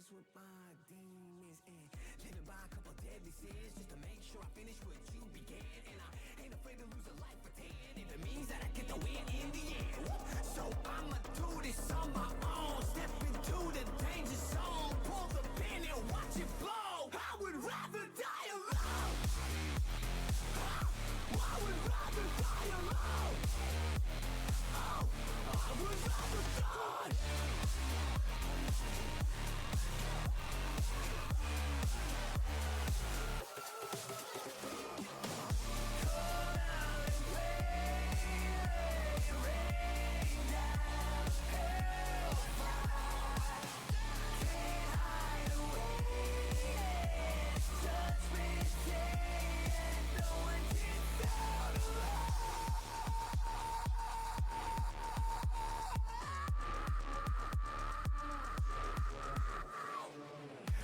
dance with my demons and living by a couple deadly sins just to make sure I finish what you began. And I ain't afraid to lose a life for 10 if it means that I get the win in the end. So I'ma do this on my own, step into the danger zone, pull the pin and watch it blow. I would rather die alone. I would rather die alone. Oh, I would rather die.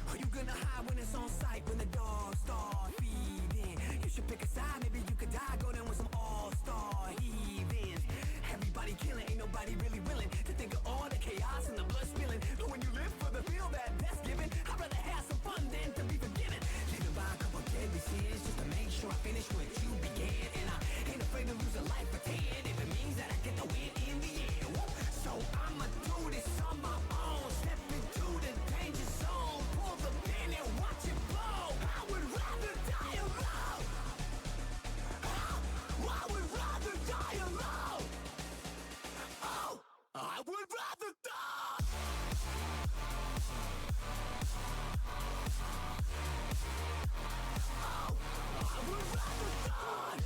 Are you gonna hide when it's on sight, when the dogs start feeding? You should pick a side, maybe you could die, go down with some all-star heathens. Everybody killing, ain't nobody really willing to think of all the chaos and the blood spilling. But when you live for the feel that death's given, I'd rather have some fun than to be forgiven. Living by a couple deadly sins just to make sure I finish what you began. And I ain't afraid to lose a life for 10 if it means that I get the win in the end. So I'ma do this on my own, step into the danger zone, pull the pin and watch it blow. I would rather die alone. Oh, I would rather die alone. Oh, I would rather die. Oh, I would rather die.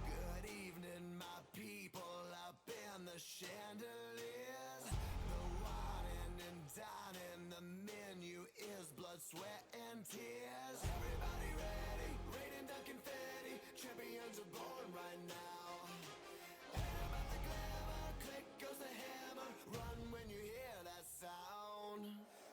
Good evening, my people up in the chandeliers. The wine and dining, the menu is blood, sweat, and tears. Everybody ready, raining down confetti. Champions are born right now. Ain't about the glamour, click goes the hammer. Run when you hear that sound.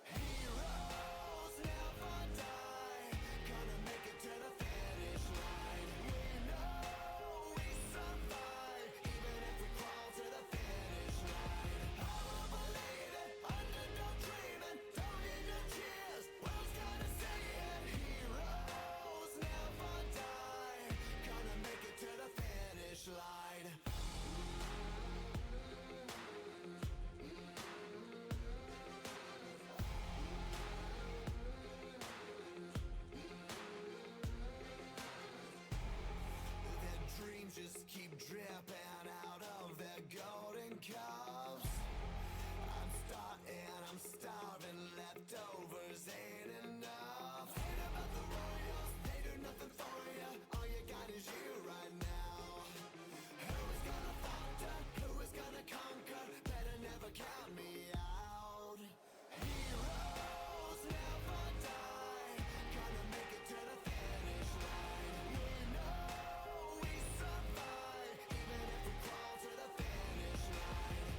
Heroes never die, gonna make it to the finish line. We know we survive, even if we crawl to the finish line. Overbelated, underdog dreaming, don't need no cheers, world's gonna say it. Heroes never die, gonna make it to the finish line. Their dreams just keep dripping out of their golden cups. I'm starving, leftovers ain't enough. Ain't about the royals, they do nothing for you. All you got is you right now. Who is gonna falter? Who is gonna conquer? Better never count me out. Heroes never die, gonna make it to the finish line. We know we survive, even if we crawl to the finish line.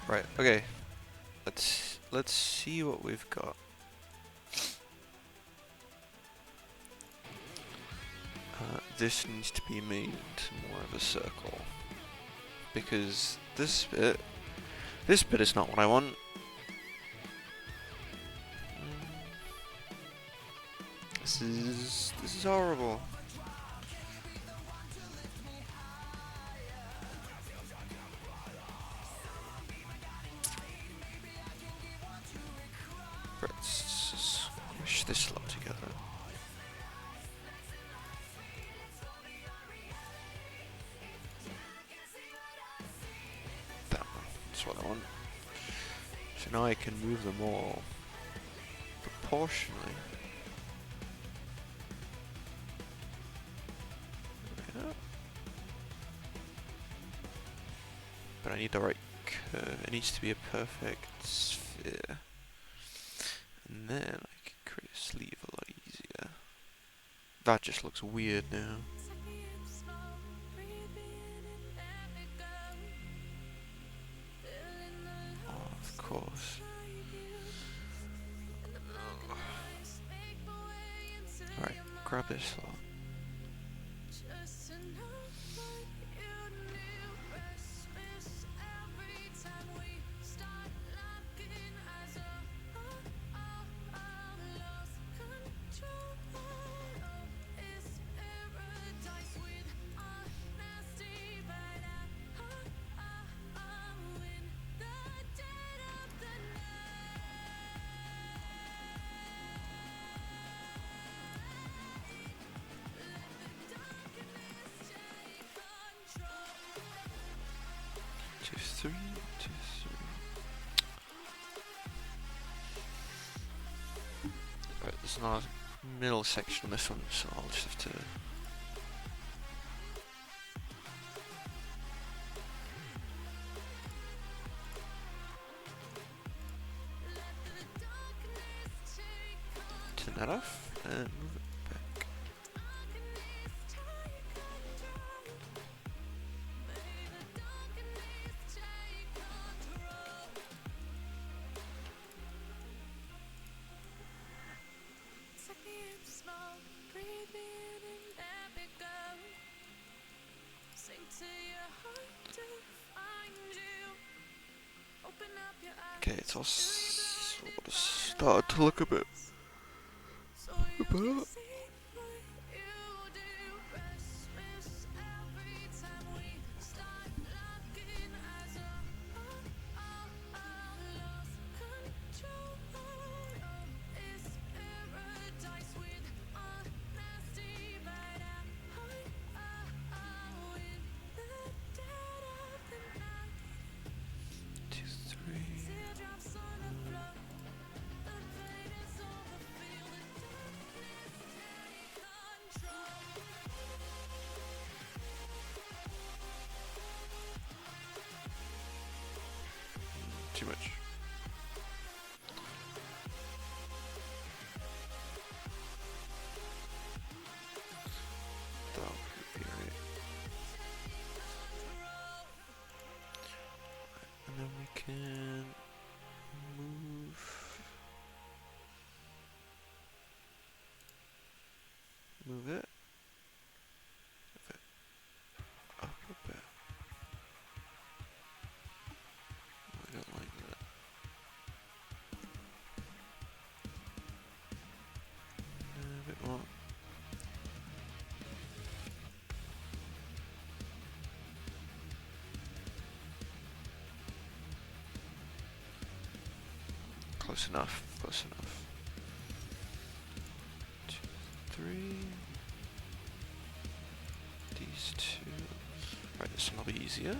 Right. Okay. Let's see what we've got. This needs to be made more of a circle because this bit is not what I want. This is horrible. Let's squish this lot together. That's what I want. So now I can move them all proportionally. Yeah. But I need the right curve. It needs to be a perfect sphere. And then I can create a sleeve a lot easier. That just looks weird now. Oh, of course. Alright, grab this lot. Two, three. Right, there's not a middle section on this one, so I'll just have to. Turn that off and move it back. Okay, it's all sort of started to look a bit better. Too much. That would be right. And then we can move it up a bit. I don't like that. A bit more. Close enough, close enough. 2, 3. These two. Right, this one will be easier.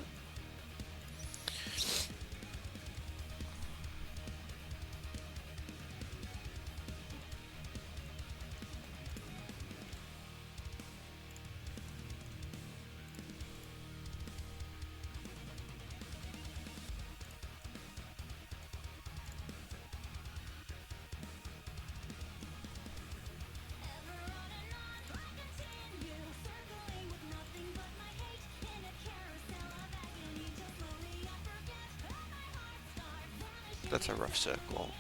that's a rough circle.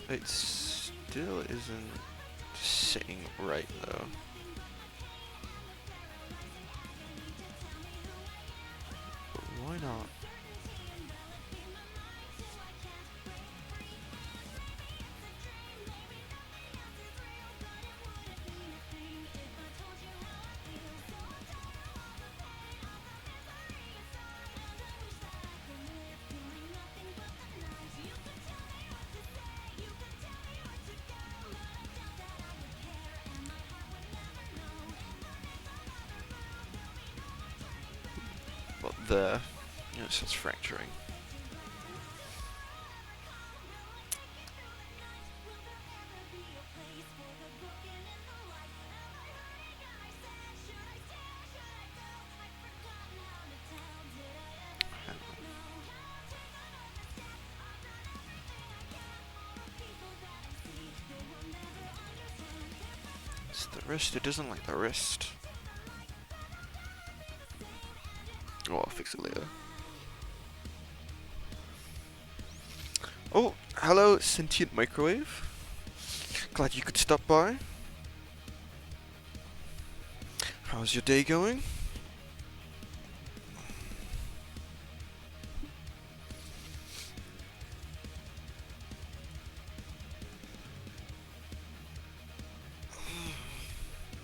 It still isn't sitting right though. But why not? But there, you know, it starts fracturing. It's the wrist, it doesn't like the wrist. Oh, I'll fix it later. Oh, hello, sentient microwave. Glad you could stop by. How's your day going?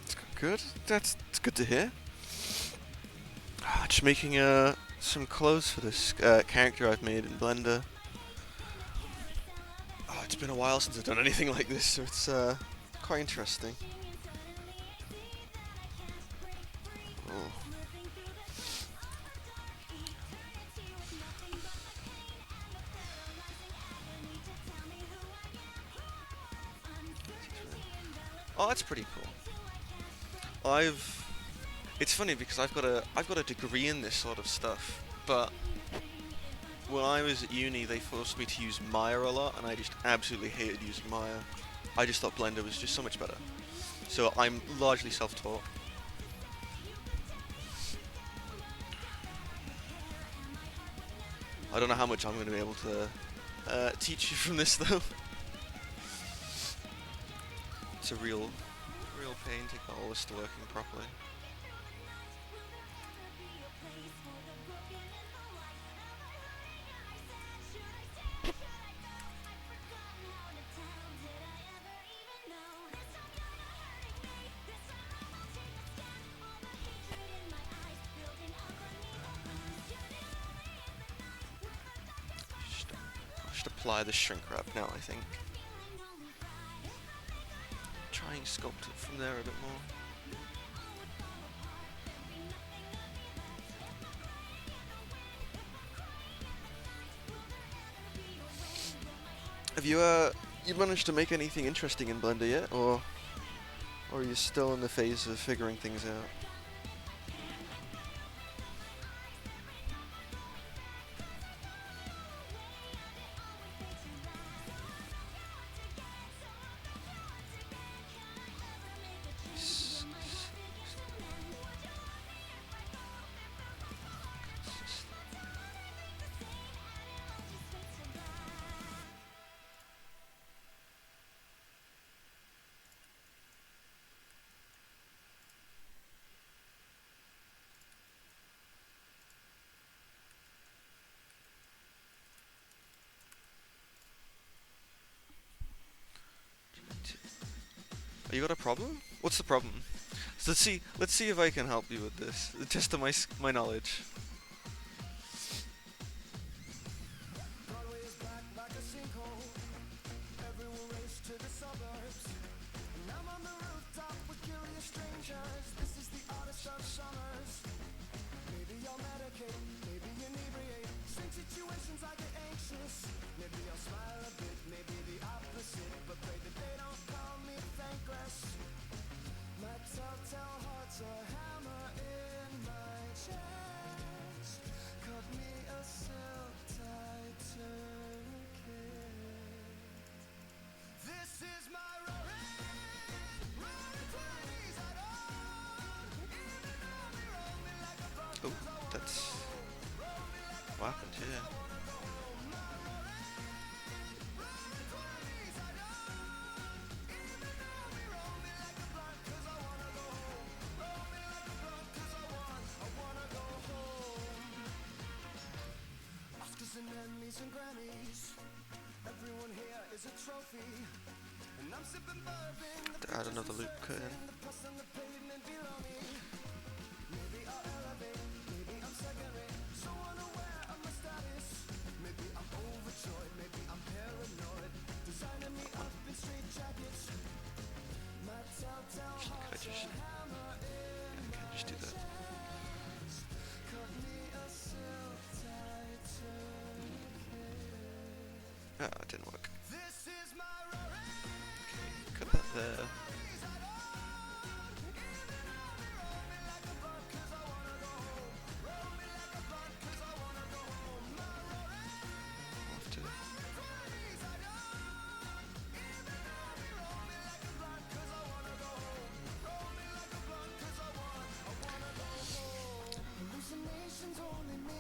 It's good. That's good to hear. Just making some clothes for this character I've made in Blender. Oh, it's been a while since I've done anything like this, so it's quite interesting. Oh. Oh, that's pretty cool. It's funny because I've got a degree in this sort of stuff, but when I was at uni, they forced me to use Maya a lot, and I just absolutely hated using Maya. I just thought Blender was just so much better. So I'm largely self-taught. I don't know how much I'm going to be able to teach you from this, though. It's a real pain to get all this to working properly. I should apply the shrink wrap now, I think. Try and sculpt it from there a bit more. Have you managed to make anything interesting in Blender yet, or are you still in the phase of figuring things out? You got a problem? What's the problem? So let's see if I can help you with this. Test of my knowledge. Oh, that's what happened here. To add another loop cut in. Can I just do that? Ah, it didn't work. Okay, cut that there.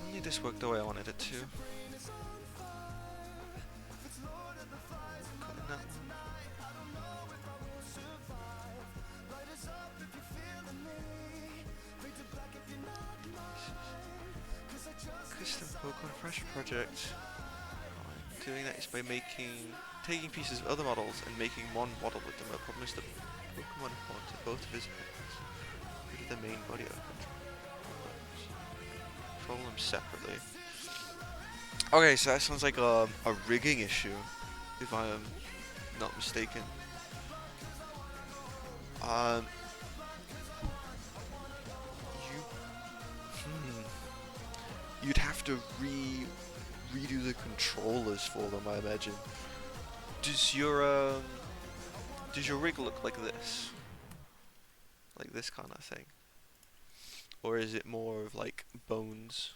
Only this worked the way I wanted it to. Cutting that one. Custom Pokemon Fresh project. Doing that is by taking pieces of other models and making one model with them. The problem is the Pokemon haunted both of his heads. Due to the main body of control them separately. Okay, so that sounds like a rigging issue, if I am not mistaken. You'd have to redo the controllers for them, I imagine. Does your rig look like this? Like this kind of thing? Or is it more of like bones?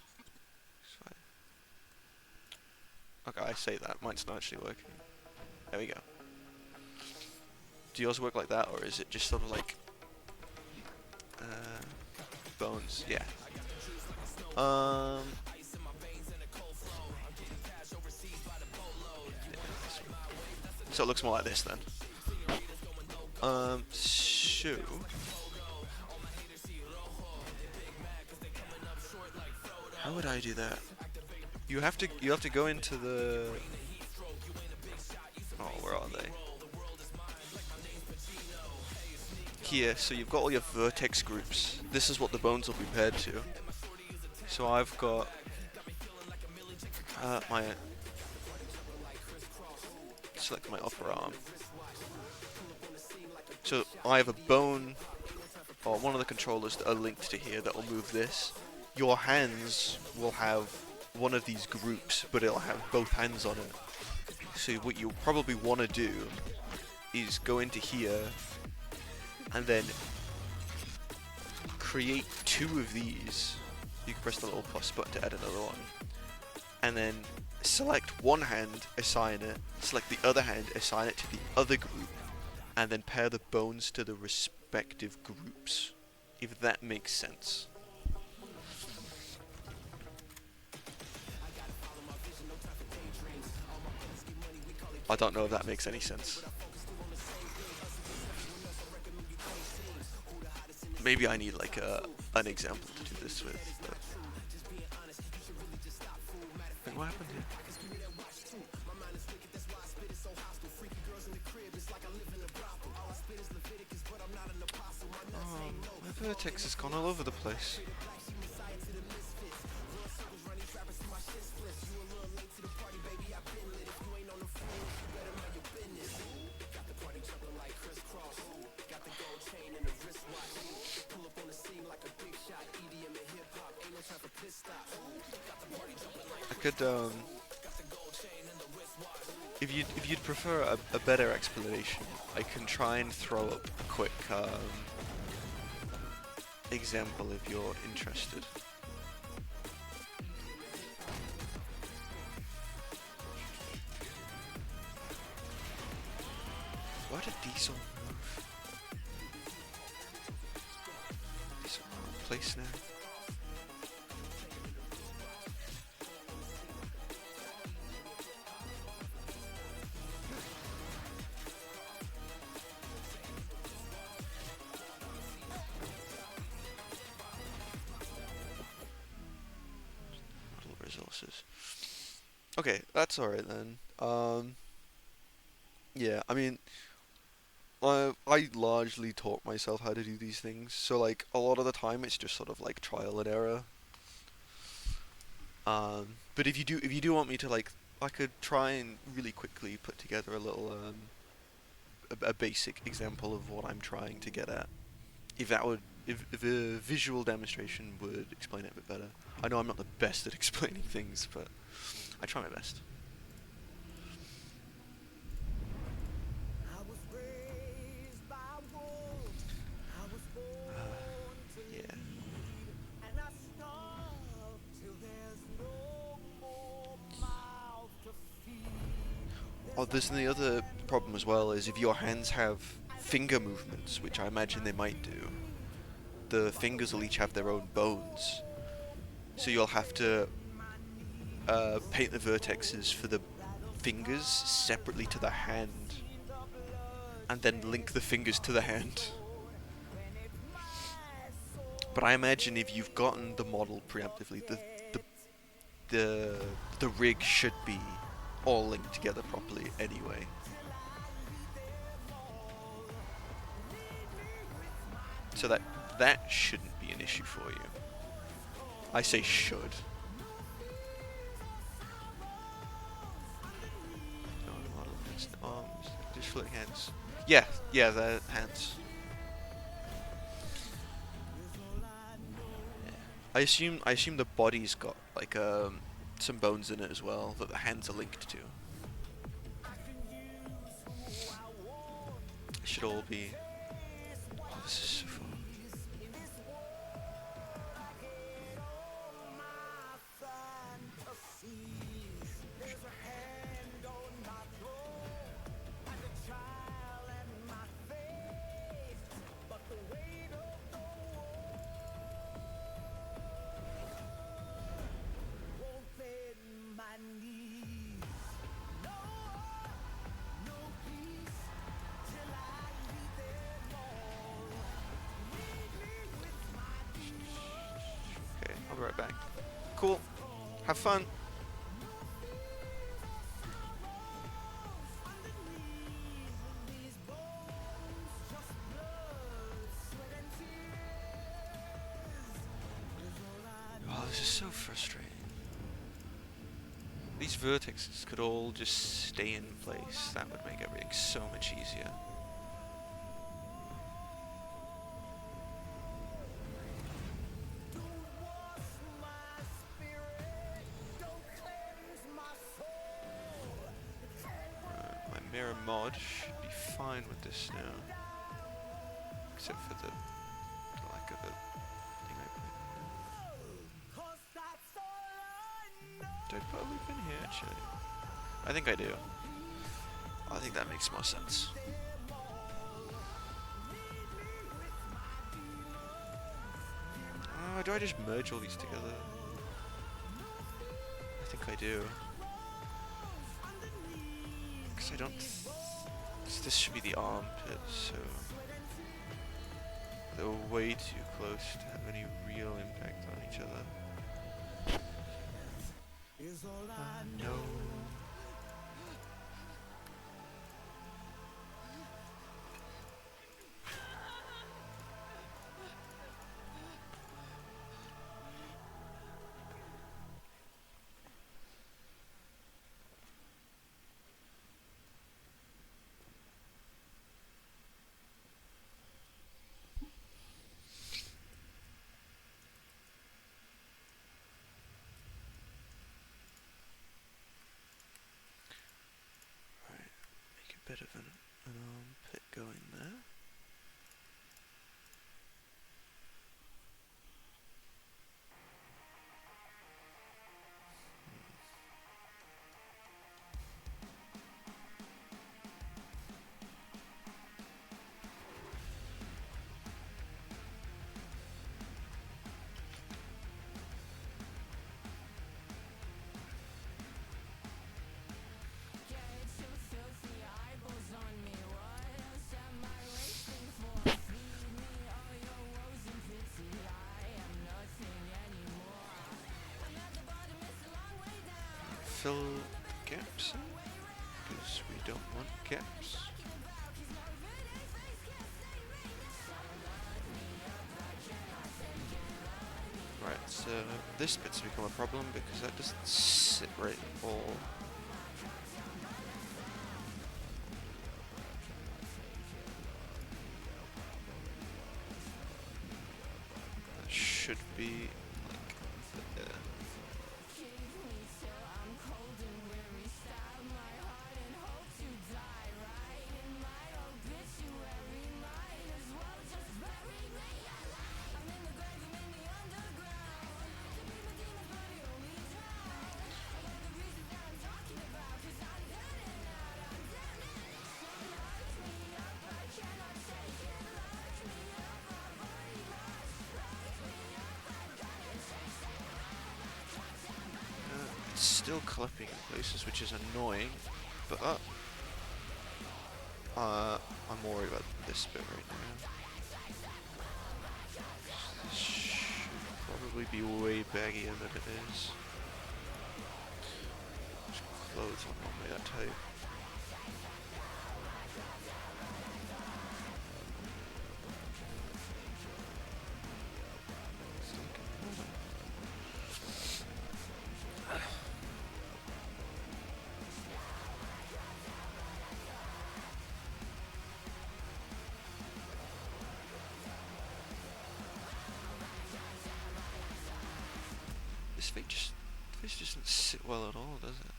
Okay, I say that. Mine's not actually working. There we go. Do yours work like that, or is it just sort of like bones? Yeah. So it looks more like this then. So how would I do that? You have to go into the. Oh, where are they? Here, so you've got all your vertex groups. This is what the bones will be paired to. So I've got select my upper arm. So I have a bone, or one of the controllers that are linked to here that will move this. Your hands will have one of these groups, but it'll have both hands on it. So what you'll probably want to do is go into here and then create two of these. You can press the little plus button to add another one, and then select one hand, assign it, select the other hand, assign it to the other group, and then pair the bones to the respective groups, if that makes sense. I don't know if that makes any sense. Maybe I need like an example to do this with. But wait, what happened here? My vertex has gone all over the place. I could, if you'd prefer a better explanation, I can try and throw up a quick example if you're interested. Why did Diesel move? Diesel wrong place now. Resources. Okay, that's alright then. Yeah, I mean, I largely taught myself how to do these things, so like a lot of the time it's just sort of like trial and error. But if you do want me to like, I could try and really quickly put together a little a basic example of what I'm trying to get at. If that would, if a visual demonstration would explain it a bit better. I know I'm not the best at explaining things, but I try my best. I was raised by wolves. I was born to Yeah. lead, and I starve till there's no more mouth to feed. Oh, There's a there's the other hand problem on as my well is if your hands have throat and it finger movements, which I bleeds in imagine my they might do, sleep. the But the fingers will each have weight their of own the bones. world So won't you'll have to bend my knees. paint the So vertexes for the battle fingers scars separately to the I've hand, seen the blood and then link the shed fingers to from the the hand. sword. When it's my But sword I to imagine if you've gotten the make model your preemptively, the debt. the the rig should be all linked together properly anyway. Till I lead them all. Lead me with my So that shouldn't be an issue for you. I say should. No model has no arms, just floating hands. Yeah, yeah, the hands. Yeah. I assume the body's got like some bones in it as well that the hands are linked to. It should all be. Oh, this is so fun. Okay, I'll be right back. Cool. Have fun. Oh, this is so frustrating. These vertexes could all just stay in place. That would make everything so much easier. My mirror mod should be fine with this now. Except for the lack of a thing I put. Did I put a loop in here actually? I think I do. I think that makes more sense. Do I just merge all these together? I think I do. Because I don't... this should be the armpit, so... they're way too close to have any real impact on each other. No. Right, make a bit of an armpit going there. fill the gaps in, because we don't want gaps. Right, so this bit's become a problem because that doesn't sit right at all. That should be like there. It's still clipping in places, which is annoying, but I'm worried about this bit right now. This should probably be way baggier than it is. There's clothes on normally that tight. This face just doesn't sit well at all, does it?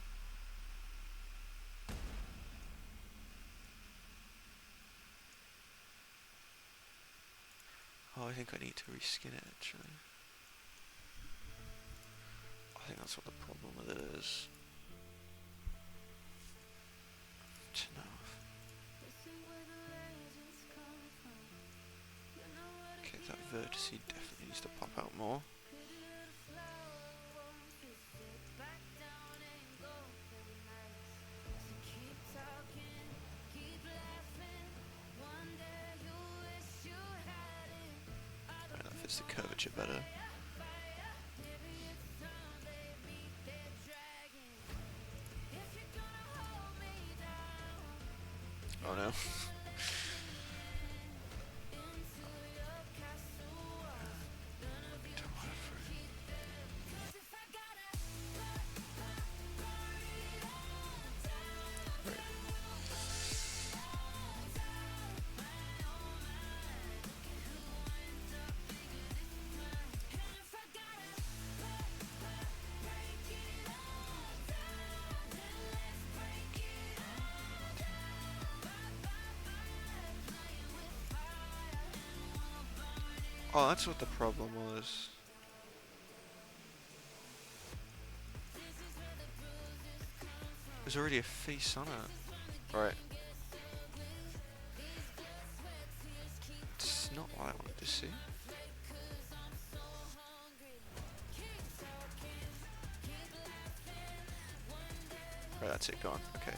Oh, I think I need to reskin it actually. I think that's what the problem with it is. Okay, that vertice definitely needs to pop out more. Right, that fits the curvature better. Oh no. Oh, that's what the problem was. There's already a face on it. Right. It's not what I wanted to see. Right, that's it, gone. Okay.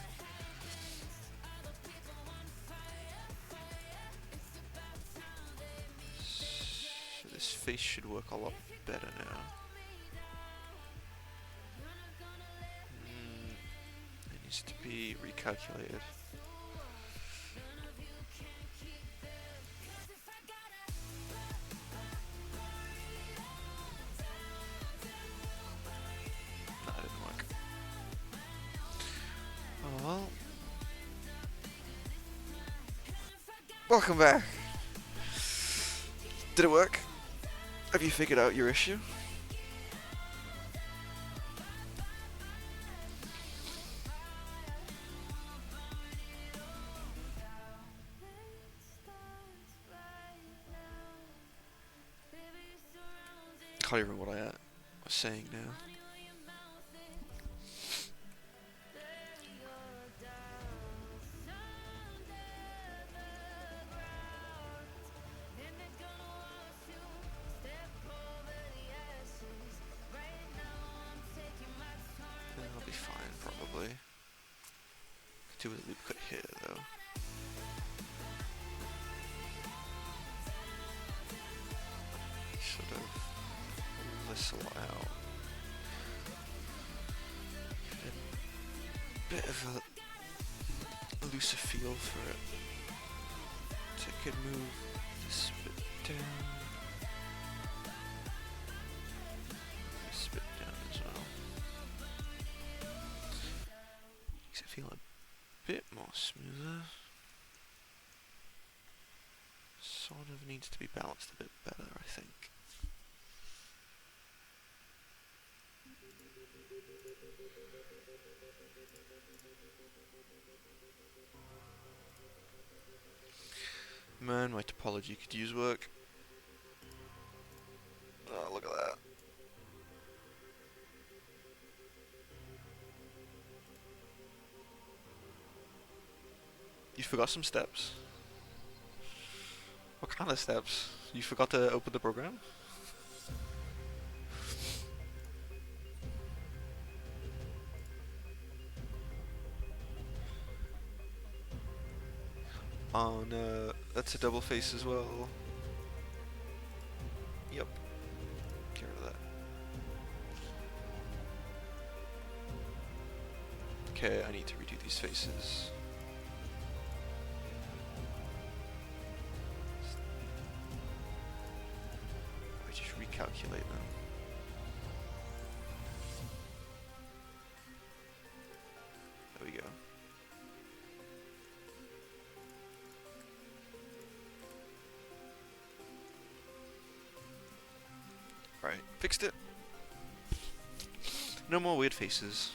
So this face should work a lot better now. It needs to be recalculated. No, it didn't work. Oh well. Welcome back. Did it work? Have you figured out your issue? I can't even remember what I was saying now. I'll be fine, probably. Could do with a loop cut here, though. Sort of pull this a lot out. And bit of a looser feel for it. So I could move this bit down. This bit down as well. Makes it feel a bit more smoother. Sort of needs to be balanced a bit better, I think. Man, my topology could use work. Oh, look at that. You forgot some steps. What kind of steps? You forgot to open the program? Oh no, that's a double face as well. Yep. Get rid of that. Okay, I need to redo these faces. I just recalculate them. There we go. Right, fixed it. No more weird faces.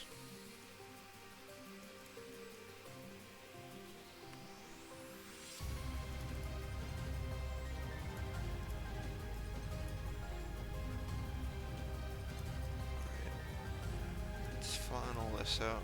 Let's flatten all this out.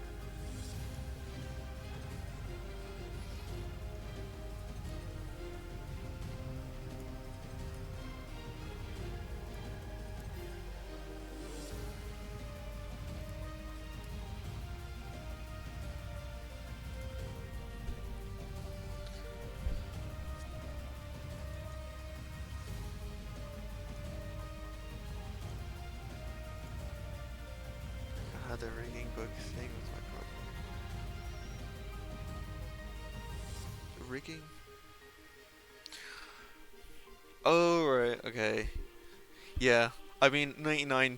The rigging bug thing was my problem. Rigging? Oh, right, okay. Yeah, I mean, 99%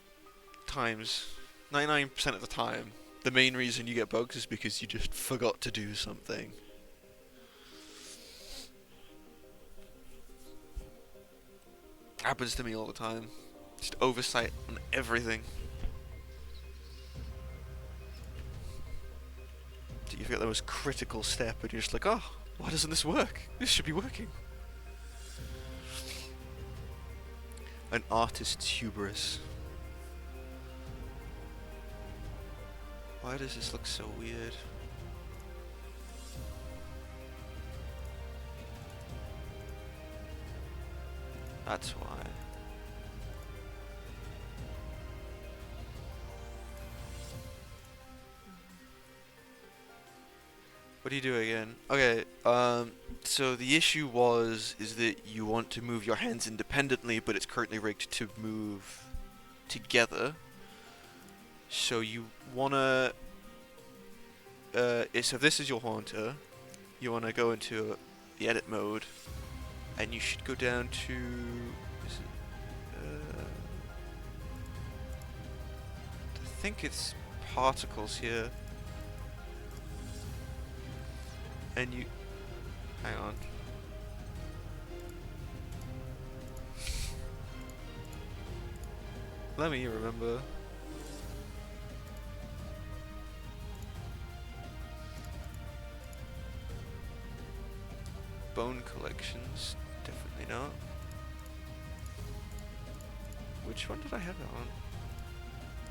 of the time, the main reason you get bugs is because you just forgot to do something. Happens to me all the time. Just oversight on everything. You forget the most critical step and you're just like, oh, why doesn't this work? This should be working. An artist's hubris. Why does this look so weird? That's why. What do you do again? Okay, so the issue is that you want to move your hands independently, but it's currently rigged to move together. So you wanna, so if this is your Haunter, you wanna go into the edit mode, and you should go down to, is it, I think it's particles here. And you, hang on. Let me remember. Bone collections, definitely not. Which one did I have it on?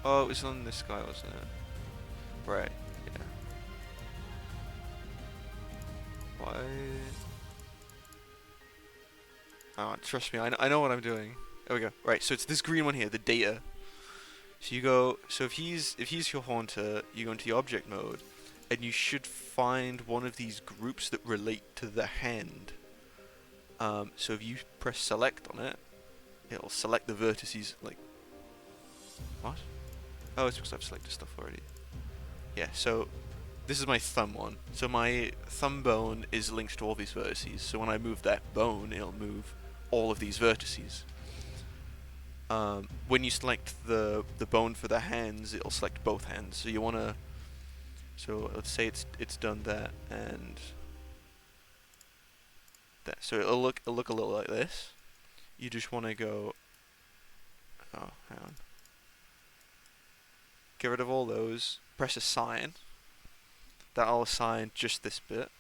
Oh, it was on this guy, wasn't it? Right. Why? Oh, trust me, I know what I'm doing. There we go. Right, so it's this green one here, the data. So you go, so if he's your Haunter, you go into the object mode, and you should find one of these groups that relate to the hand. So if you press select on it, it'll select the vertices, like... What? Oh, it's because I've selected stuff already. Yeah, so this is my thumb one. So my thumb bone is linked to all these vertices. So when I move that bone, it'll move all of these vertices. When you select the bone for the hands, it'll select both hands. So you wanna, so let's say it's done that and that. So it'll look a little like this. You just wanna go. Oh, hang on. Get rid of all those. Press assign. That'll assign just this bit.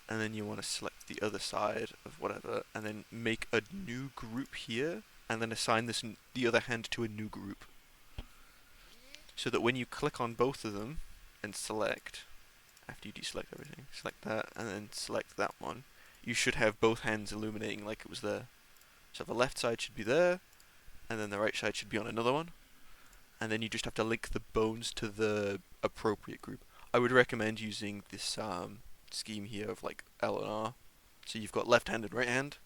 And then you want to select the other side of whatever, and then make a new group here, and then assign the other hand to a new group. So that when you click on both of them and select, after you deselect everything, select that and then select that one, you should have both hands illuminating like it was there. So the left side should be there, and then the right side should be on another one, and then you just have to link the bones to the appropriate group. I would recommend using this scheme here of like L and R. So you've got left hand and right hand.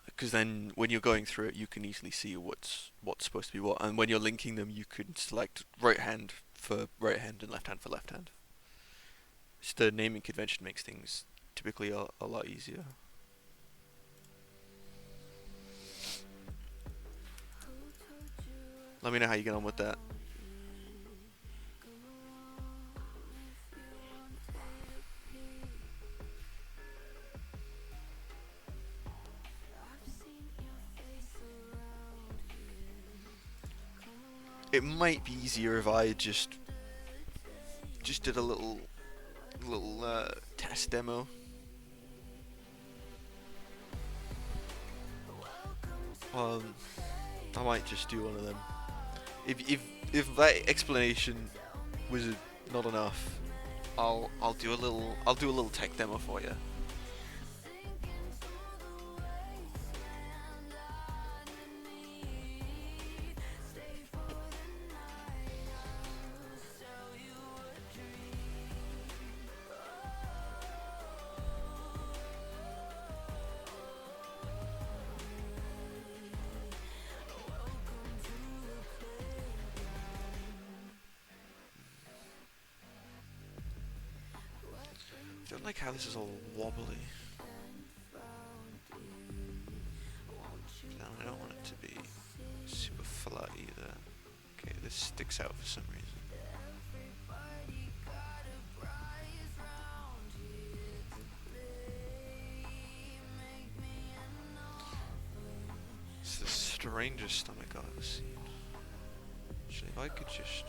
Because then when you're going through it, you can easily see what's supposed to be what, and when you're linking them, you can select right hand for right hand and left hand for left hand. Just the naming convention makes things typically a lot easier. Let me know how you get on with that. It might be easier if I just did a little test demo. I might just do one of them. If that explanation was not enough, I'll do a little tech demo for you. I don't like how this is all wobbly. No, I don't want it to be super flat either. Okay, this sticks out for some reason. It's the strangest stomach I've ever seen. Actually, if I could just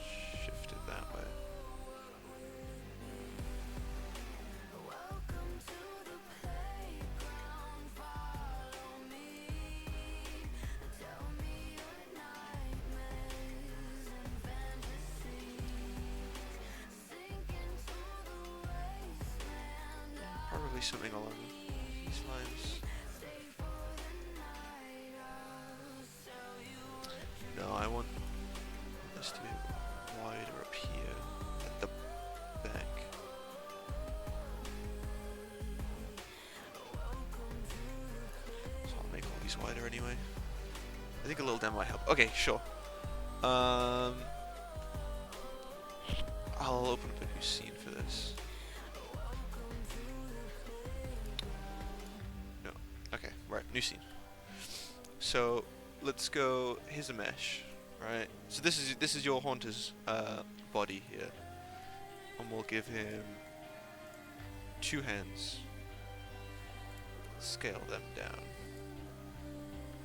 shift it that way. Probably something along these lines. No, I want this to be wider up here at the back. So I'll make all these wider anyway. I think a little demo might help. Okay, sure. I'll open up a new scene for this. No. Okay, right, new scene. So let's go. Here's a mesh, right? So this is your Haunter's body here, and we'll give him 2 hands. Scale them down.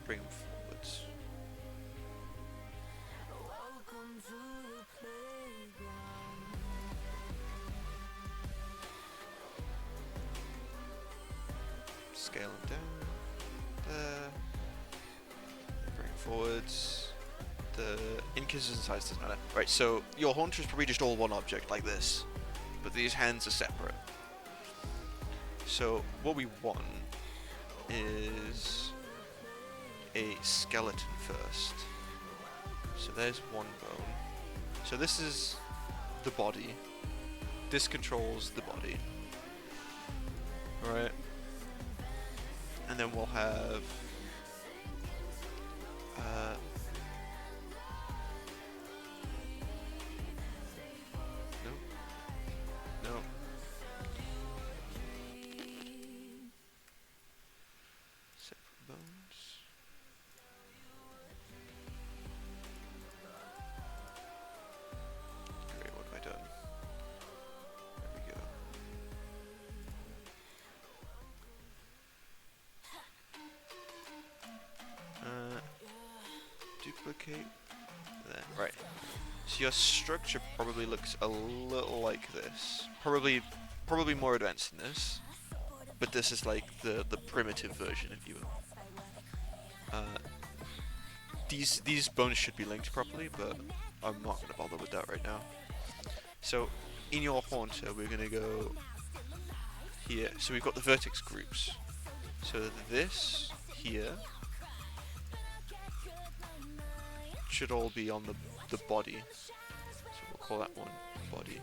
Bring them forwards. Scale them down. There. Bring forwards. The inconsistent size doesn't matter. Right, so your Haunter is probably just all one object like this, but these hands are separate. So what we want is a skeleton first. So there's one bone. So this is the body. This controls the body. Right? And then we'll have duplicate. There, right. So your structure probably looks a little like this. Probably more advanced than this. But this is like the primitive version, if you will. These bones should be linked properly, but I'm not gonna bother with that right now. So in your haunter, we're gonna go here. So we've got the vertex groups. So this here should all be on the body. So we'll call that one body.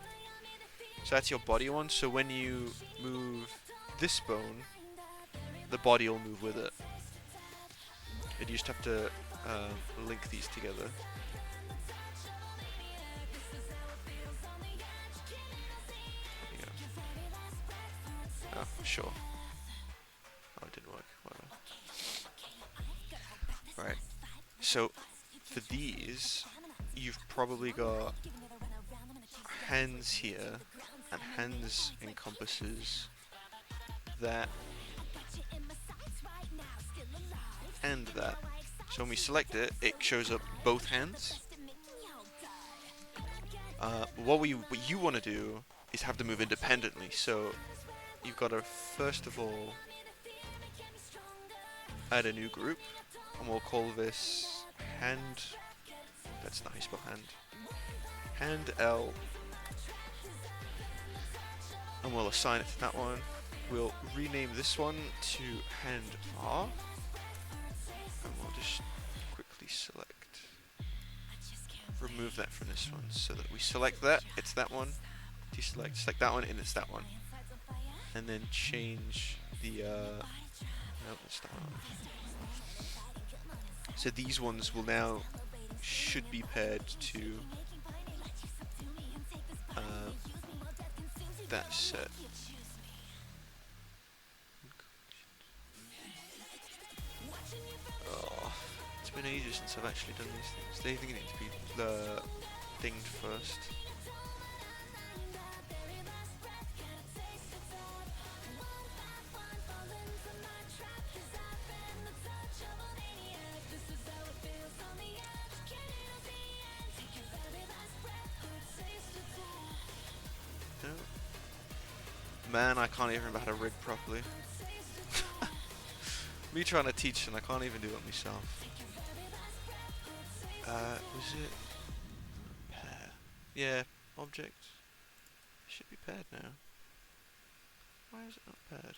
So that's your body one. So when you move this bone, the body will move with it. And you just have to link these together. There you go. Oh, sure. Oh, it didn't work. Whatever. Right. So for these, you've probably got hands here, and hands encompasses that and that. So when we select it, it shows up both hands. What you want to do is have them move independently. So you've got to first of all add a new group, and we'll call this hand. That's not how you spell hand. Hand L, and we'll assign it to that one. We'll rename this one to hand R, and we'll just quickly select. Remove that from this one, so that we select that, it's that one. Deselect, select that one, and it's that one. And then change the. No, it's that one. So these ones will now should be paired to that set. Oh, it's been ages since I've actually done these things. They think it needs to be dinged first. No. Man, I can't even remember how to rig properly. Me trying to teach and I can't even do it myself. Was it pair? Yeah, object. It should be paired now. Why is it not paired?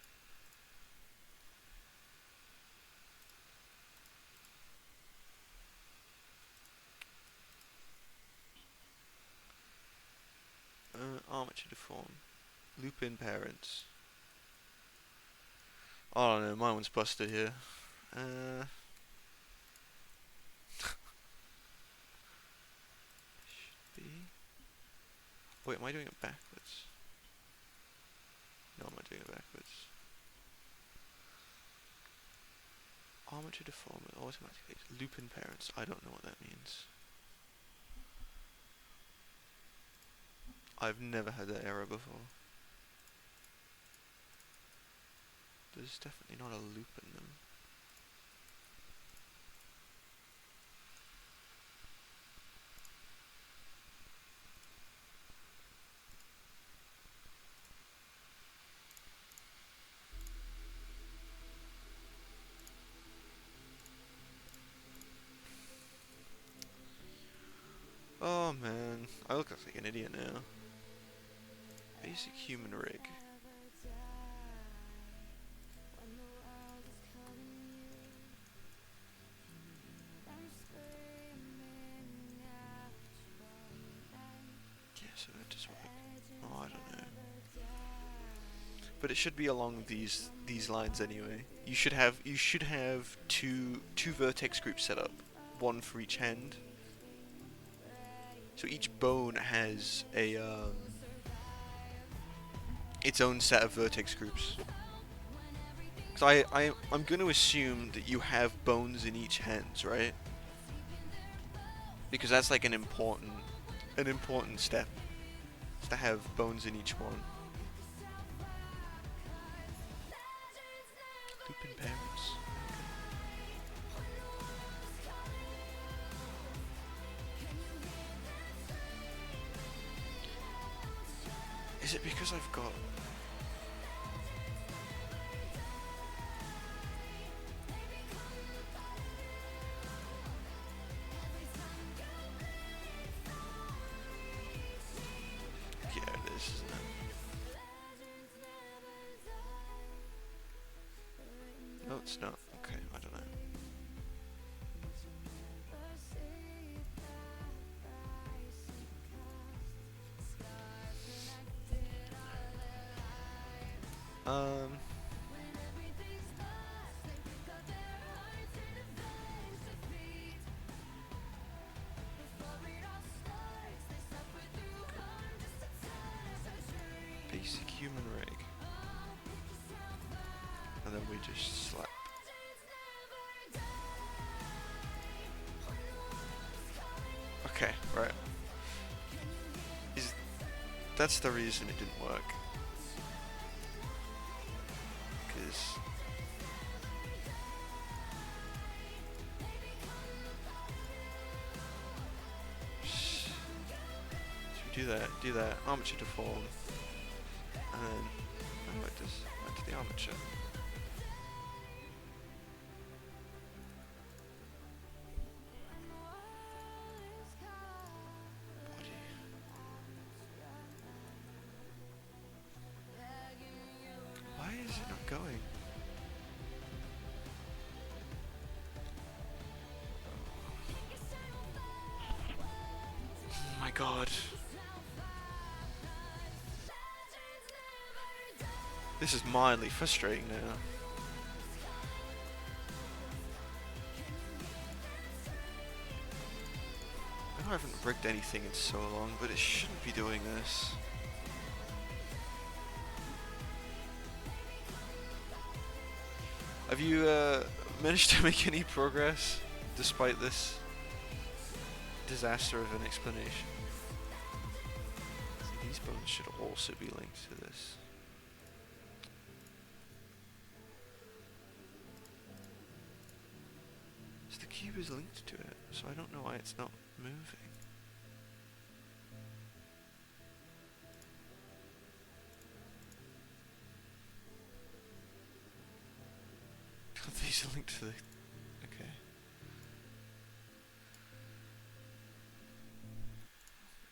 Armature deform. Loop in parents. I don't know, my one's busted here. Should be. Wait, am I doing it backwards? No, I'm not doing it backwards. Armature deform automatically. Loop in parents. I don't know what that means. I've never had that error before. There's definitely not a loop in them. Oh man, I look like an idiot now. Basic human rig. Yeah, so that does work. Oh, I don't know. But it should be along these lines anyway. You should have two vertex groups set up, one for each hand. So each bone has a its own set of vertex groups. So I'm going to assume that you have bones in each hand, right? Because that's like an important step, is to have bones in each one. Loop in parents. Is it because I've got... Yeah, it is, isn't it? No, it's not. Okay, I don't know. Basic human rig. And then we just slap. Okay, right. That's the reason it didn't work. Because... So we do that, armature deform, and then... Oh, it just went to the armature. Why is it not going? Oh my god. This is mildly frustrating now. I know I haven't rigged anything in so long, but it shouldn't be doing this. Have you managed to make any progress despite this disaster of an explanation? See, these bones should also be linked to this. So the cube is linked to it, so I don't know why it's not moving. These are linked to the... Okay.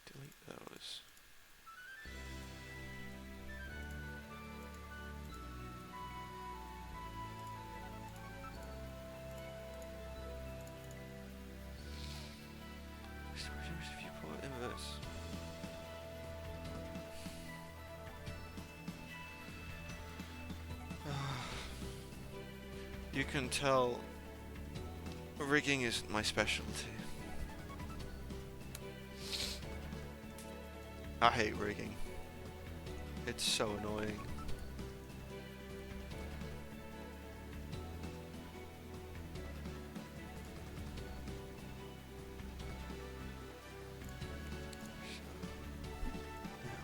Delete those. Storage viewport inverse. You can tell rigging isn't my specialty. I hate rigging. It's so annoying.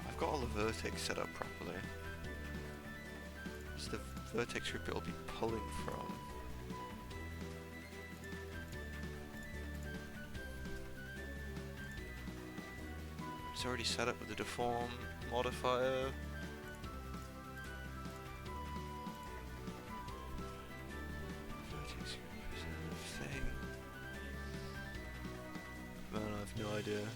I've got all the vertex set up properly. So the vertex group it'll be pulling from. It's already set up with the deform modifier. Vertex group is another thing. Man, I have no idea.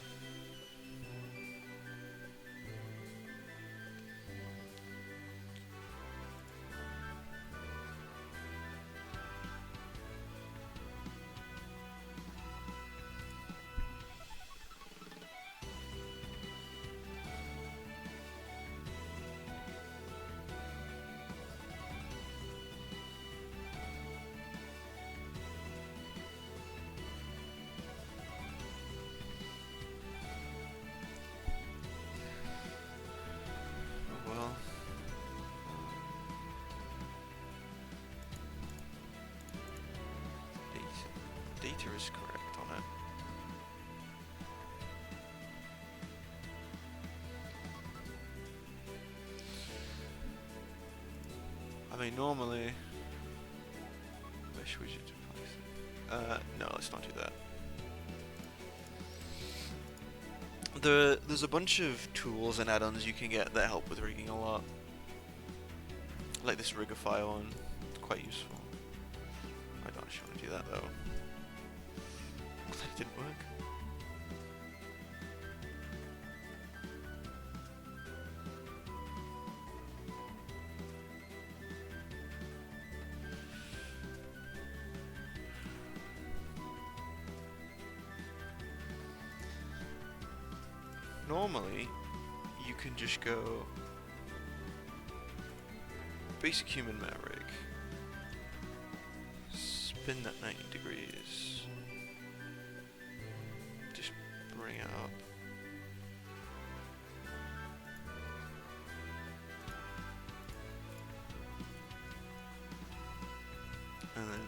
Data is correct on it. I mean, normally... Wish widget to Python. No, let's not do that. There's a bunch of tools and add-ons you can get that help with rigging a lot. Like this Rigify one, quite useful. I don't actually want to do that though. That didn't work. Normally, you can just go basic human rig, spin that 90 degrees, just bring it up. And then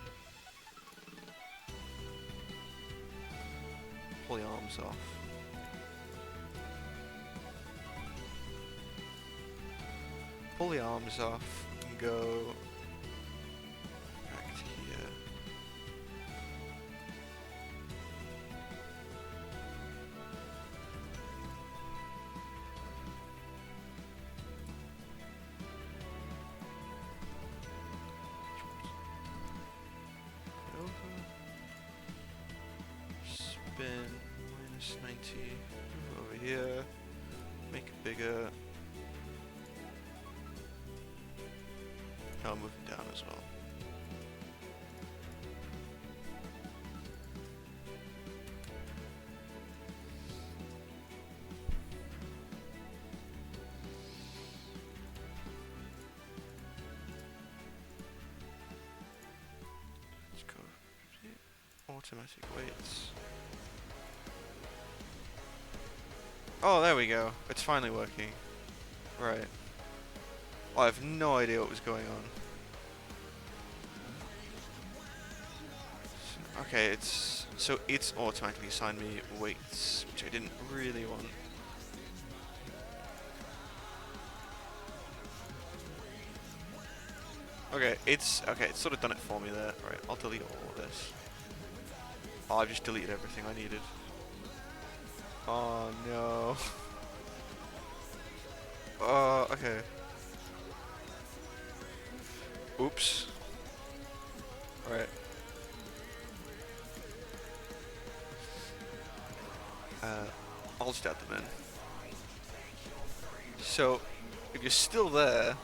pull the arms off. Pull the arms off and go back to here. Over. Spin minus 90 over here. Make it bigger. Now I'm moving down as well. Let's go automatic weights. Oh, there we go. It's finally working. Right. I have no idea what was going on. Okay, it's automatically assigned me weights, which I didn't really want. Okay, it's sort of done it for me there. Right, I'll delete all of this. Oh, I've just deleted everything I needed. Oh no. Okay. Oops. Alright. I'll just add them in. So, if you're still there,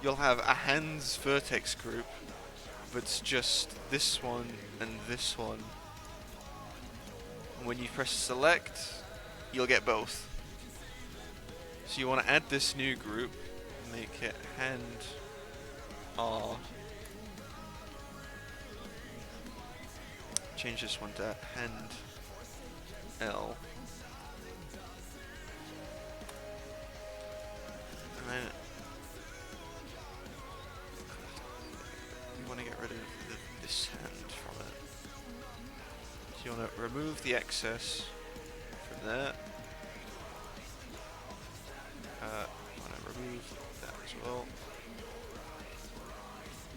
you'll have a hands vertex group that's just this one and this one. And when you press select, you'll get both. So you want to add this new group, make it hand R. Change this one to hand L. And then you want to get rid of this hand from it. So you want to remove the excess from there. Want to remove that as well.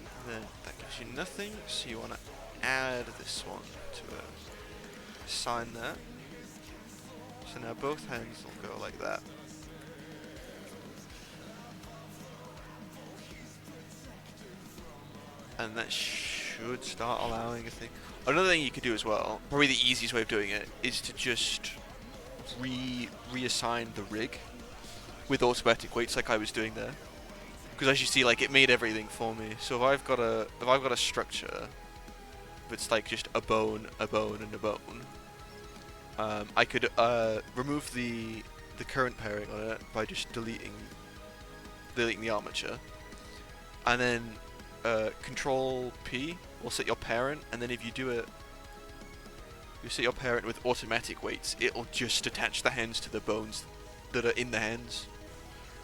And then that gives you nothing, so you want to add this one to it. Assign that. So now both hands will go like that. And that should start allowing a thing. Another thing you could do as well, probably the easiest way of doing it, is to just reassign the rig with automatic weights like I was doing there. Because as you see, like, it made everything for me. So if I've got a structure that's like just a bone, and a bone, I could remove the current pairing on it by just deleting the armature, and then Control P will set your parent, and then if you do it, you set your parent with automatic weights, it'll just attach the hands to the bones that are in the hands,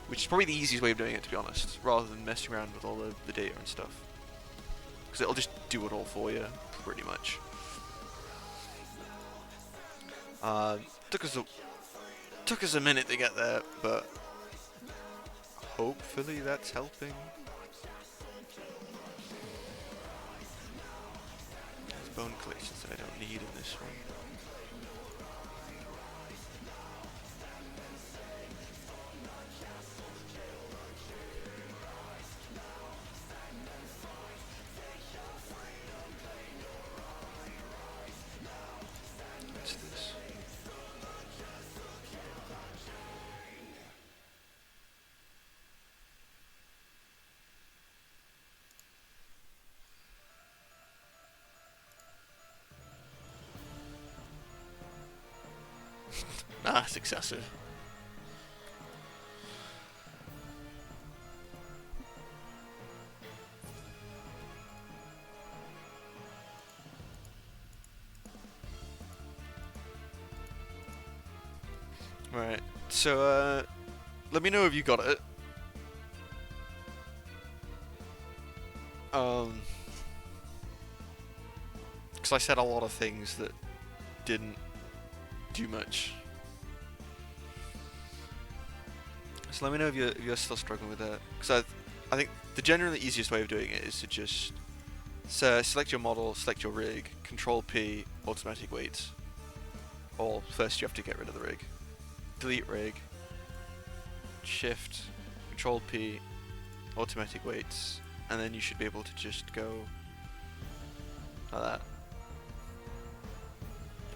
which is probably the easiest way of doing it, to be honest, rather than messing around with all the data and stuff, because it'll just do it all for you, pretty much. Took us a minute to get there, but hopefully that's helping. There's bone collections that I don't need in this one. Ah, it's excessive. Right. So, let me know if you got it. Because I said a lot of things that didn't do much. So let me know if you're still struggling with that. Because I think the generally easiest way of doing it is to just select your model, select your rig, Control P, automatic weights. Or first you have to get rid of the rig. Delete rig, Shift, Control P, automatic weights, and then you should be able to just go like that.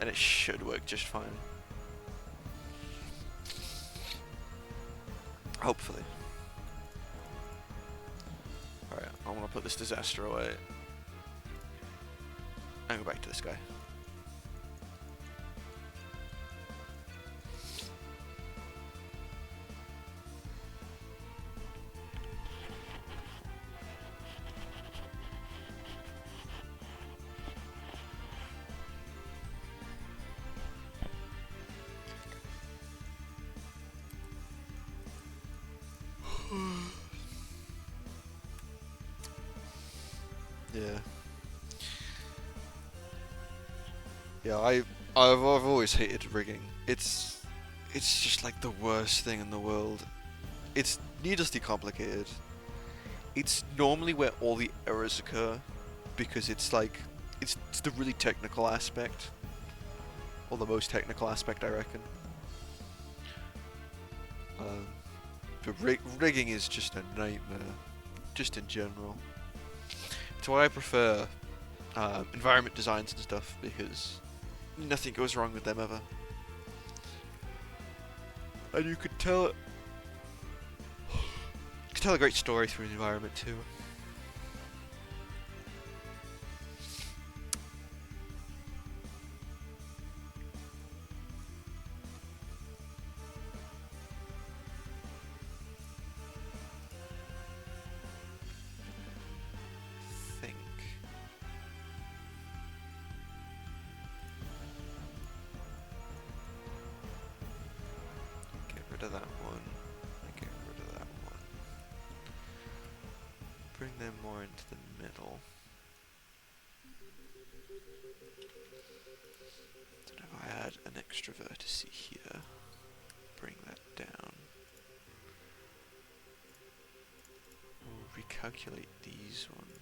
And it should work just fine. Hopefully. Alright, I want to put this disaster away. And go back to this guy. Yeah. Yeah, I've always hated rigging. It's just like the worst thing in the world. It's needlessly complicated. It's normally where all the errors occur because it's like it's the really technical aspect, or the most technical aspect, I reckon. But rigging is just a nightmare, just in general. It's why I prefer environment designs and stuff, because nothing goes wrong with them ever. And you could tell a great story through an environment too. Think. Get rid of that one. Get rid of that one. Bring them more into the middle. Then if I add an extra vertex here, bring that down. We'll recalculate these ones.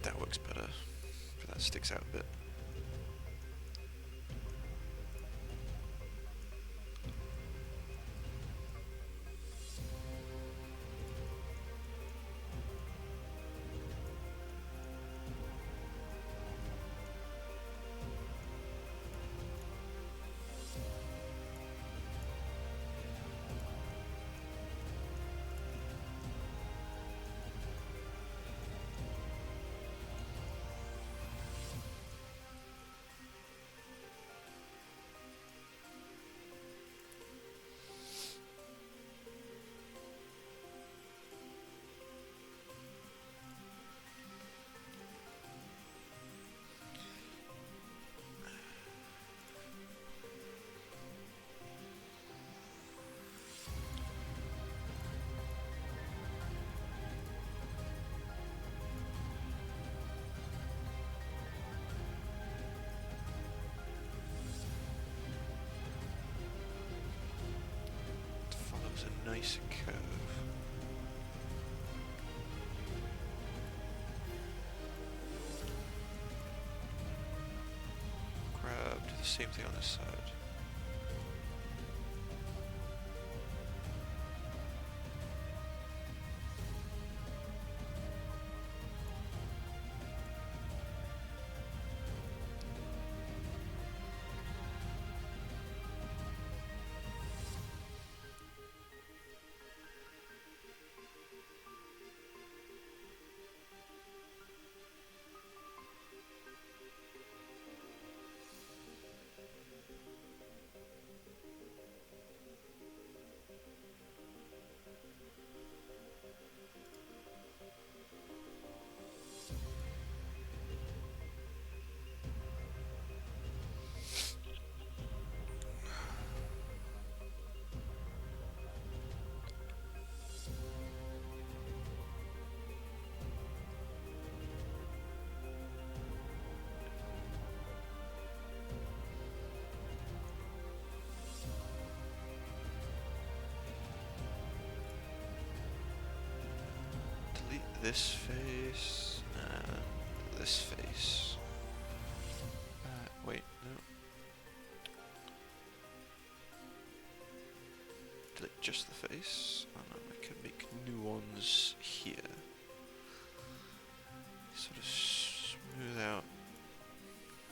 That works better, but that sticks out a bit. Follows a nice curve. Grab, do the same thing on this side. this face and this face. Wait, no. Delete just the face, and then we can make new ones here. Sort of smooth out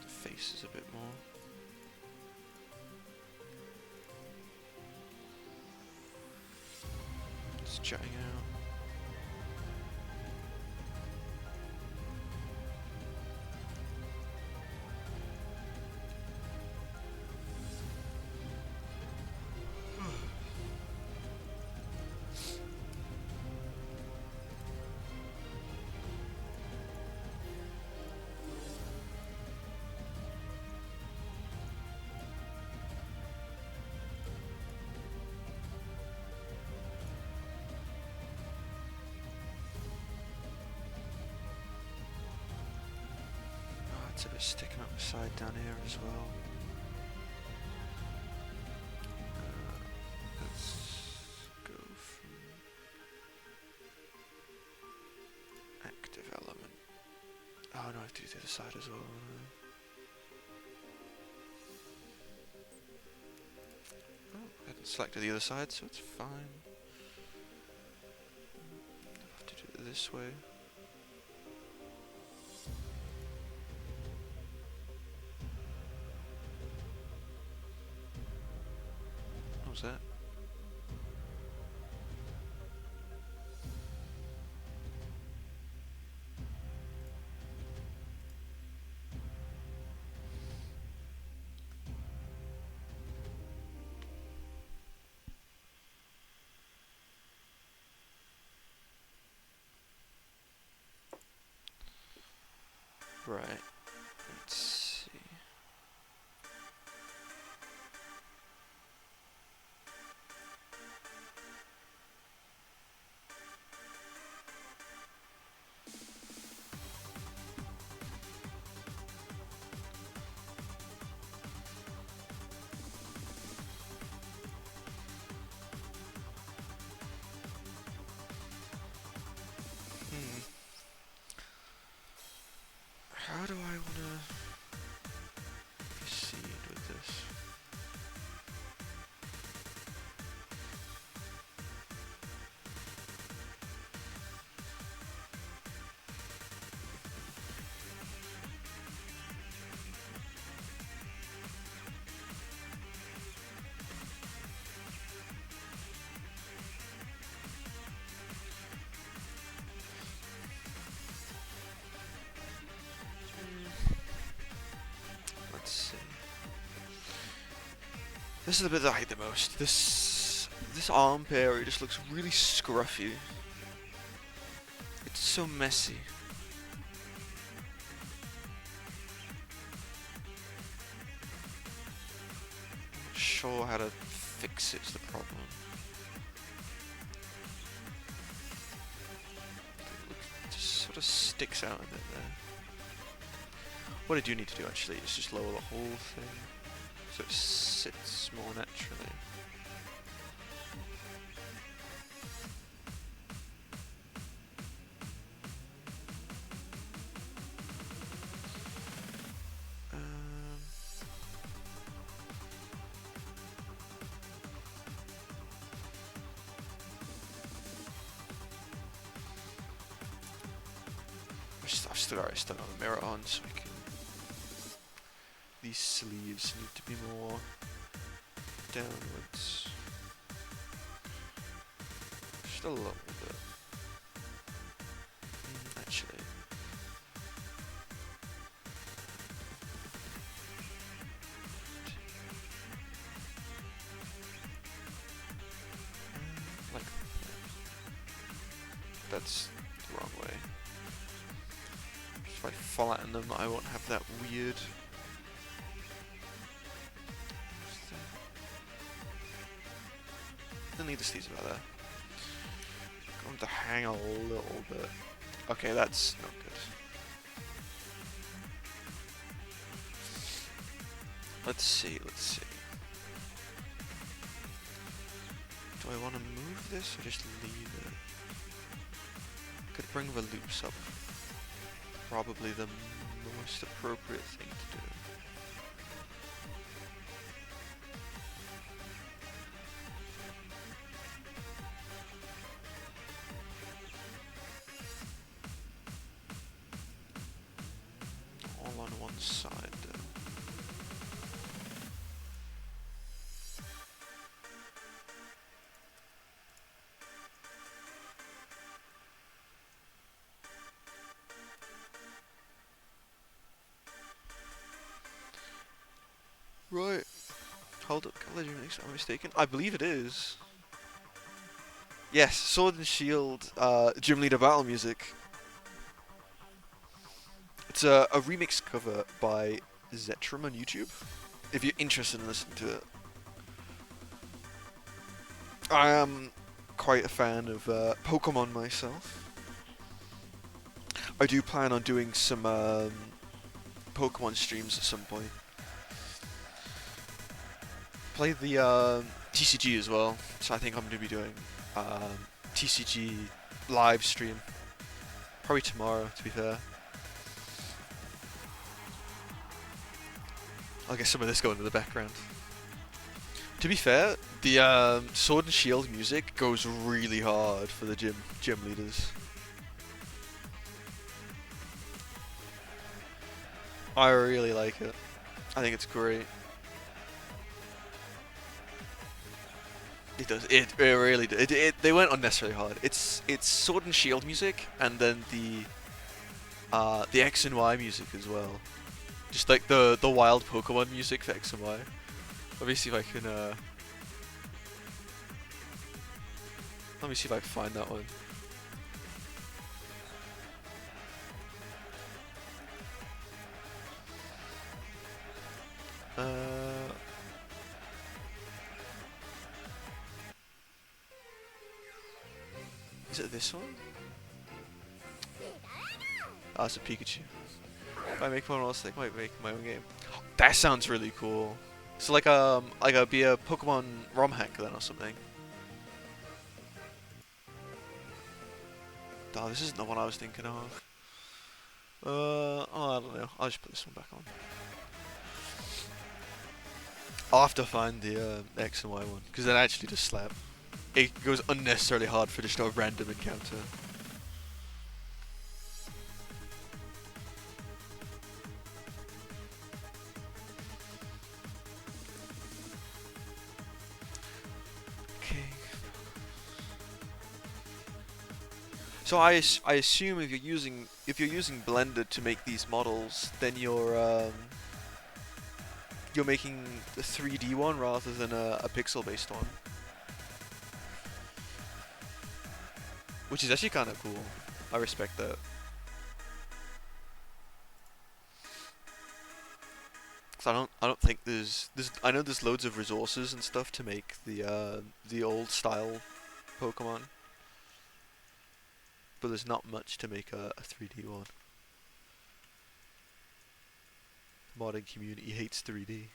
the faces a bit more. It's jutting out. It's a bit sticking up the side down here as well. Let's go from active element. Oh no, I have to do the other side as well. Oh, I hadn't selected the other side, so it's fine. I have to do it this way. What was that? Right. Let's see. How do I want to proceed with this? Let's see. This is the bit that I hate the most. This armpit area just looks really scruffy. It's so messy. I'm not sure how to fix it's the problem. It just sort of sticks out a bit there. What I do need to do actually is just lower the whole thing so it sits more naturally. I've still got the mirror on so we can. These sleeves need to be more downwards. Just a little bit. Actually. Like that. That's the wrong way. If I flatten them, I won't have that weird. I need the sleeves about there. I want to hang a little bit. Okay, that's not good. Let's see. Do I want to move this or just leave it? Could bring the loops up. Probably the most appropriate thing to do. All on one side though. Right. Hold up, can't let you make I'm mistaken. I believe it is. Yes, Sword and Shield Gym Leader battle music. It's a remix cover by Zetrum on YouTube. If you're interested in listening to it. I am quite a fan of Pokemon myself. I do plan on doing some Pokemon streams at some point. Play the TCG as well, so I think I'm going to be doing TCG live stream. Probably tomorrow, to be fair. I'll get some of this going in the background. To be fair, the Sword and Shield music goes really hard for the gym leaders. I really like it. I think it's great. It does. It really does. They went unnecessarily hard. It's Sword and Shield music, and then the X and Y music as well. Just like the wild Pokemon music for X and Y. Let me see if I can. Let me see if I can find that one. Is it this one? Ah, it's a Pikachu. If I make one else, I might make my own game. That sounds really cool. So like be a Pokemon ROM hack then or something. Oh, this isn't the one I was thinking of. Oh, I don't know. I'll just put this one back on. I'll have to find the X and Y one, because that actually just slap. It goes unnecessarily hard for just a random encounter. Okay. So I assume if you're using Blender to make these models, then you're making a 3D one rather than a pixel-based one. Which is actually kind of cool. I respect that. Cause I don't think there's I know there's loads of resources and stuff to make the old style Pokemon, but there's not much to make a 3D one. The modding community hates 3D.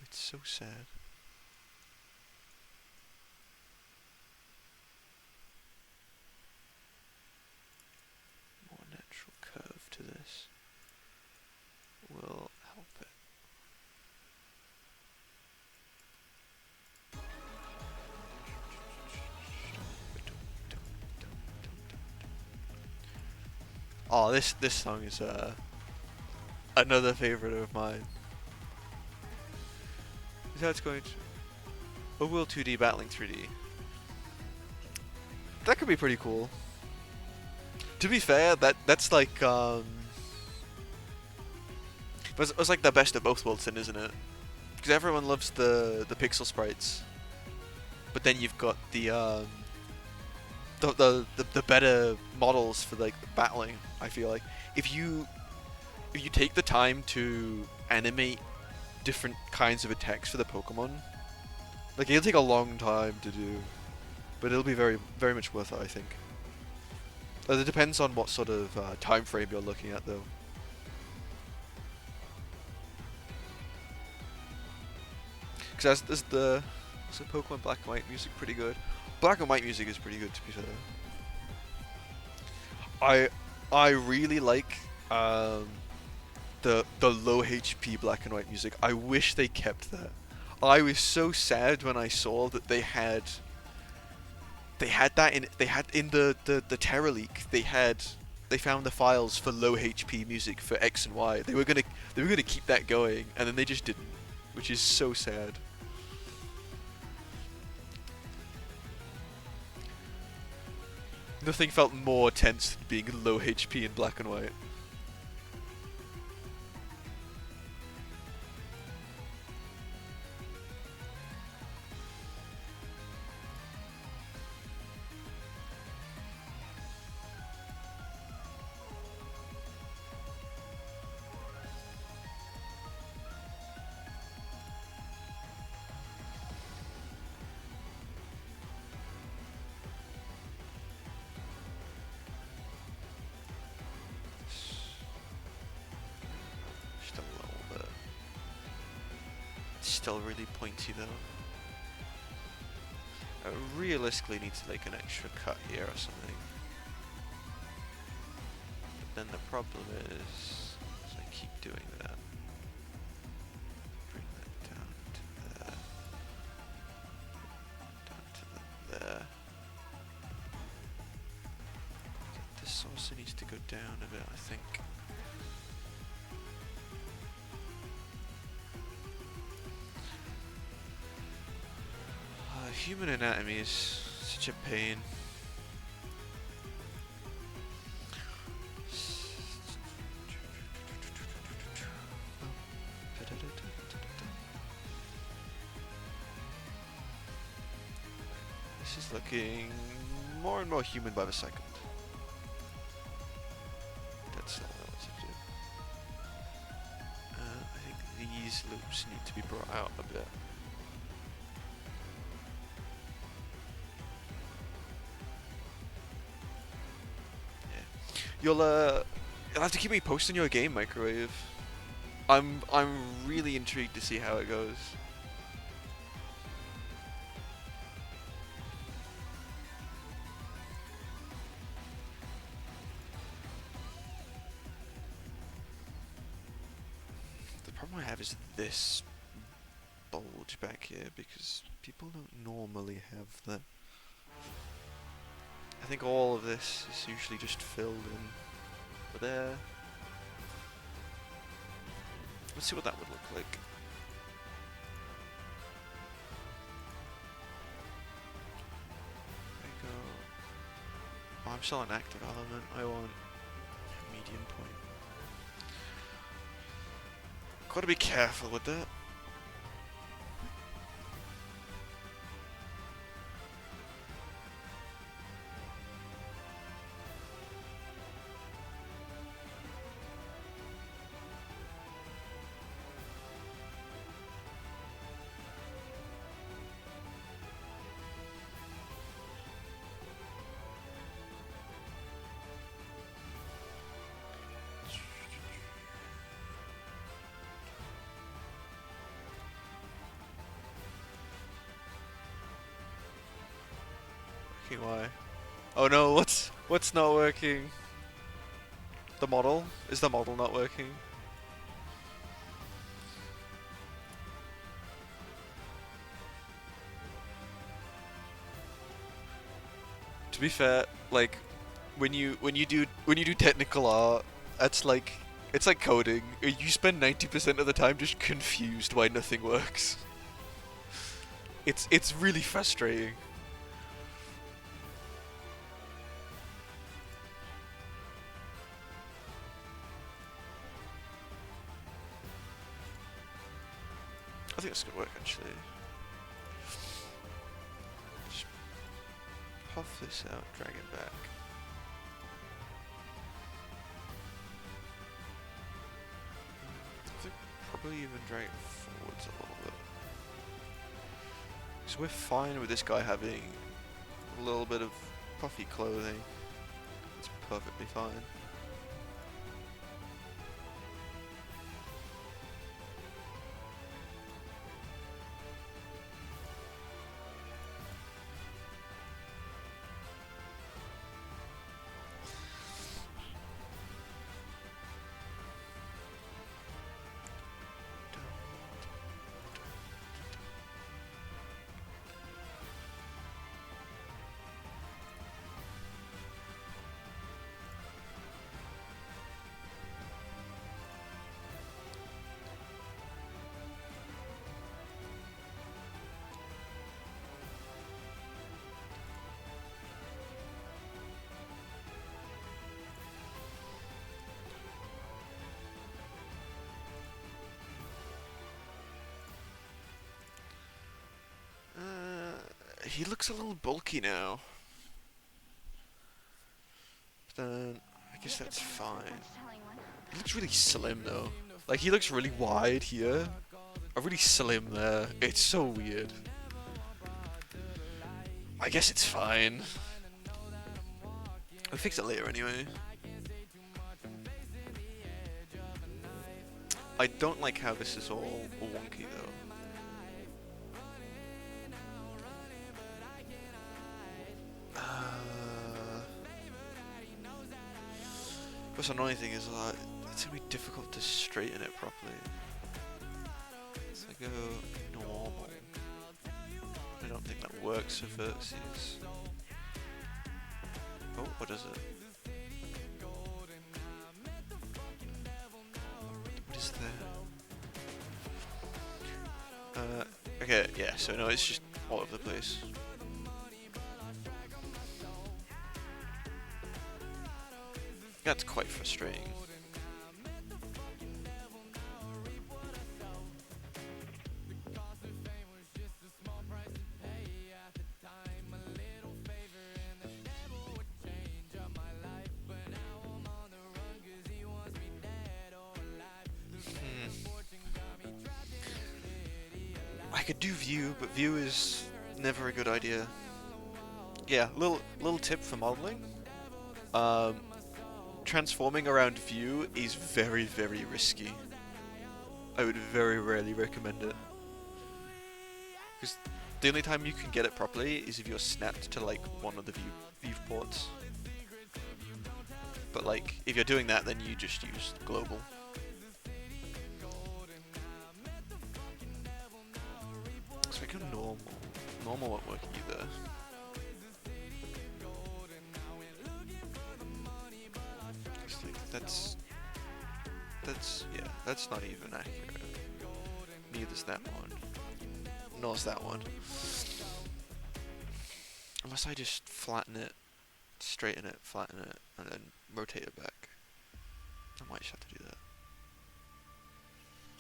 It's so sad. More natural curve to this will help it. Oh, this song is another favorite of mine. Is how it's going to Overworld 2D battling 3D. That could be pretty cool. To be fair, that's like it's like the best of both worlds, then, isn't it? Because everyone loves the pixel sprites, but then you've got the better models for like battling. I feel like if you take the time to animate different kinds of attacks for the Pokemon, like it'll take a long time to do, but it'll be very very much worth it, I think. It depends on what sort of time frame you're looking at, though. Because there's the Pokemon Black and White music pretty good. Black and White music is pretty good, to be fair. I I really like um, the low HP black and white music. I wish they kept that. I was so sad when I saw that they had that in the Terra leak. They found the files for low HP music for X and Y. They were gonna keep that going, and then they just didn't, which is so sad. Nothing felt more tense than being low HP in black and white. Just a little bit. Still really pointy though. I realistically need to make an extra cut here or something. But then the problem is I keep doing that. Bring that down to there. Down to there. This also needs to go down a bit, I think. Human anatomy is such a pain. This is looking more and more human by the second. That's not what I wanted to do. I think these loops need to be brought out a bit. You'll have to keep me posted on your game, Microwave. I'm really intrigued to see how it goes. The problem I have is this bulge back here because people don't normally have that. I think all of this is usually just filled in. But there. Let's see what that would look like. There we go. Oh, I'm still an active element. I want a medium point. Gotta be careful with that. Why? Oh no, what's not working? The model? Is the model not working? To be fair, like when you do technical art, it's like coding. You spend 90% of the time just confused why nothing works. It's really frustrating. I think that's gonna work actually. Just puff this out, drag it back. I think probably even drag it forwards a little bit. So we're fine with this guy having a little bit of puffy clothing. It's perfectly fine. He looks a little bulky now. But then I guess that's fine. He looks really slim though. Like he looks really wide here, or really slim there. It's so weird. I guess it's fine. We'll fix it later anyway. I don't like how this is all wonky though. What's annoying thing is that it's gonna be difficult to straighten it properly. So I go normal. I don't think that works for vertices. Oh, what is it? What is there? Okay, yeah, so no, it's just all over the place. That's quite frustrating. I could do view, but view is never a good idea. Yeah, little tip for modeling. Transforming around view is very, very risky. I would very rarely recommend it. Because the only time you can get it properly is if you're snapped to like one of the viewports. But like, if you're doing that, then you just use global. So I go normal. Normal won't work either. That's not even accurate. Neither's that one. Nor's that one. Unless I just flatten it, straighten it, flatten it, and then rotate it back. I might just have to do that.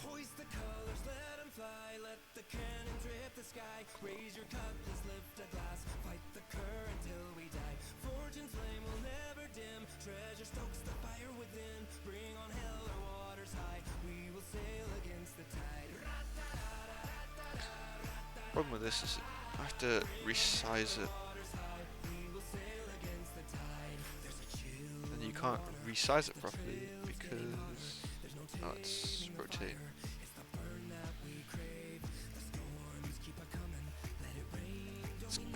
Hoist the colors, let them fly, let the cannons rip the sky. Raise your cup, let's lift a glass, fight the current till we die. Fortune's flame will never dim, treasure stokes the fire within. Bring on hell or waters high, we will sail against the tide. Problem with this is I have to resize it. And you can't resize it properly because oh, it's rotate.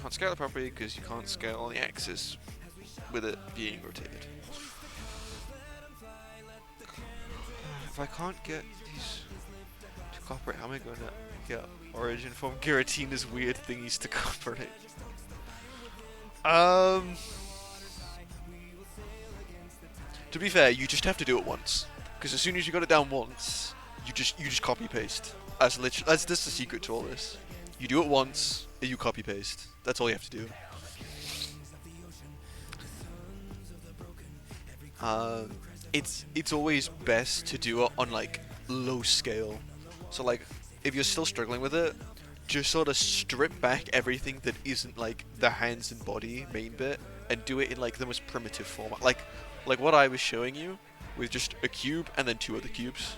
Can't scale it properly because you can't scale on the axis with it being rotated. If I can't get these to cooperate, how am I going to get Origin from Giratina's weird thingies to cooperate? To be fair, you just have to do it once, because as soon as you got it down once, you just copy paste. That's the secret to all this. You do it once, and you copy paste. That's all you have to do. It's always best to do it on like low scale. So like if you're still struggling with it, just sort of strip back everything that isn't like the hands and body main bit and do it in like the most primitive format. Like what I was showing you with just a cube and then two other cubes.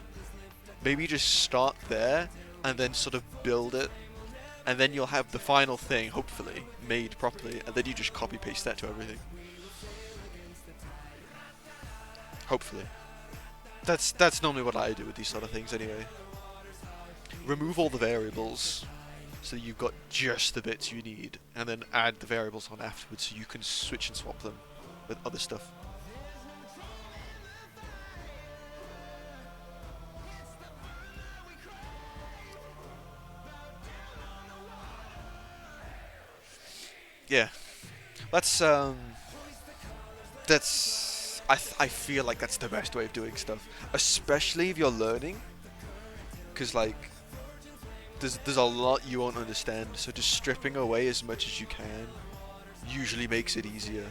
Maybe just start there and then sort of build it, and then you'll have the final thing hopefully made properly, and then you just copy paste that to everything. Hopefully. That's normally what I do with these sort of things anyway. Remove all the variables so you've got just the bits you need, and then add the variables on afterwards so you can switch and swap them with other stuff. Yeah. I feel like that's the best way of doing stuff, especially if you're learning, because like there's a lot you won't understand, so just stripping away as much as you can usually makes it easier.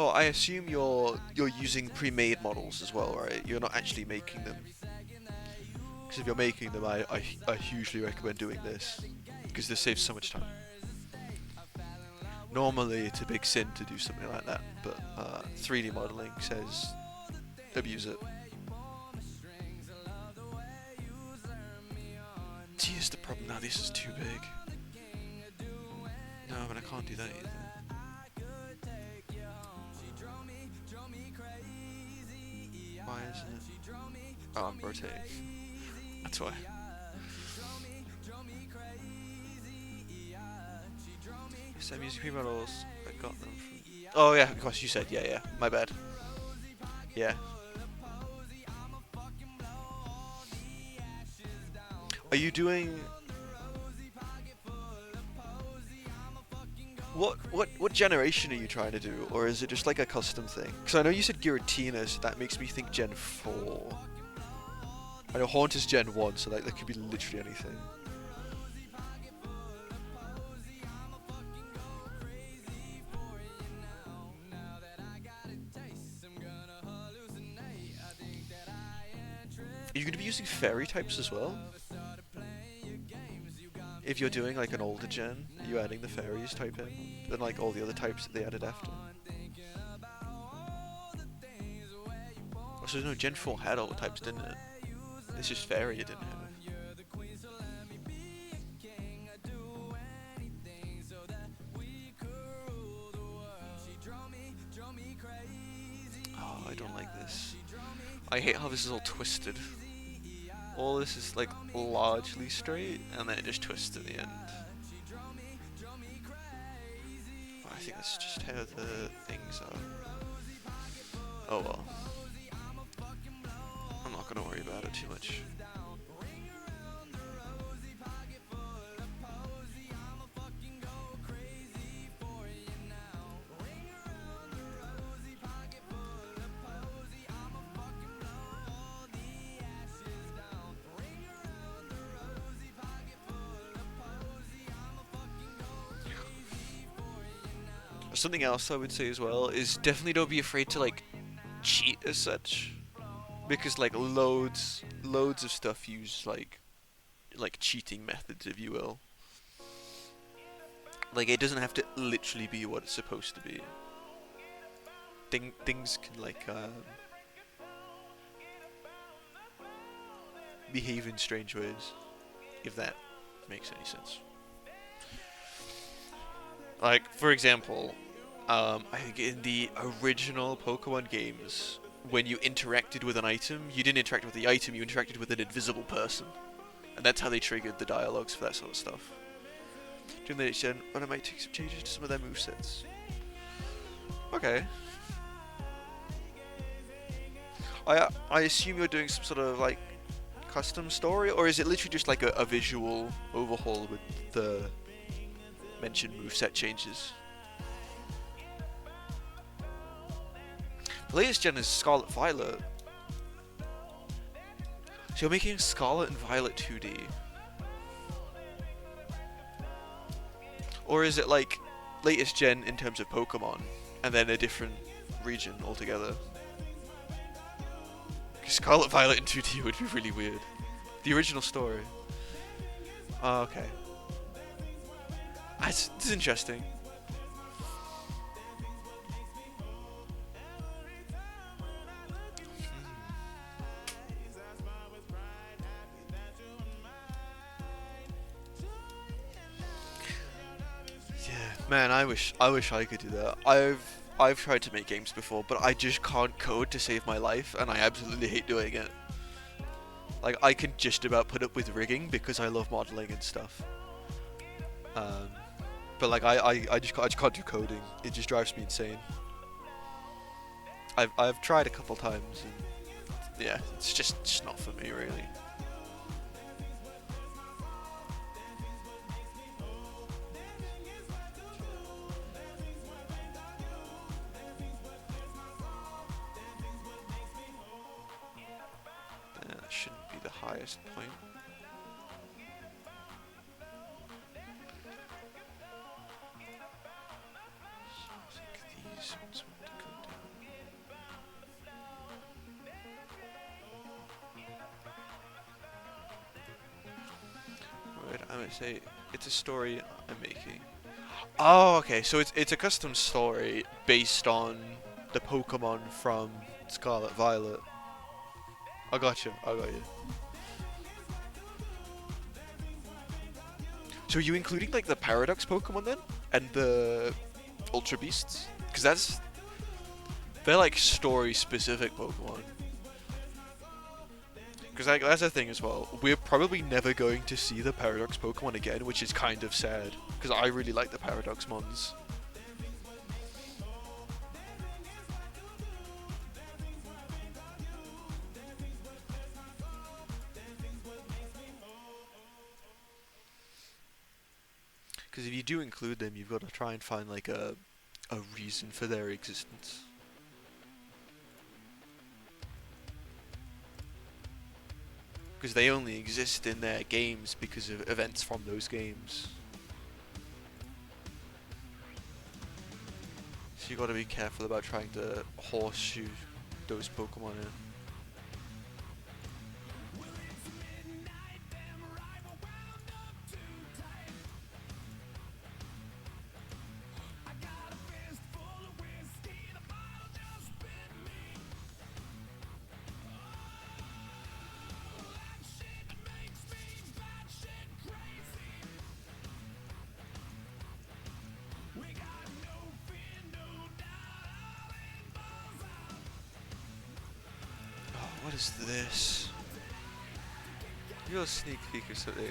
Oh, I assume you're using pre-made models as well, right? You're not actually making them. Because if you're making them, I hugely recommend doing this. Because this saves so much time. Normally, it's a big sin to do something like that, but 3D modeling says abuse it. See, here's the problem now. This is too big. No, but I can't do that either. Why isn't it? Oh, I'm rotating. That's why. Yes, I'm using pre-models. I got them from... Oh yeah, of course you said. Yeah. My bad. Yeah. Are you doing... What generation are you trying to do? Or is it just like a custom thing? Because I know you said Giratina, so that makes me think Gen 4. I know Haunt is Gen 1, so like, that could be literally anything. Are you going to be using fairy types as well? If you're doing like an older gen, are you adding the fairies type in? Than like all the other types that they added after? Oh, so no, Gen 4 had all the types, didn't it? It's just fairy it didn't have. Oh, I don't like this. I hate how this is all twisted. All this is like largely straight, and then it just twists at the end. I think that's just how the things are. Oh well. I'm not gonna worry about it too much. Something else I would say as well is definitely don't be afraid to like cheat as such, because like loads of stuff use like cheating methods, if you will. Like it doesn't have to literally be what it's supposed to be. Things can like behave in strange ways, if that makes any sense. Like for example, I think in the original Pokemon games, when you interacted with an item, you didn't interact with the item, you interacted with an invisible person. And that's how they triggered the dialogues for that sort of stuff. During the next gen, but I might take some changes to some of their movesets. Okay. I assume you're doing some sort of like custom story, or is it literally just like a visual overhaul with the mentioned moveset changes? The latest gen is Scarlet Violet. So you're making Scarlet and Violet 2D. Or is it like latest gen in terms of Pokemon, and then a different region altogether? Because Scarlet Violet in 2D would be really weird. The original story. Oh, okay. This is interesting. Man, I wish I could do that. I've tried to make games before, but I just can't code to save my life, and I absolutely hate doing it. Like I can just about put up with rigging because I love modeling and stuff. But like I just can't do coding. It just drives me insane. I've tried a couple times, and yeah, it's just not for me really. That shouldn't be the highest point. So I think these ones want to go to say? It's a story I'm making. Oh, okay. So it's a custom story based on the Pokemon from Scarlet Violet. I got you. I got you. So are you including like the Paradox Pokemon then, and the Ultra Beasts? Because they're like story specific Pokemon. Because like, that's the thing as well. We're probably never going to see the Paradox Pokemon again, which is kind of sad. Because I really like the Paradox Mons. Because if you do include them, you've got to try and find like a reason for their existence. Because they only exist in their games because of events from those games. So you got to be careful about trying to horseshoe those Pokemon in. What is this? You're a sneak peek of something.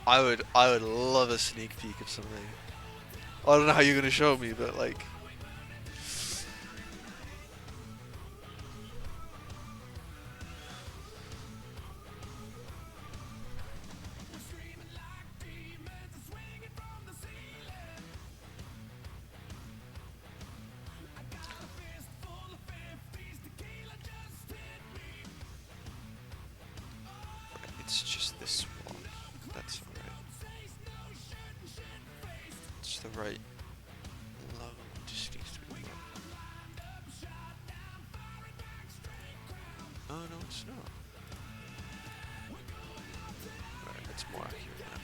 I would love a sneak peek of something. I don't know how you're gonna show me, but like. It's just this one. That's alright. It's the right level. It just needs to be one. Oh no, it's not. Alright, that's more accurate now.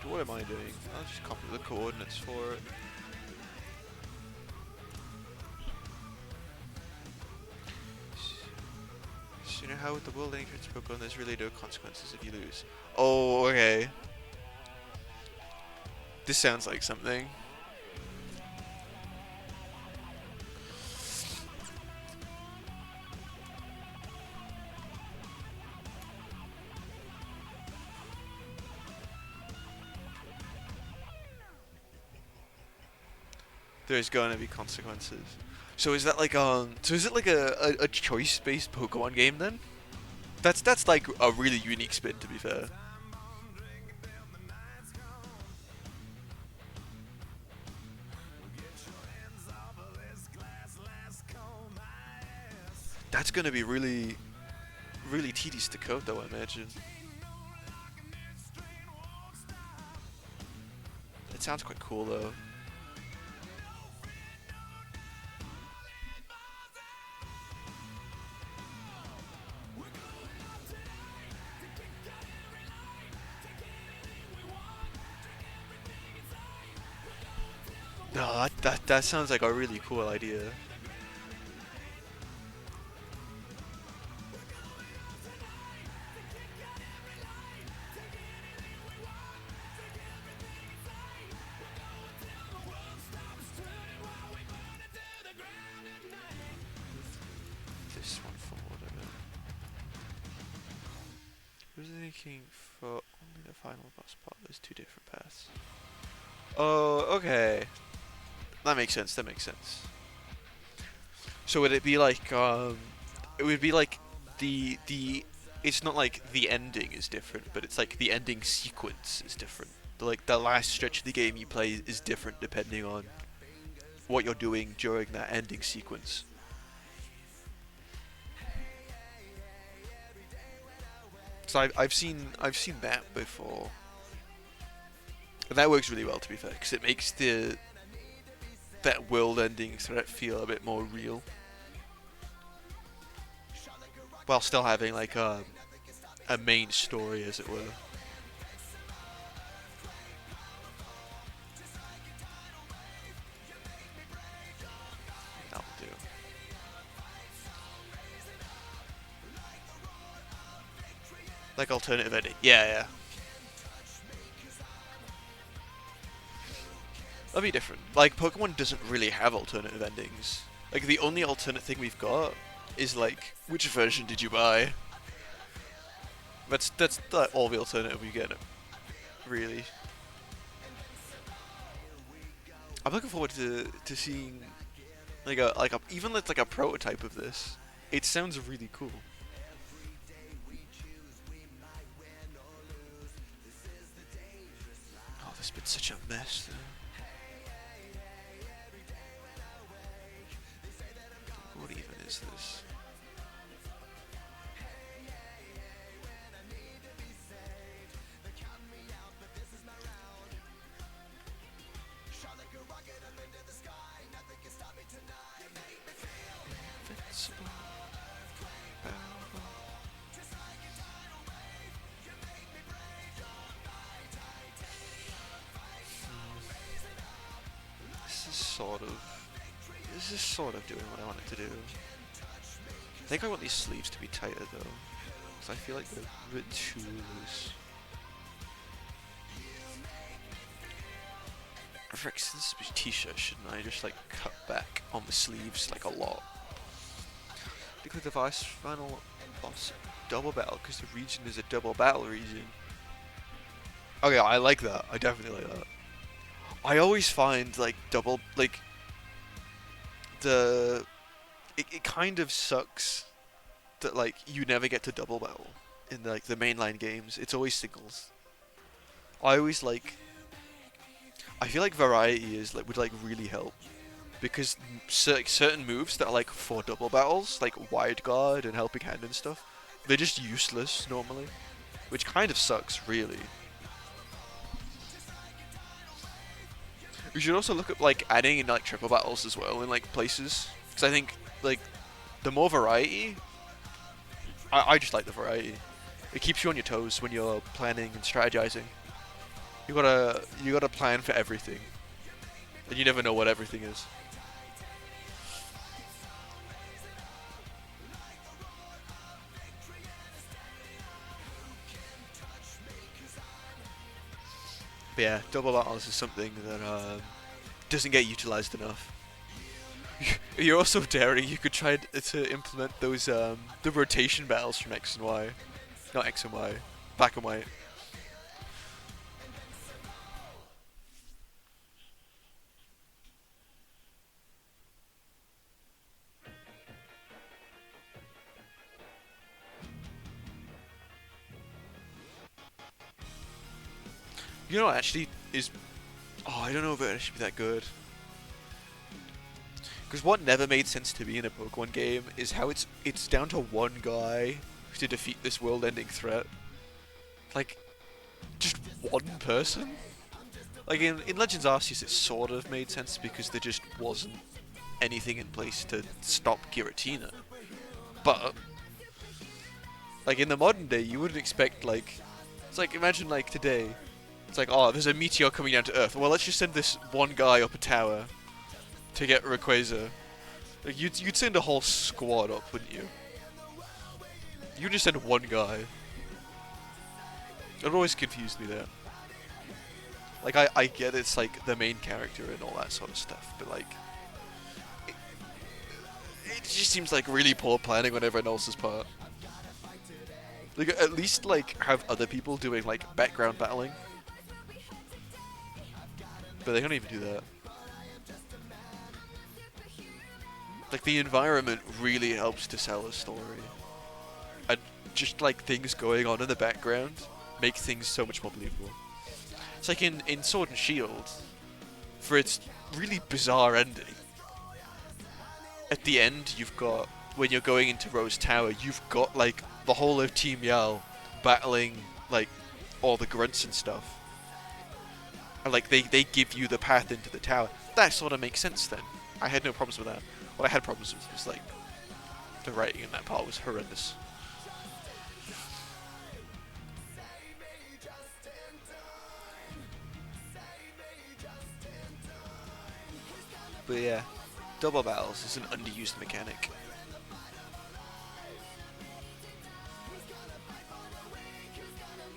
So what am I doing? I'll just copy the coordinates for it. So you know how with the world entrance Pokemon there's really no consequences if you lose. Oh, okay. This sounds like something. There's going to be consequences. So is that like so is it like a choice-based Pokemon game then? That's like a really unique spin, to be fair. That's gonna be really tedious to code though, I imagine. It sounds quite cool though. No, that sounds like a really cool idea. This one forward a bit. Who's thinking for only the final boss part? There's two different paths. Oh, okay. That makes sense. That makes sense. So would it be like it would be like the it's not like the ending is different, but it's like the ending sequence is different. Like the last stretch of the game you play is different depending on what you're doing during that ending sequence. So I've seen that before, and that works really well, to be fair, because it makes that world-ending threat feel a bit more real. while still having like a main story, as it were. That'll do. Like alternative ending. Yeah, yeah. That'd be different. Like, Pokemon doesn't really have alternative endings. Like, the only alternate thing we've got is, like, which version did you buy? That's like, all the alternative we get, really. I'm looking forward to seeing, like a even like a prototype of this. It sounds really cool. Oh, this has been such a mess, though. What even is this? Invincible. This is sort of doing what I want it to do. I think I want these sleeves to be tighter though, because I feel like they're a bit too loose. For this t-shirt, shouldn't I just like cut back on the sleeves like a lot? Declare the device final boss double battle because the region is a double battle region. Okay, I like that. I definitely like that. I always find like double like it kind of sucks that like you never get to double battle in like the mainline games. It's always singles. I always like. I feel like variety is like would like really help because certain moves that are like for double battles, like wide guard and helping hand and stuff, they're just useless normally, which kind of sucks really. We should also look at like adding in like triple battles as well in like places, because I think like the more variety, I just like the variety. It keeps you on your toes when you're planning and strategizing. You gotta plan for everything, and you never know what everything is. But yeah, double battles is something that doesn't get utilized enough. You're also daring. You could try to implement those the rotation battles from X and Y, not X and Y, black and white. You know what actually is... Oh, I don't know if it should be that good. Because what never made sense to me in a Pokemon game is how it's down to one guy to defeat this world-ending threat. Like, just one person? Like, in Legends Arceus it sort of made sense because there just wasn't anything in place to stop Giratina. But, like, in the modern day, you wouldn't expect, like... It's like, imagine, like, today... It's like, oh, there's a meteor coming down to Earth. Well, let's just send this one guy up a tower to get Rayquaza. Like, you'd send a whole squad up, wouldn't you? You just send one guy. It always confused me there. Like, I get it's like the main character and all that sort of stuff, but like, it just seems like really poor planning on everyone else's part. Like, at least like have other people doing like background battling. But they don't even do that. Like, the environment really helps to sell a story. And just, like, things going on in the background make things so much more believable. It's like in Sword and Shield, for its really bizarre ending. At the end, you've got, when you're going into Rose Tower, you've got, like, the whole of Team Yell battling, like, all the grunts and stuff. And like they give you the path into the tower. That sort of makes sense then. I had no problems with that. What I had problems with was like the writing in that part was horrendous. But yeah, double battles is an underused mechanic.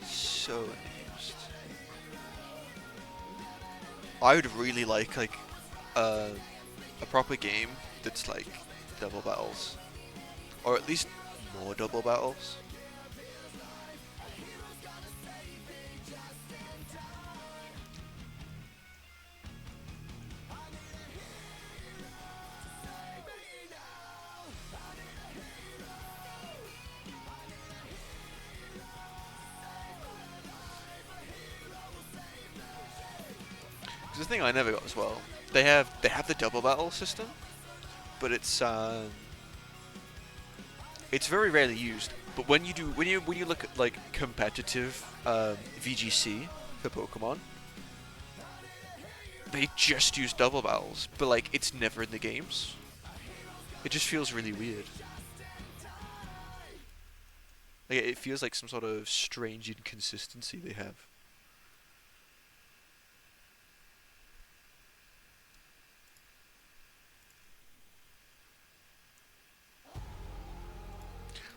So underused. I would really like a proper game that's like double battles, or at least more double battles. 'Cause the thing I never got as well, they have the double battle system, but it's very rarely used. But when you look at like competitive VGC for Pokemon, they just use double battles, but like it's never in the games. It just feels really weird. Like it feels like some sort of strange inconsistency they have.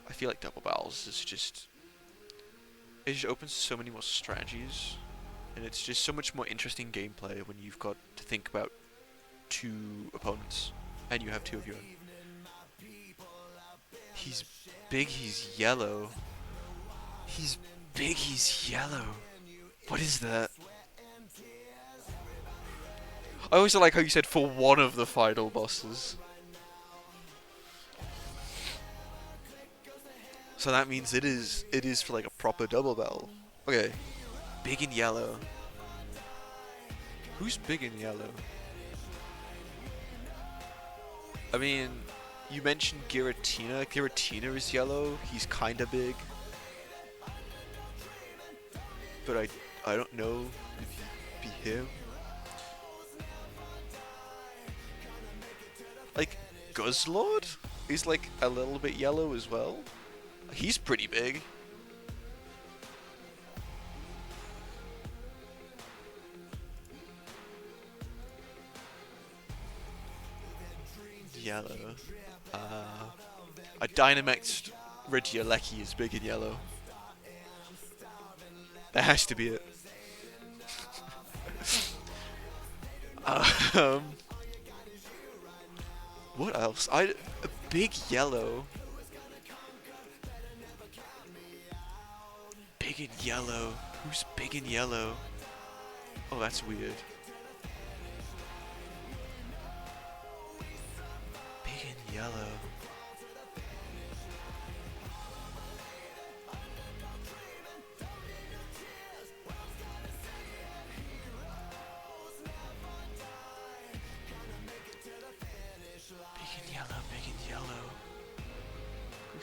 I feel like double battles is just it just opens so many more strategies, and it's just so much more interesting gameplay when you've got to think about two opponents and you have two of your own. He's big, he's yellow. He's big, he's yellow. What is that? I also like how you said for one of the final bosses. So that means it is for like a proper double battle. Okay. Big and yellow. Who's big and yellow? I mean, you mentioned Giratina. Giratina is yellow. He's kinda big. But I don't know if he'd be him. Like, Guzzlord is like a little bit yellow as well. He's pretty big. Yellow. A Dynamax Regieleki is big and yellow. That has to be it. What else? A big yellow. Big and yellow. Who's big and yellow? Oh, that's weird. Big and yellow.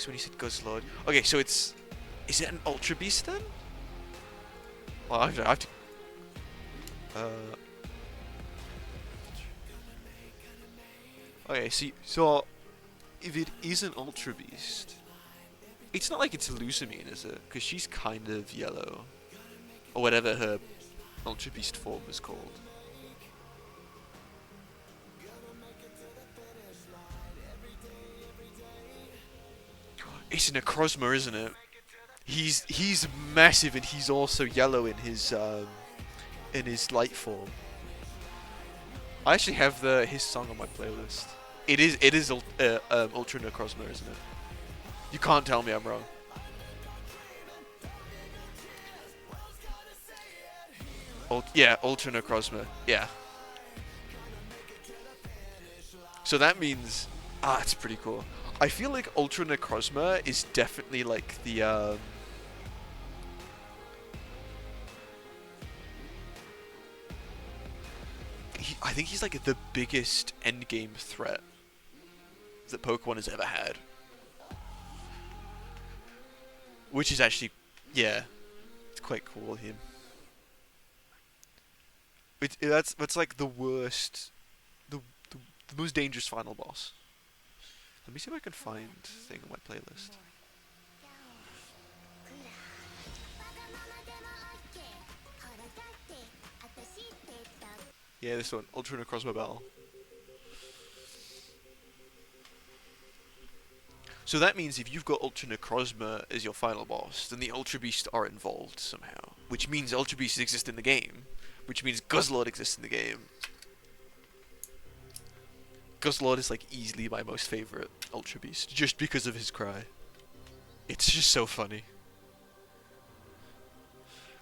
When he said Guzzlord. Okay, so is it an Ultra Beast then? Well, I have to. Okay, so if it is an Ultra Beast, it's not like it's Lusamine, is it? Because she's kind of yellow, or whatever her Ultra Beast form is called. It's a Necrozma, isn't it? He's massive, and he's also yellow in his light form. I actually have his song on my playlist. It is Ultra Necrozma, isn't it? You can't tell me I'm wrong. Yeah, Ultra Necrozma. Yeah. So that means it's pretty cool. I feel like Ultra Necrozma is definitely like the I think he's like the biggest endgame threat that Pokemon has ever had. Which is actually, yeah, it's quite cool of him. That's like the worst, the most dangerous final boss. Let me see if I can find a thing on my playlist. Yeah, this one, Ultra Necrozma Battle. So that means if you've got Ultra Necrozma as your final boss, then the Ultra Beasts are involved somehow. Which means Ultra Beasts exist in the game. Which means Guzzlord exists in the game. Guzzlord is like easily my most favorite Ultra Beast, just because of his cry. It's just so funny.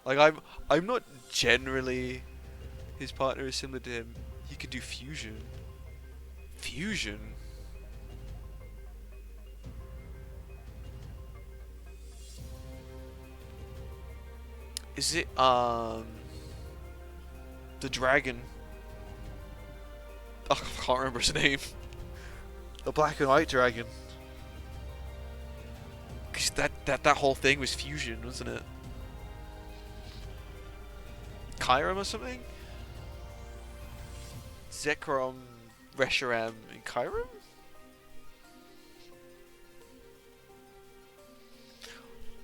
Like I'm not generally his partner is similar to him. He could do fusion. Fusion? Is it the dragon? Oh, I can't remember his name. The black and white dragon. Cause that whole thing was fusion, wasn't it? Kyurem or something? Zekrom, Reshiram, and Kyurem?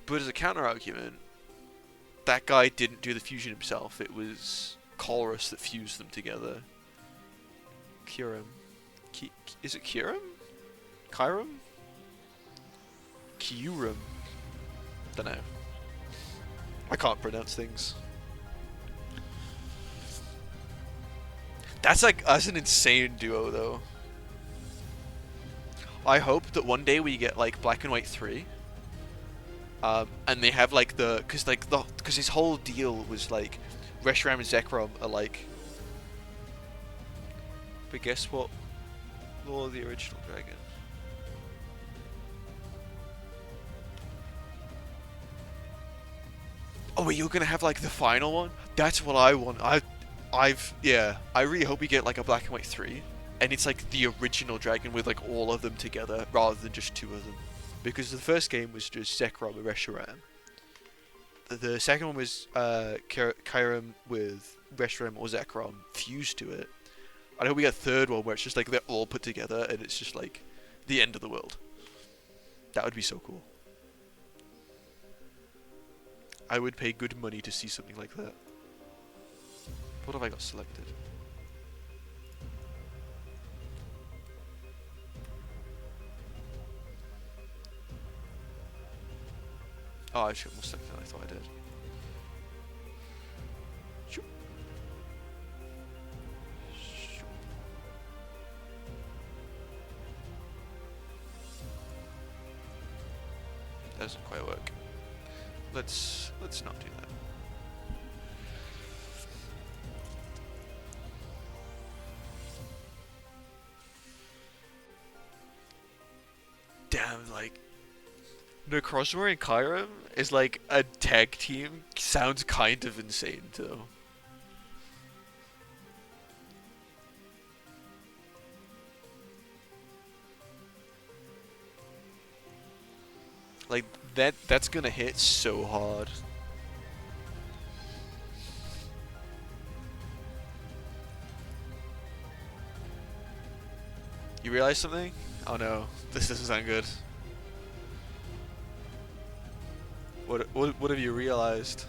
But as a counter argument, that guy didn't do the fusion himself. It was Colrus that fused them together. Kyurem. Is it Kyurem? Kyurem? Kyurem. Dunno. I can't pronounce things. That's an insane duo though. I hope that one day we get like Black and White 3. And they have like cause his whole deal was like Reshiram and Zekrom are like, but guess what? Lord of the original dragon. Oh wait, you're gonna have like the final one? That's what I want. I really hope we get like a Black and White 3, and it's like the original dragon with like all of them together rather than just two of them. Because the first game was just Zekrom and Reshiram. The second one was Kyurem with Reshiram or Zekrom fused to it. I hope we get a third one where it's just like they're all put together and it's just like the end of the world. That would be so cool. I would pay good money to see something like that. What have I got selected? Oh, I should have more selected than I thought I did. Shoop. Shoop. That doesn't quite work. Let's not do that. Damn, like Necrozma and Kyurem is like a tag team. Sounds kind of insane too. Like that's gonna hit so hard. You realize something? Oh no, this doesn't sound good. What have you realized?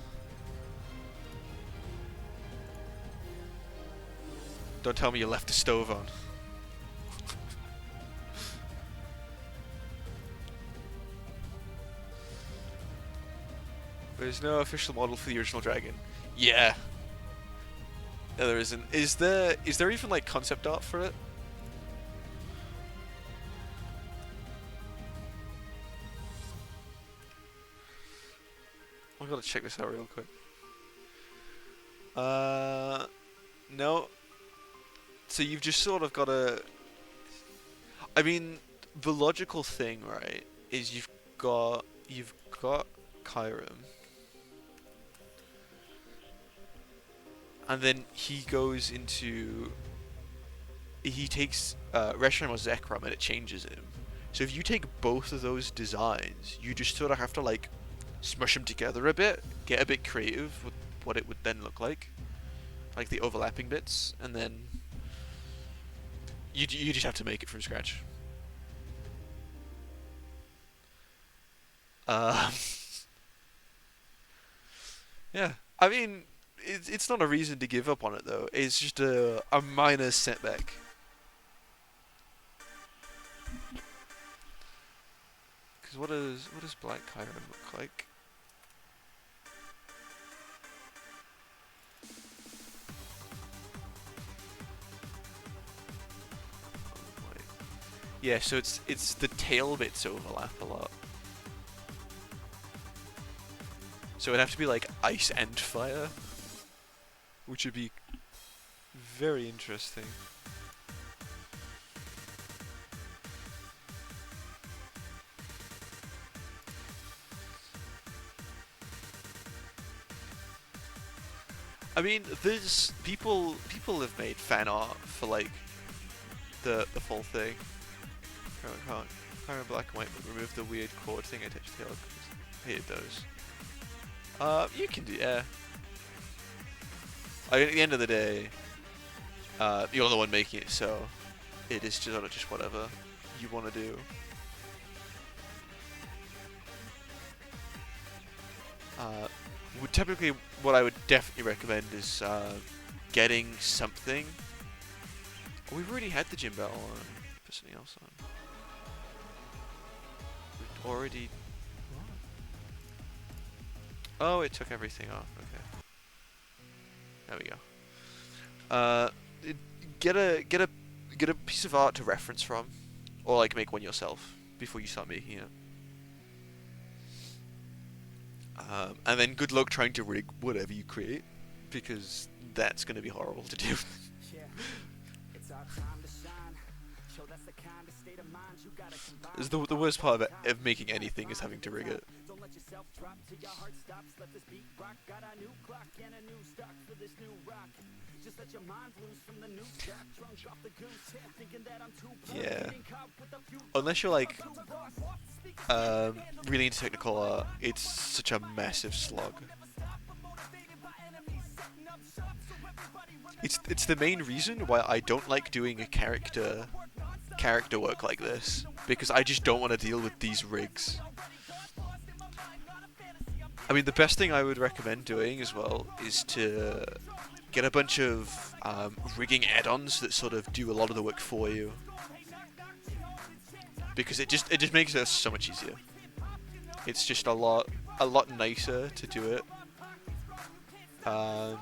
Don't tell me you left the stove on. There's no official model for the original dragon. Yeah. No, there isn't. Is there even like concept art for it? I gotta check this out real quick. No. So you've just sort of gotta. I mean, the logical thing, right, is you've got Kyurem, and then he goes into. He takes Reshiram or Zekrom and it changes him. So if you take both of those designs, you just sort of have to like smush them together a bit, get a bit creative with what it would then look like the overlapping bits, and then you just have to make it from scratch. Yeah, I mean, it's not a reason to give up on it though. It's just a minor setback. Because what does Black Chiron look like? Wait. Yeah, so it's the tail bits overlap a lot. So it'd have to be like ice and fire, which would be very interesting. I mean, there's people have made fan art for like the full thing. I can't remember black and white, but remove the weird chord thing attached to the tail. Hated those. You can do, yeah. I mean, at the end of the day, you're the one making it, so it is just sort of just whatever you want to do. Typically, what I would definitely recommend is getting something. Oh, we've already had the gym battle on. Put something else on. We've already. What? Oh, it took everything off. Okay. There we go. Get a piece of art to reference from, or like make one yourself before you start making it. And then good luck trying to rig whatever you create, because that's going to be horrible to do. The worst part of making anything is having to rig it. Yeah. Unless you're like really into technical art, it's such a massive slog. It's the main reason why I don't like doing a character work like this, because I just don't want to deal with these rigs. I mean, the best thing I would recommend doing as well is to get a bunch of rigging add-ons that sort of do a lot of the work for you, because it just makes it so much easier. It's just a lot nicer to do it. A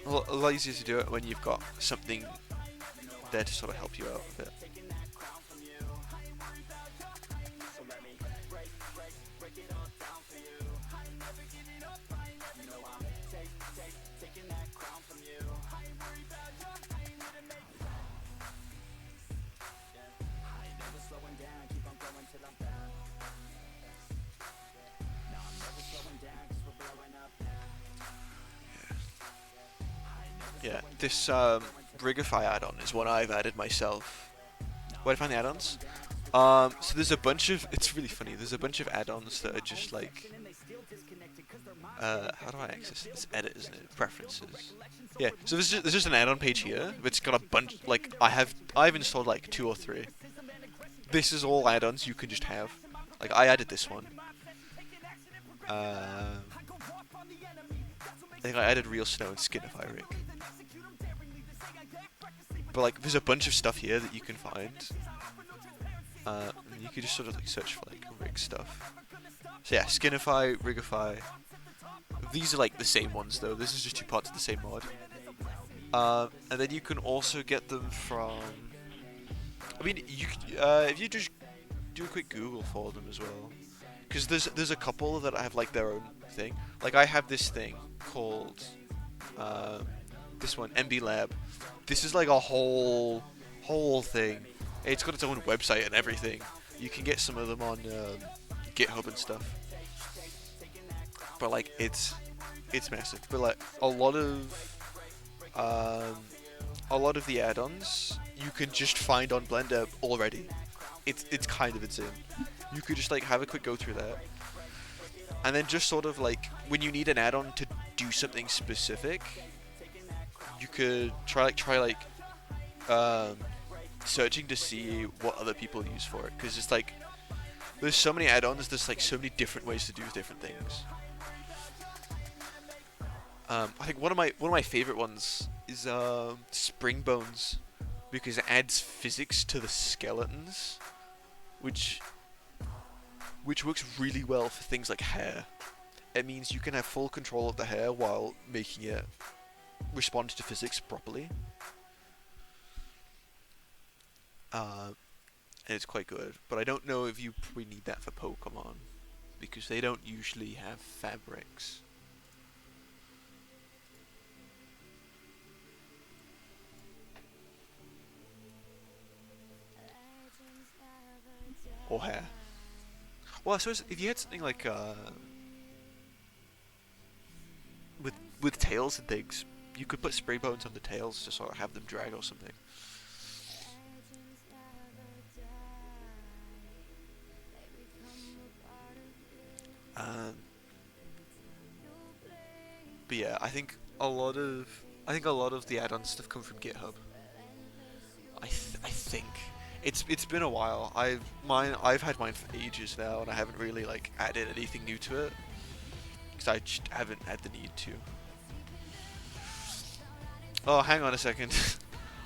lot easier to do it when you've got something there to sort of help you out a bit. Yeah, this Rigify add-on is one I've added myself. Where did I find the add-ons? So there's a bunch of, it's really funny, there's a bunch of add-ons that are just like, how do I access it? It's edit, isn't it? Preferences. Yeah, so there's just an add-on page here, it's got a bunch, like, I've installed like 2 or 3. This is all add-ons you can just have. Like, I added this one. I think I added Real Snow and Skinify Rig. But like, there's a bunch of stuff here that you can find. And you can just sort of like search for like rig stuff. So yeah, Skinify, Rigify. These are like the same ones though. This is just 2 parts of the same mod. And then you can also get them from. I mean, you if you just do a quick Google for them as well, because there's a couple that have like their own thing. Like I have this thing called this one, MB Lab. This is like a whole thing. It's got its own website and everything. You can get some of them on GitHub and stuff. But like it's massive. But like a lot of the add-ons you can just find on Blender already. It's kind of insane. You could just like have a quick go through that. And then just sort of like when you need an add-on to do something specific, you could try searching to see what other people use for it, because it's like there's so many add-ons, there's like so many different ways to do different things. I think one of my favorite ones is Spring Bones, because it adds physics to the skeletons which works really well for things like hair. It means you can have full control of the hair while making it respond to physics properly. And it's quite good, but I don't know if you probably need that for Pokemon, because they don't usually have fabrics. Or hair. Well, I suppose if you had something like with tails and things, you could put spray bones on the tails to sort of have them drag or something. But yeah, I think a lot of the add-on stuff come from GitHub. I think it's been a while. I've had mine for ages now, and I haven't really like added anything new to it because I just haven't had the need to. Oh, hang on a second.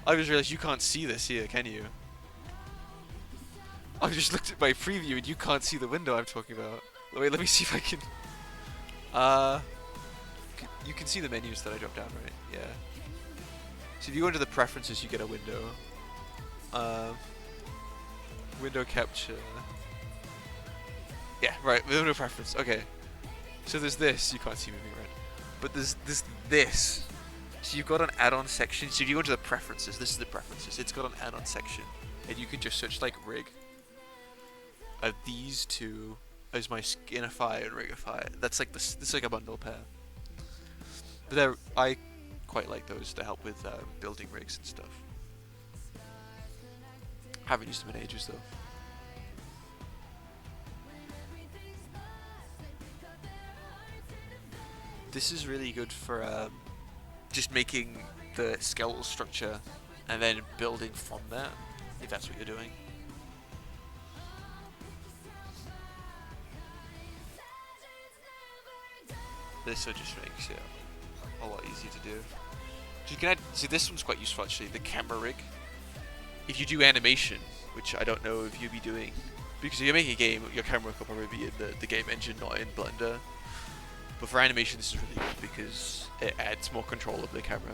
I just realized you can't see this here, can you? I just looked at my preview and you can't see the window I'm talking about. Wait, let me see if I can. You can see the menus that I dropped down, right? Yeah. So if you go into the preferences, you get a window. Window capture. Yeah, right. Window preference. Okay. So there's this. You can't see moving around, but there's this. So you've got an add-on section. So if you go into the preferences, this is the preferences. It's got an add-on section, and you can just search like rig. These two as my Skinify and Rigify. That's like this is like a bundle pair. But I quite like those to help with building rigs and stuff. Haven't used them in ages though. This is really good for just making the skeletal structure and then building from there, if that's what you're doing. This just makes it a lot easier to do. So you can add, see, this one's quite useful actually, the camera rig. If you do animation, which I don't know if you'd be doing, because if you're making a game, your camera could probably be in the game engine, not in Blender. But for animation, this is really good because it adds more control of the camera.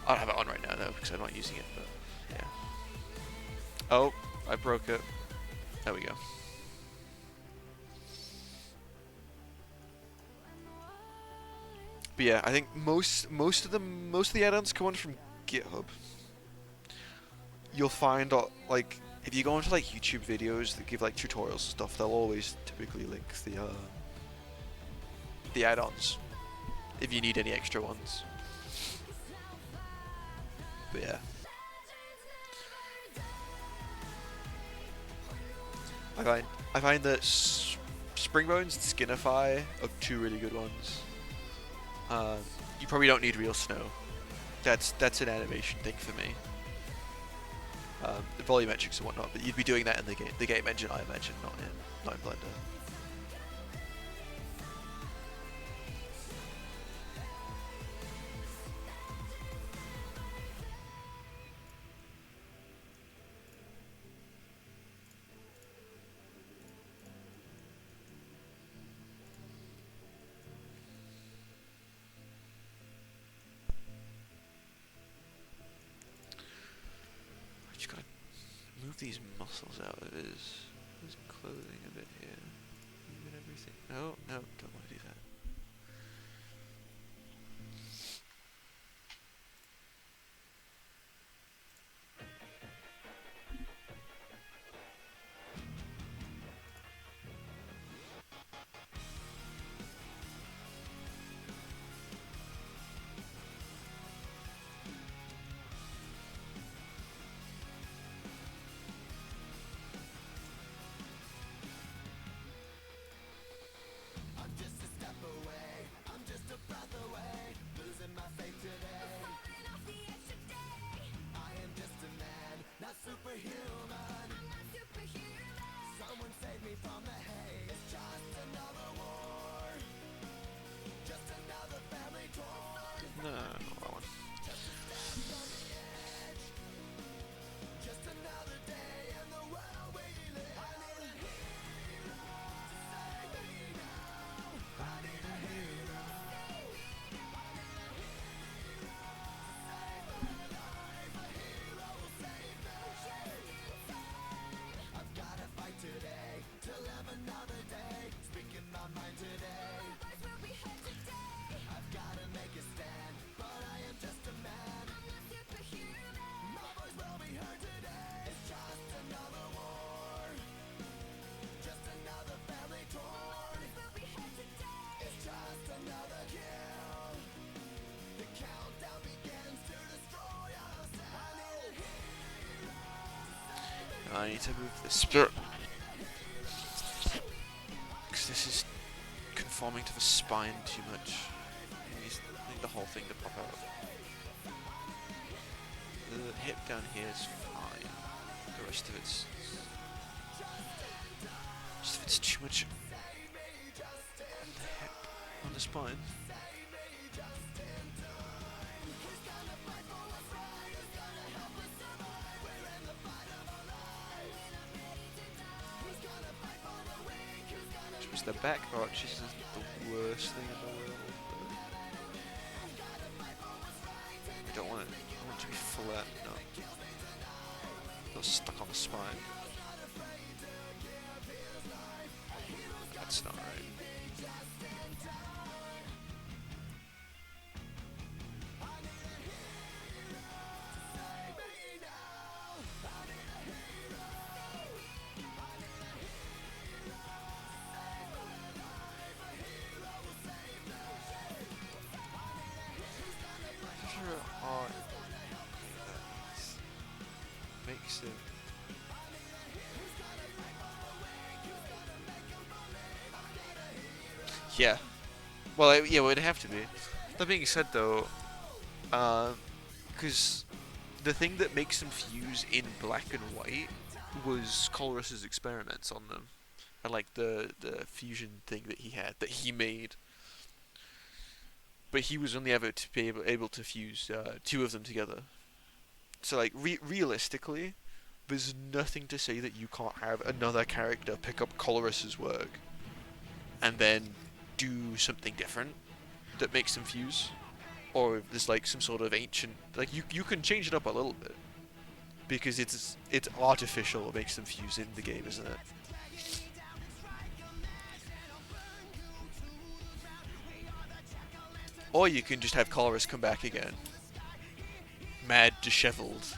I don't have it on right now though because I'm not using it, but yeah. Oh, I broke it. There we go. But yeah, I think most of the add-ons come on from GitHub. You'll find like if you go into like YouTube videos that give like tutorials and stuff, they'll always typically link the add-ons if you need any extra ones. But yeah, I find that Springbones and Skinify are two really good ones. You probably don't need real snow. That's an animation thing for me. The volumetrics and whatnot, but you'd be doing that in the game engine, I imagine, not in Blender. Move these muscles out of his clothing a bit here. Even everything. No, don't want to do that. No, not that one. I need to move the spirit. Because this is conforming to the spine too much. I need the whole thing to pop out. The hip down here is fine. The rest of it's too much on the hip, on the spine. The back arches isn't the worst thing in the world, but I don't want it. I want it to be flat, not stuck on the spine. That's not right. Makes it yeah. Well, yeah, it would have to be. That being said, though, because the thing that makes them fuse in black and white was Colress's experiments on them, and like the fusion thing that he made. But he was only ever to be able to fuse two of them together. So like realistically, there's nothing to say that you can't have another character pick up Colress's work and then do something different that makes them fuse, or if there's like some sort of ancient, like you can change it up a little bit because it's artificial. It makes them fuse in the game, isn't it? Or you can just have Colress come back again, mad, disheveled,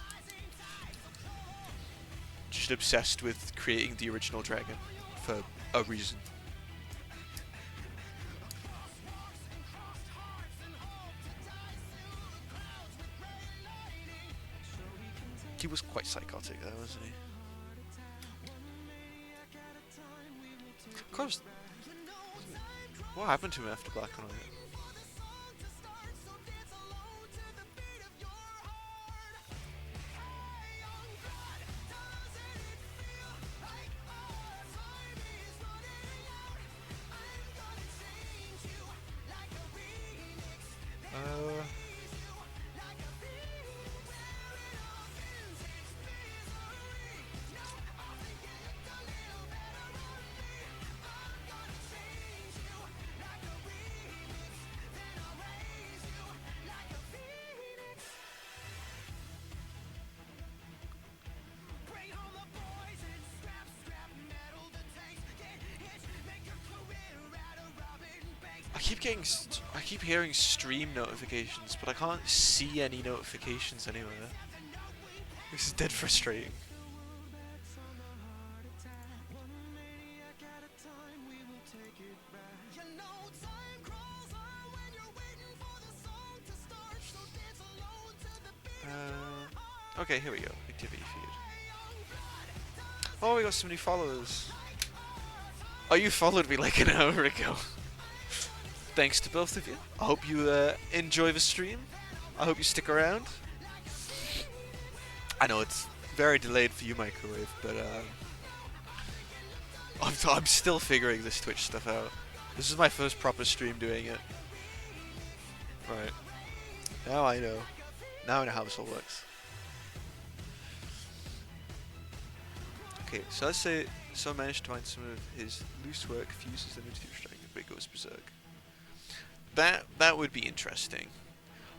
just obsessed with creating the original dragon for a reason. He was quite psychotic though, wasn't he? Of course. What happened to him after Black and White? I keep hearing stream notifications, but I can't see any notifications anywhere. This is dead frustrating. Okay, here we go. Activity feed. Oh, we got some new followers. Oh, you followed me like an hour ago. Thanks to both of you. I hope you enjoy the stream. I hope you stick around. I know it's very delayed for you, Microwave, but I'm still figuring this Twitch stuff out. This is my first proper stream doing it. Right. Now I know. Now I know how this all works. Okay, so let's say someone managed to find some of his loose work, fuses them into strike, and it goes berserk. That would be interesting,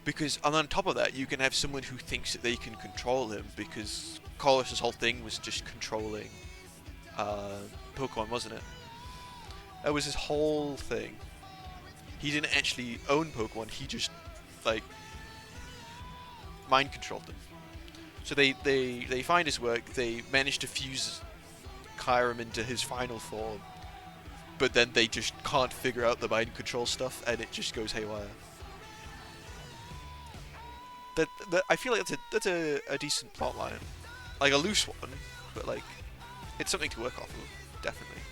because and on top of that, you can have someone who thinks that they can control him, because Colress's whole thing was just controlling Pokemon, wasn't it? That was his whole thing. He didn't actually own Pokemon. He just like mind controlled them. So they find his work. They manage to fuse Kyurem into his final form. But then they just can't figure out the mind control stuff, and it just goes haywire. I feel like that's a decent plot line, like a loose one, but like it's something to work off of, definitely.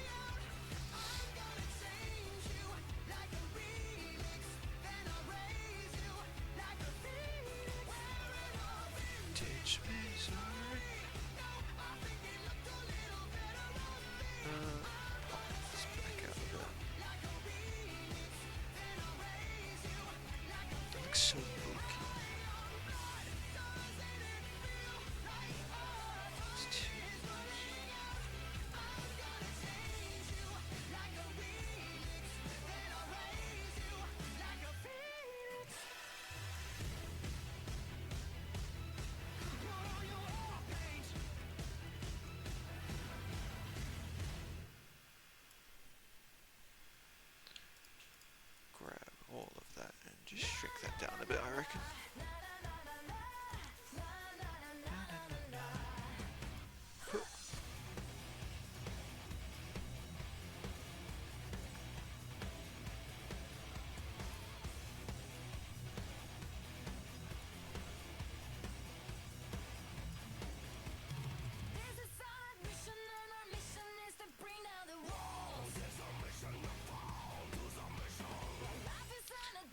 Teach me sorry. Pop this back out of it. It looks so bulky. It's too much. Grab all of that and just shrink that down a bit, I reckon.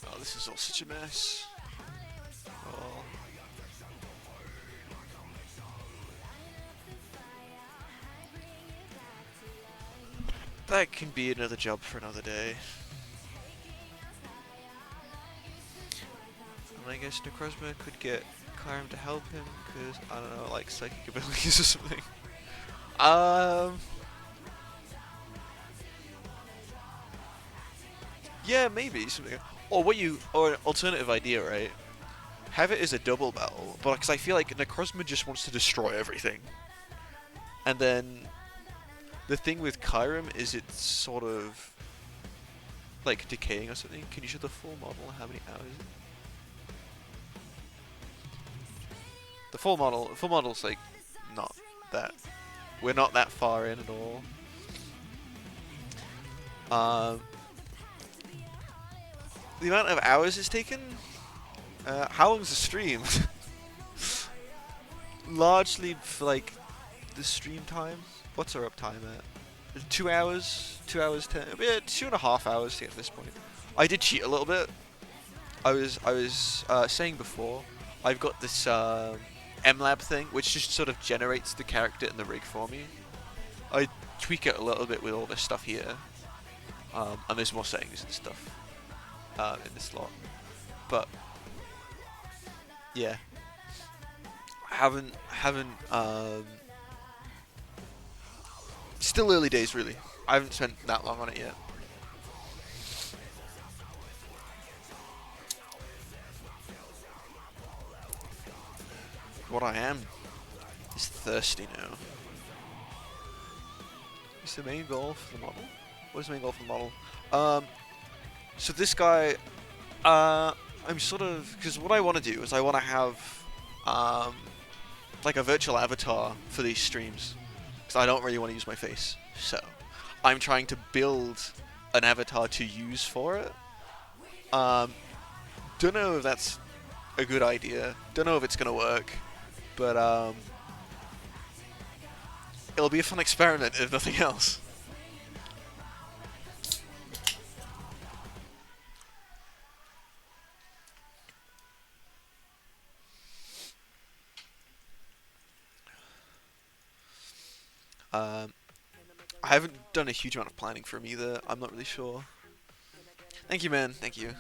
Oh, this is all such a mess. Oh. That can be another job for another day. And I guess Necrozma could get Kyurem to help him, because, I don't know, like psychic abilities or something. Yeah, maybe something. Or an alternative idea, right? Have it as a double battle, but because I feel like Necrozma just wants to destroy everything, and then the thing with Kyurem is it's sort of like decaying or something. Can you show the full model? How many hours? The full model's like not that. We're not that far in at all. The amount of hours it's taken. How long's the stream? Largely for like the stream time. What's our uptime at? 2 hours? 2 hours 10? Yeah, 2.5 hours to get to this point. I did cheat a little bit. I was saying before, I've got this MLab thing, which just sort of generates the character and the rig for me. I tweak it a little bit with all this stuff here, and there's more settings and stuff in this lot. But yeah, haven't still early days really. I haven't spent that long on it yet. What I am is thirsty now. Is the main goal for the model? What is the main goal for the model? So this guy, I'm sort of, because what I want to do is I want to have like a virtual avatar for these streams, because I don't really want to use my face. So I'm trying to build an avatar to use for it. Don't know if that's a good idea. Don't know if it's gonna work, but it'll be a fun experiment if nothing else. I haven't done a huge amount of planning for him either. I'm not really sure. Thank you, man. Thank you.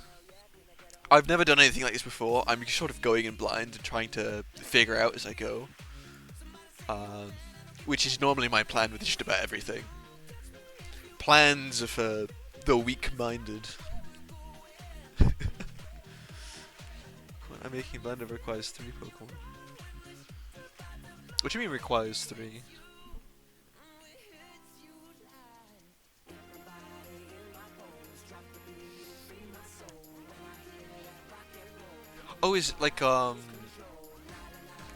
I've never done anything like this before. I'm sort of going in blind and trying to figure out as I go. Which is normally my plan with just about everything. Plans are for the weak-minded. When I'm making Blender requires 3 Pokemon. What do you mean requires 3? Oh, is it like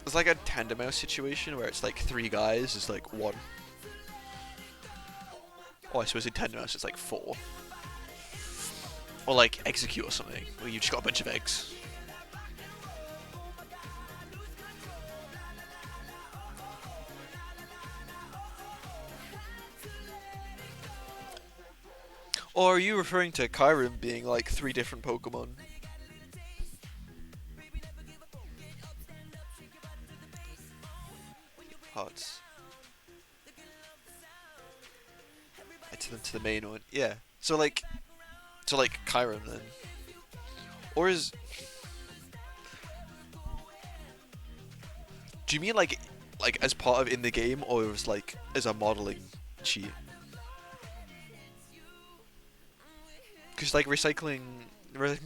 it's like a tandem mouse situation where it's like 3 guys is like 1. Oh, I suppose in tandem mouse it's like 4. Or like execute or something, where you've just got a bunch of eggs. Or are you referring to Kyurem being like 3 different Pokemon? Parts. To the main one. Yeah. So like Kyurem then. Or is... Do you mean like as part of in the game, or as like as a modeling cheat? Because like recycling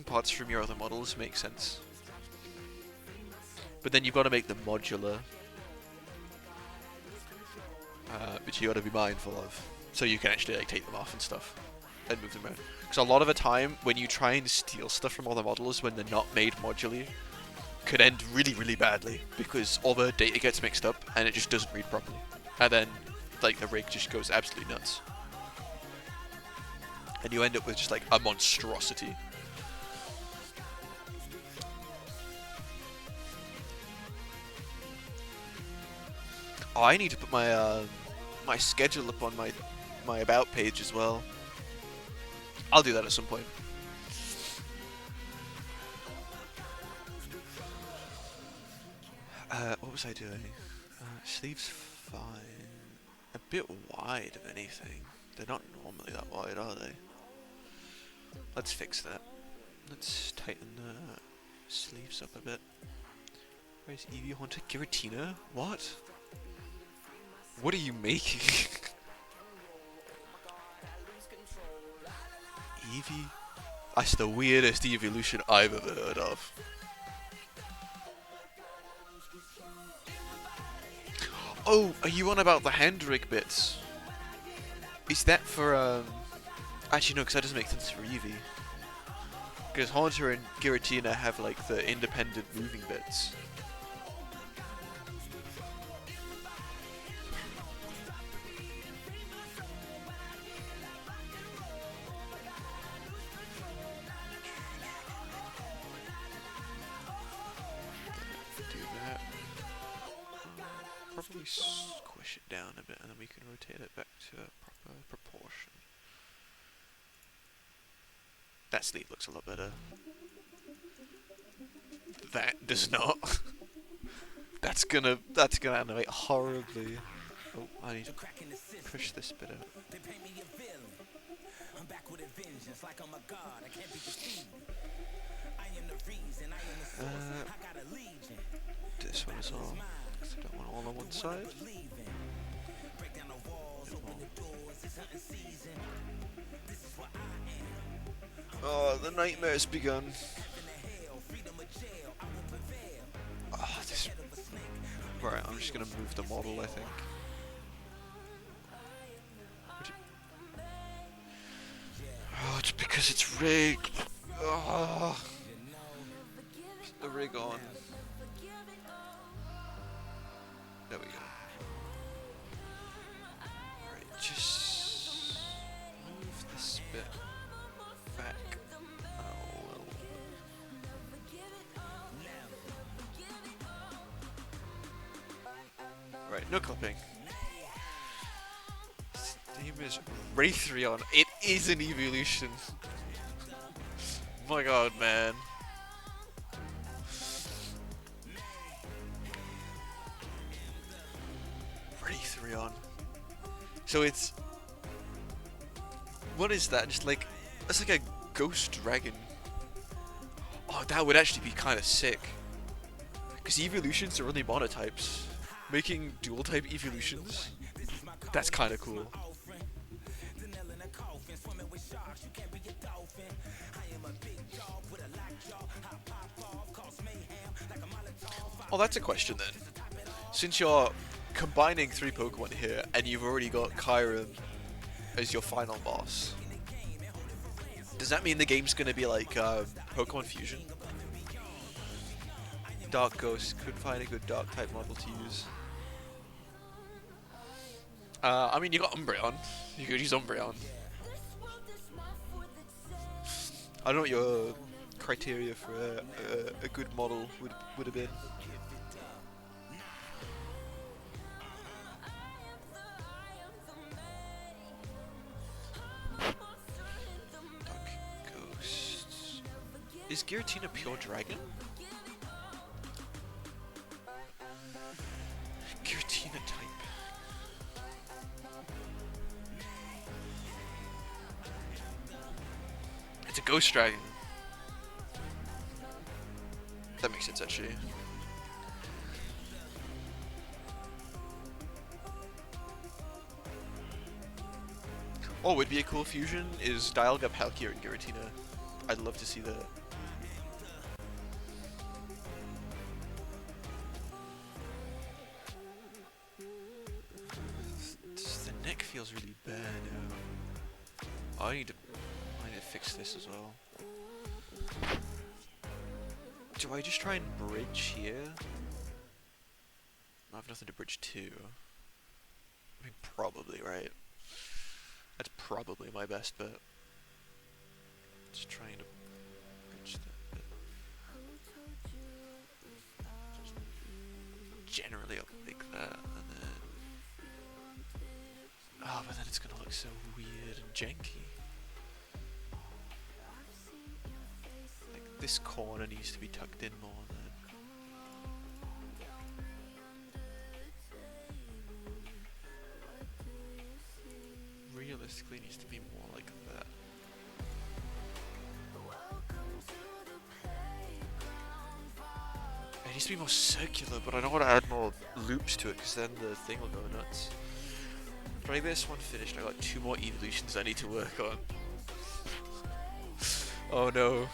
parts from your other models makes sense. But then you've got to make them modular. Which you got to be mindful of. So you can actually like take them off and stuff. And move them around. Because a lot of the time, when you try and steal stuff from other models when they're not made modularly, could end really, really badly. Because all the data gets mixed up and it just doesn't read properly. And then like the rig just goes absolutely nuts. And you end up with just like a monstrosity. Oh, I need to put my my schedule up on my about page as well. I'll do that at some point. What was I doing? Sleeves fine. A bit wide, if anything. They're not normally that wide, are they? Let's fix that. Let's tighten the sleeves up a bit. Where's Eevee Haunter? Giratina? What? What are you making? Eevee? That's the weirdest evolution I've ever heard of. Oh, are you on about the hand rig bits? Is that for, Actually, no, because that doesn't make sense for Eevee. Because Haunter and Giratina have, like, the independent moving bits. Do that. Probably squish it down a bit, and then we can rotate it back to a proper proportion. That sleeve looks a lot better. That does not. That's gonna animate horribly. Oh, I need to push this bit out. This one as well. 'Cause I don't want all on one side. Oh, the nightmare's begun. Oh, this... Right, I'm just gonna move the model, I think. Oh, it's because it's rigged. Oh. The rig on. There we go. Right, just move this bit back a little. Right, no clipping. His name is Raytheon. It is an evolution. My god, man. Raytheon. So it's... What is that? Just like... That's like a ghost dragon. Oh, that would actually be kind of sick. Because evolutions are only monotypes. Making dual type evolutions, that's kind of cool. Oh, that's a question then. Since you're combining 3 Pokemon here, and you've already got Kyurem as your final boss, does that mean the game's gonna be like Pokemon Fusion? Dark Ghost could find a good dark type model to use. I mean, you got Umbreon. You could use Umbreon. I don't know what your criteria for a good model would have been. Is Giratina pure dragon? Giratina type. It's a ghost dragon. That makes sense actually. Oh, would be a cool fusion is Dialga, Palkia, and Giratina. I'd love to see that. The neck feels really bad now. Oh, I need to fix this as well. Do I just try and bridge here? I have nothing to bridge to. I mean, probably, right? That's probably my best bet. Just trying to bridge that bit. Generally up like that, and then... Oh, but then it's gonna look so weird and janky. Like, this corner needs to be tucked in more then. Realistically needs to be more like that. It needs to be more circular, but I don't want to add more loops to it because then the thing will go nuts. Try this one finished. I got 2 more evolutions I need to work on. Oh no.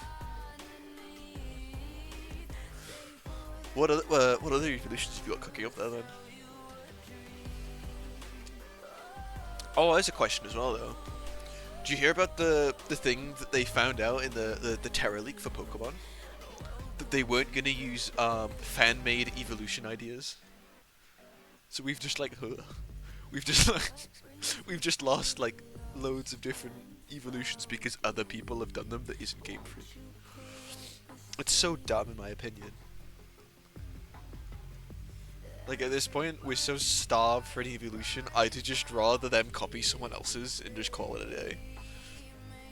What other evolutions have you got cooking up there then? Oh, there's a question as well though. Did you hear about the thing that they found out in the Terra leak for Pokemon? That they weren't gonna use fan-made evolution ideas. So we've just like we've just like we've just lost like loads of different evolutions because other people have done them that isn't Game Freak. It's so dumb in my opinion. Like at this point, we're so starved for an evolution, I'd just rather them copy someone else's and just call it a day.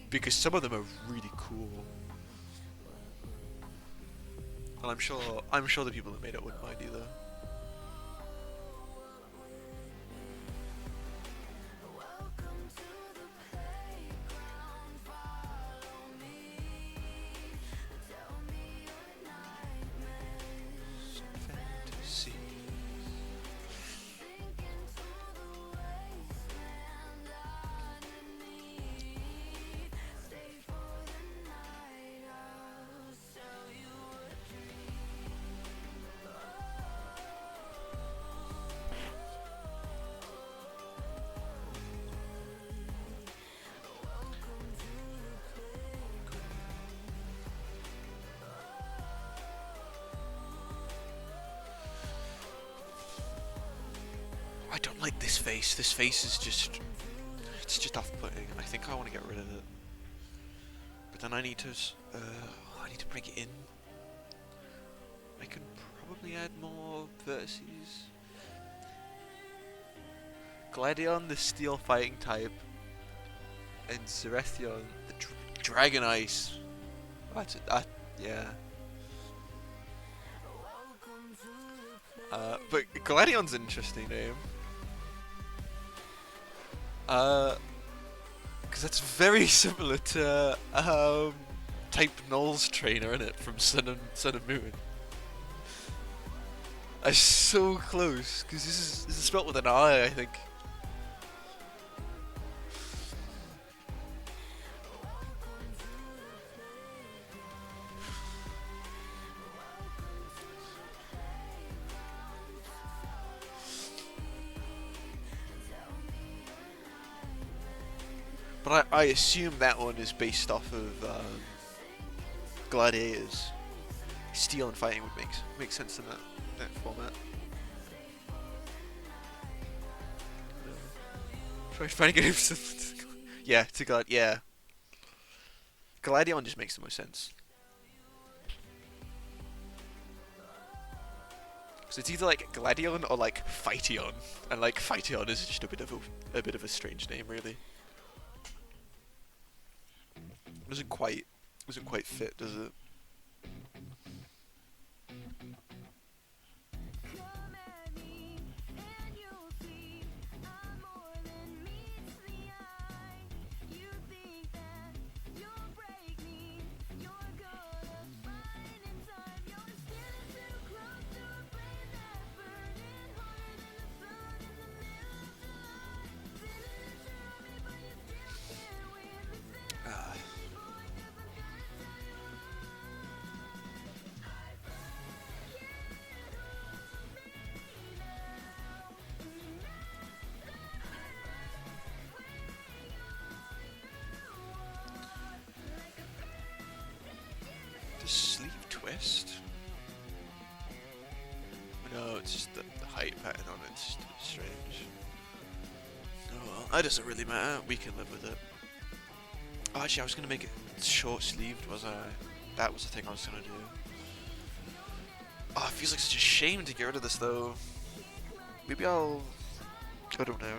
Because some of them are really cool. And I'm sure the people that made it wouldn't mind either. Fantasy. I don't like this face. This face is just... It's just off-putting. I think I want to get rid of it. But then I need to... I need to break it in. I can probably add more vertices. Gladion, the steel fighting type. And Cerethion, the dragon ice. That's it. Yeah. But Gladion's an interesting name. Because that's very similar to type Null's trainer, isn't it, from Sun and Moon? It's so close because this is spelled with an I, I think. But I assume that one is based off of Gladiators. Steel and fighting would make sense in that format. Trying to get him yeah, to God, yeah. Gladion just makes the most sense. So it's either like Gladion or like Phytion, and like Phytion is just a bit of a strange name, really. Doesn't quite fit, does it? wrist. No, it's just the height pattern on it's just strange. Oh well, that doesn't really matter. We can live with it. Oh, actually, I was gonna make it short-sleeved, was I? That was the thing I was gonna do. Oh, it feels like such a shame to get rid of this, though. Maybe I'll... I don't know.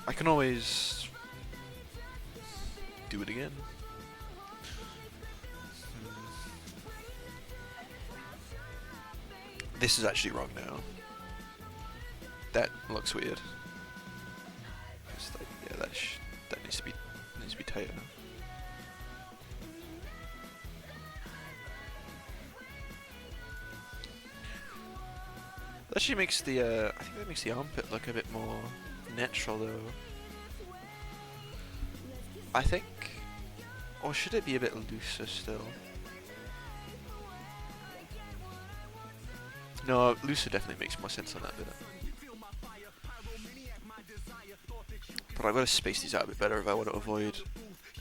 I can always... do it again. This is actually wrong now. That looks weird. Like, yeah, that needs to be tighter. That actually makes the I think that makes the armpit look a bit more natural though. I think, or should it be a bit looser still? No, looser definitely makes more sense on that bit. But I've got to space these out a bit better if I want to avoid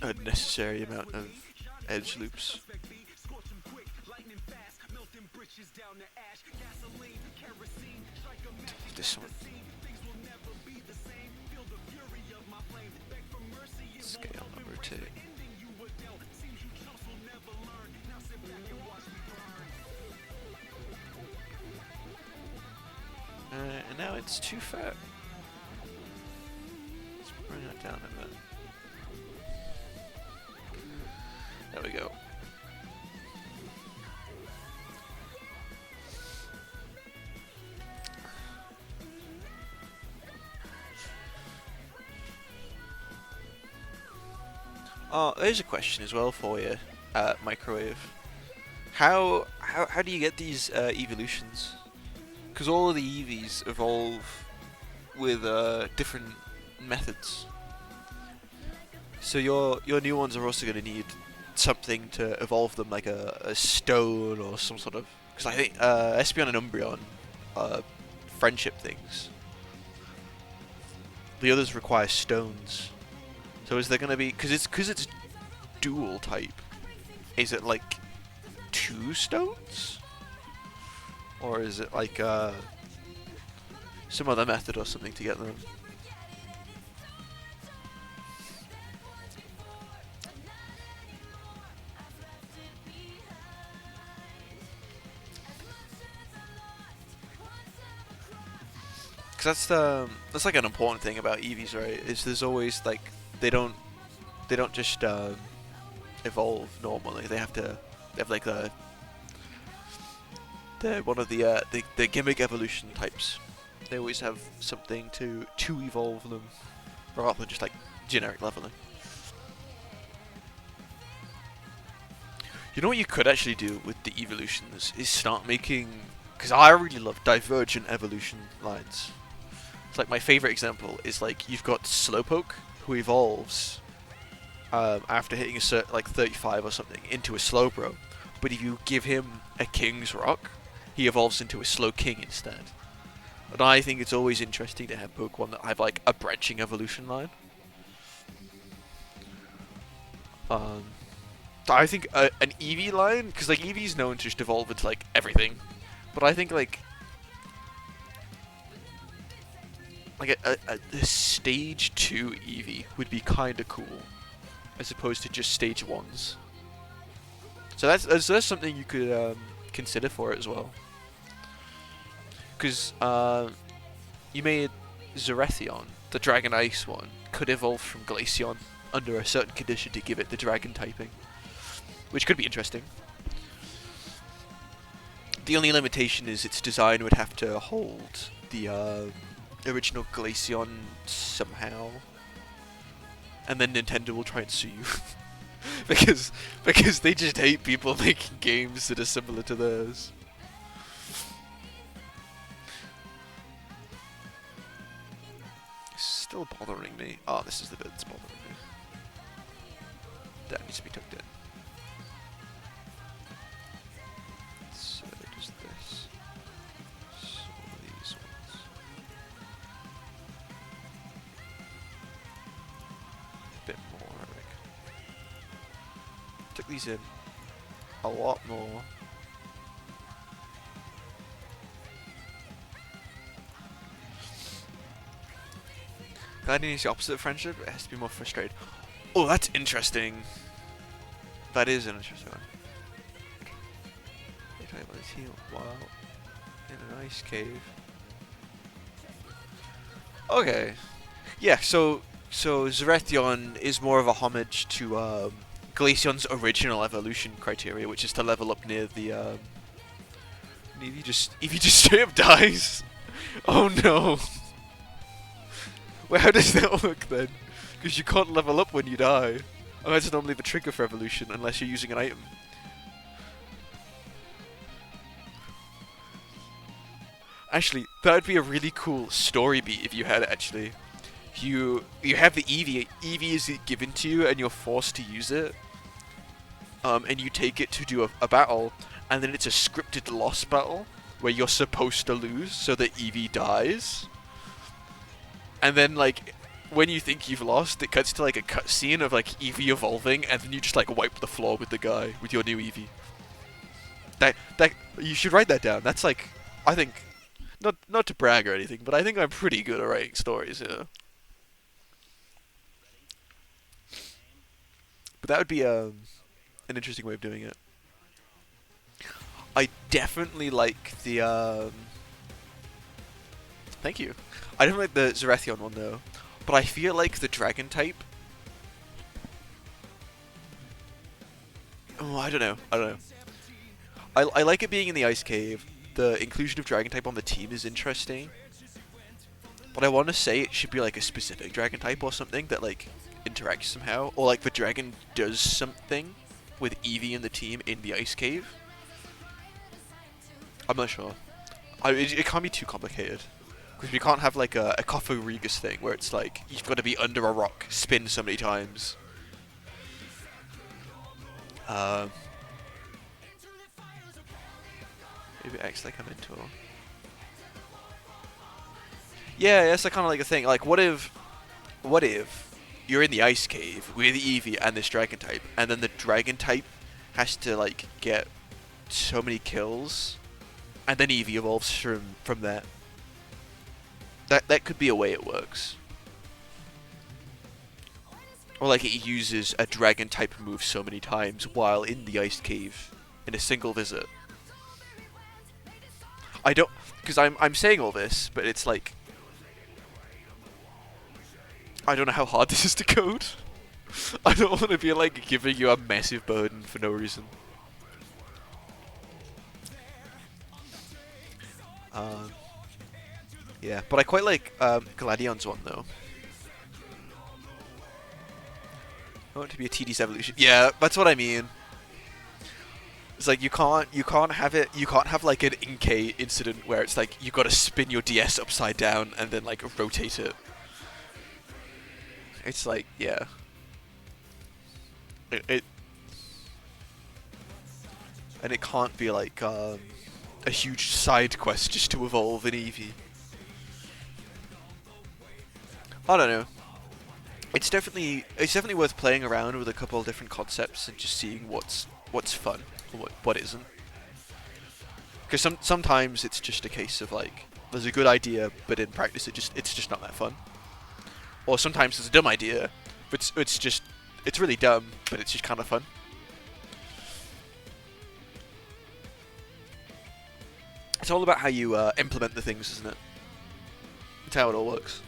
a unnecessary amount of edge loops. This one. Scale number 2. And now it's too fat. Let's bring that down a bit. There we go. Oh, there's a question as well for you, Microwave. How do you get these evolutions? Because all of the Eevees evolve with different methods. So your new ones are also going to need something to evolve them, like a stone or some sort of... Because I think Espeon and Umbreon are friendship things. The others require stones. So is there going to be... Because it's dual type, is it like 2 stones? Or is it like some other method or something to get them? Because that's like an important thing about Eevees, right? Is there's always like they don't just evolve normally. They have like they're one of the gimmick evolution types. They always have something to evolve them, rather than just like generic leveling. You know what you could actually do with the evolutions is start making, because I really love divergent evolution lines. It's like my favorite example is like you've got Slowpoke who evolves after hitting a certain like 35 or something into a Slowbro, but if you give him a King's Rock, he evolves into a Slowking instead. And I think it's always interesting to have Pokemon that have like a branching evolution line. I think an Eevee line, because like Eevee's known to just evolve into like everything, but I think like a stage 2 Eevee would be kind of cool, as opposed to just stage 1s. So that's something you could consider for it as well. Because you made Zeratheon, the Dragon Ice one, could evolve from Glaceon under a certain condition to give it the Dragon typing, which could be interesting. The only limitation is its design would have to hold the original Glaceon somehow, and then Nintendo will try and sue you because they just hate people making games that are similar to theirs. It's still bothering me. Oh, this is the bit that's bothering me. That needs to be tucked in. So does this. So these ones. A bit more, I think. stick these in a lot more. Gliding is the opposite of friendship. It has to be more frustrated. Oh, that's interesting. That is an interesting one. They talk about this here while in an ice cave. Okay. Yeah, so Zeratheon is more of a homage to Glaceon's original evolution criteria, which is to level up near the if you just straight up dies. Oh no. Well, how does that work then? Because you can't level up when you die. Oh, that's normally the trigger for evolution, unless you're using an item. Actually, that would be a really cool story beat if you had it, actually. You have the Eevee. Eevee is given to you, and you're forced to use it. And you take it to do a battle, and then it's a scripted loss battle, where you're supposed to lose, so that Eevee dies. And then, like, when you think you've lost, it cuts to, like, a cutscene of, like, Eevee evolving, and then you just, like, wipe the floor with the guy, with your new Eevee. That you should write that down. That's, like, I think, not to brag or anything, but I think I'm pretty good at writing stories, yeah. But that would be, an interesting way of doing it. I definitely like the, Thank you. I don't like the Zeratheon one, though. But I feel like the Dragon type... Oh, I don't know. I like it being in the Ice Cave. The inclusion of Dragon type on the team is interesting. But I want to say it should be like a specific Dragon type or something that like interacts somehow. Or like the Dragon does something with Eevee and the team in the Ice Cave. I'm not sure. It can't be too complicated. Because we can't have like a Koffo-Regus thing where it's like, you've got to be under a rock, spin so many times. Maybe it acts like a mentor. Yeah, that's kind of like a thing. Like, what if you're in the Ice Cave with Eevee and this Dragon type, and then the Dragon type has to like get so many kills, and then Eevee evolves from that. That could be a way it works. Or like it uses a Dragon type move so many times while in the Ice Cave in a single visit. I don't, because I'm saying all this, but it's like, I don't know how hard this is to code. I don't want to be like giving you a massive burden for no reason. Yeah, but I quite like Gladion's one though. I want it to be a TD's evolution. Yeah, that's what I mean. It's like you can't have like an Inkay incident where it's like you got to spin your DS upside down and then like rotate it. It's like, yeah. And it can't be like a huge side quest just to evolve an Eevee. I don't know. It's definitely worth playing around with a couple of different concepts and just seeing what's fun and what isn't. Because sometimes it's just a case of like there's a good idea, but in practice it's just not that fun. Or sometimes there's a dumb idea, but it's really dumb, but it's just kind of fun. It's all about how you implement the things, isn't it? It's how it all works.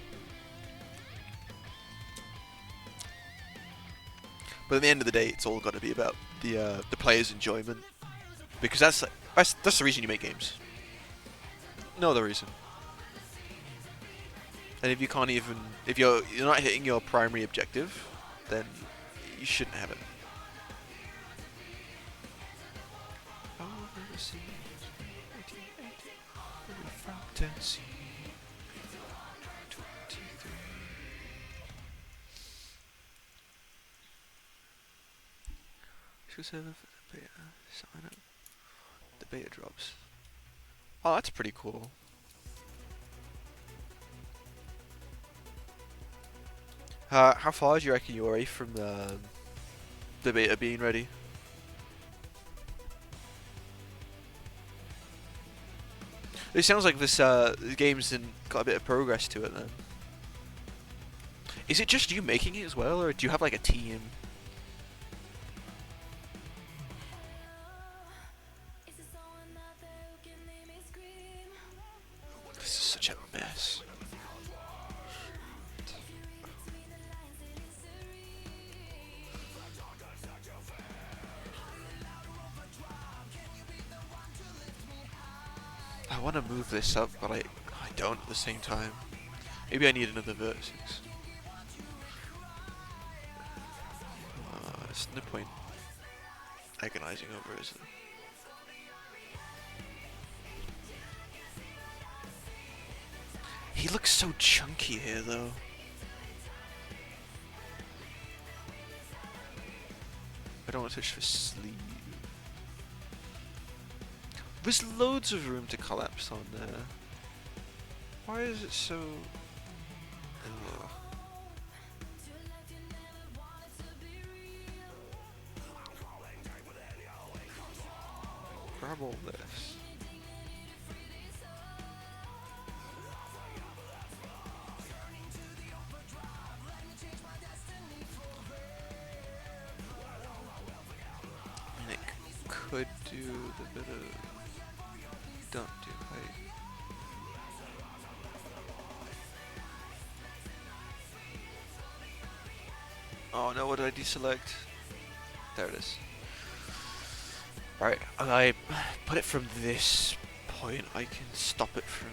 But at the end of the day, it's all got to be about the player's enjoyment, because that's the reason you make games. No other reason. And if you can't even, if you're not hitting your primary objective, then you shouldn't have it. Over the seas, 1880, every fountain sea, 23. Server for the beta. Sign up. The beta drops. Oh, that's pretty cool. How far do you reckon you're away from the beta being ready? It sounds like this game's got a bit of progress to it then. Is it just you making it as well, or do you have like a team? This is such a mess. I want to move this up, but I don't at the same time. Maybe I need another vertex. There's no point agonizing over, is there? He looks so chunky here, though. I don't want to touch for sleeve. There's loads of room to collapse on there. Why is it so... Ugh. Grab all this. And it could do the bit of... Don't do height. Oh no, what did I deselect? There it is. Right, and I put it from this point, I can stop it from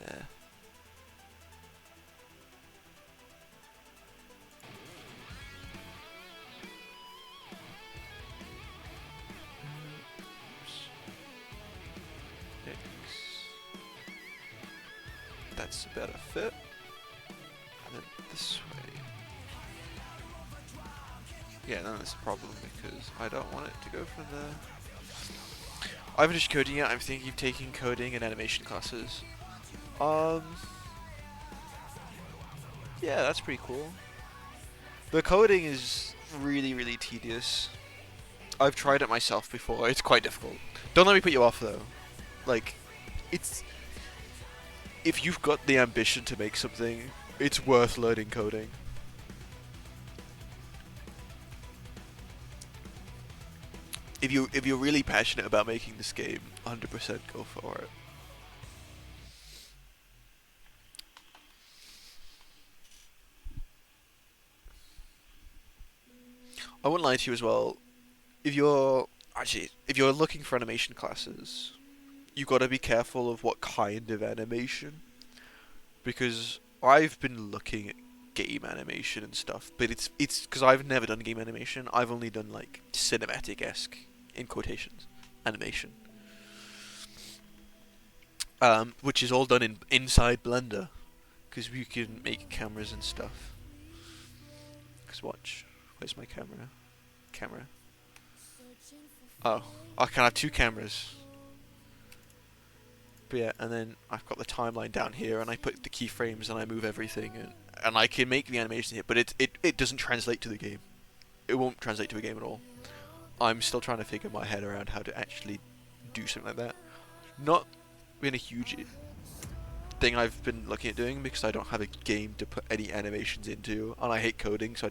there. That's a better fit. And then this way. Yeah, no, that's a problem because I don't want it to go from there. I haven't finished coding yet. I'm thinking of taking coding and animation classes. Yeah, that's pretty cool. The coding is really, really tedious. I've tried it myself before. It's quite difficult. Don't let me put you off though. Like, it's... If you've got the ambition to make something, it's worth learning coding. If you're really passionate about making this game, 100% go for it. I won't lie to you as well. If you're looking for animation classes, you've got to be careful of what kind of animation, because I've been looking at game animation and stuff, but it's because I've never done game animation. I've only done like cinematic-esque, in quotations, animation, which is all done inside Blender, because we can make cameras and stuff. Because watch, where's my camera? Oh, I can have two cameras. But yeah, and then I've got the timeline down here, and I put the keyframes, and I move everything, and I can make the animation here, but it doesn't translate to the game. It won't translate to a game at all. I'm still trying to figure my head around how to actually do something like that. Not been a huge thing I've been looking at doing, because I don't have a game to put any animations into, and I hate coding, so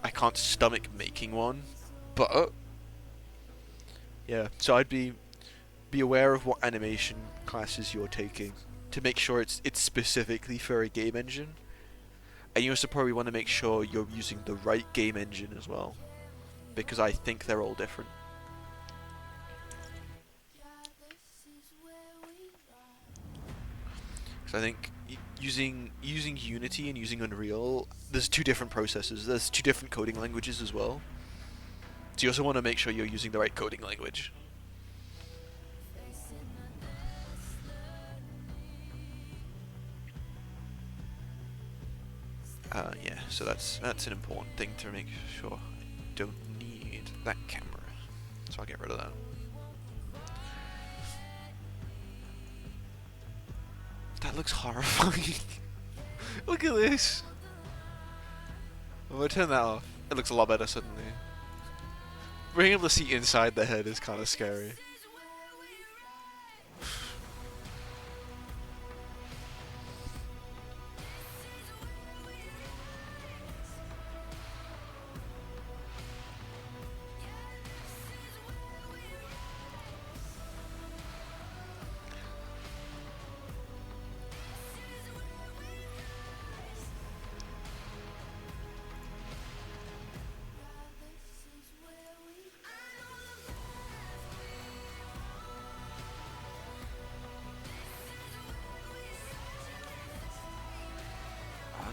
I can't stomach making one. But yeah, so I'd be aware of what animation classes you're taking to make sure it's specifically for a game engine, and you also probably want to make sure you're using the right game engine as well, because I think they're all different. So I think using Unity and using Unreal, there's two different processes. There's two different coding languages as well. So you also want to make sure you're using the right coding language. Yeah, so that's an important thing to make sure. I don't need that camera, so I'll get rid of that. That looks horrifying. Look at this. If I turn that off, it looks a lot better suddenly. Being able to see inside the head is kind of scary.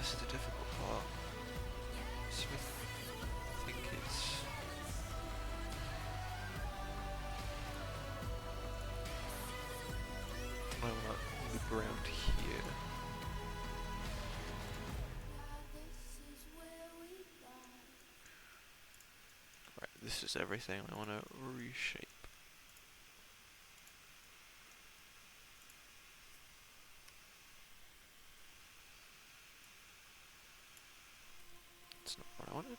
this is the difficult part. Smith, I think it's... I want to loop around here. Right, this is everything I want to reshape. That's not what I wanted.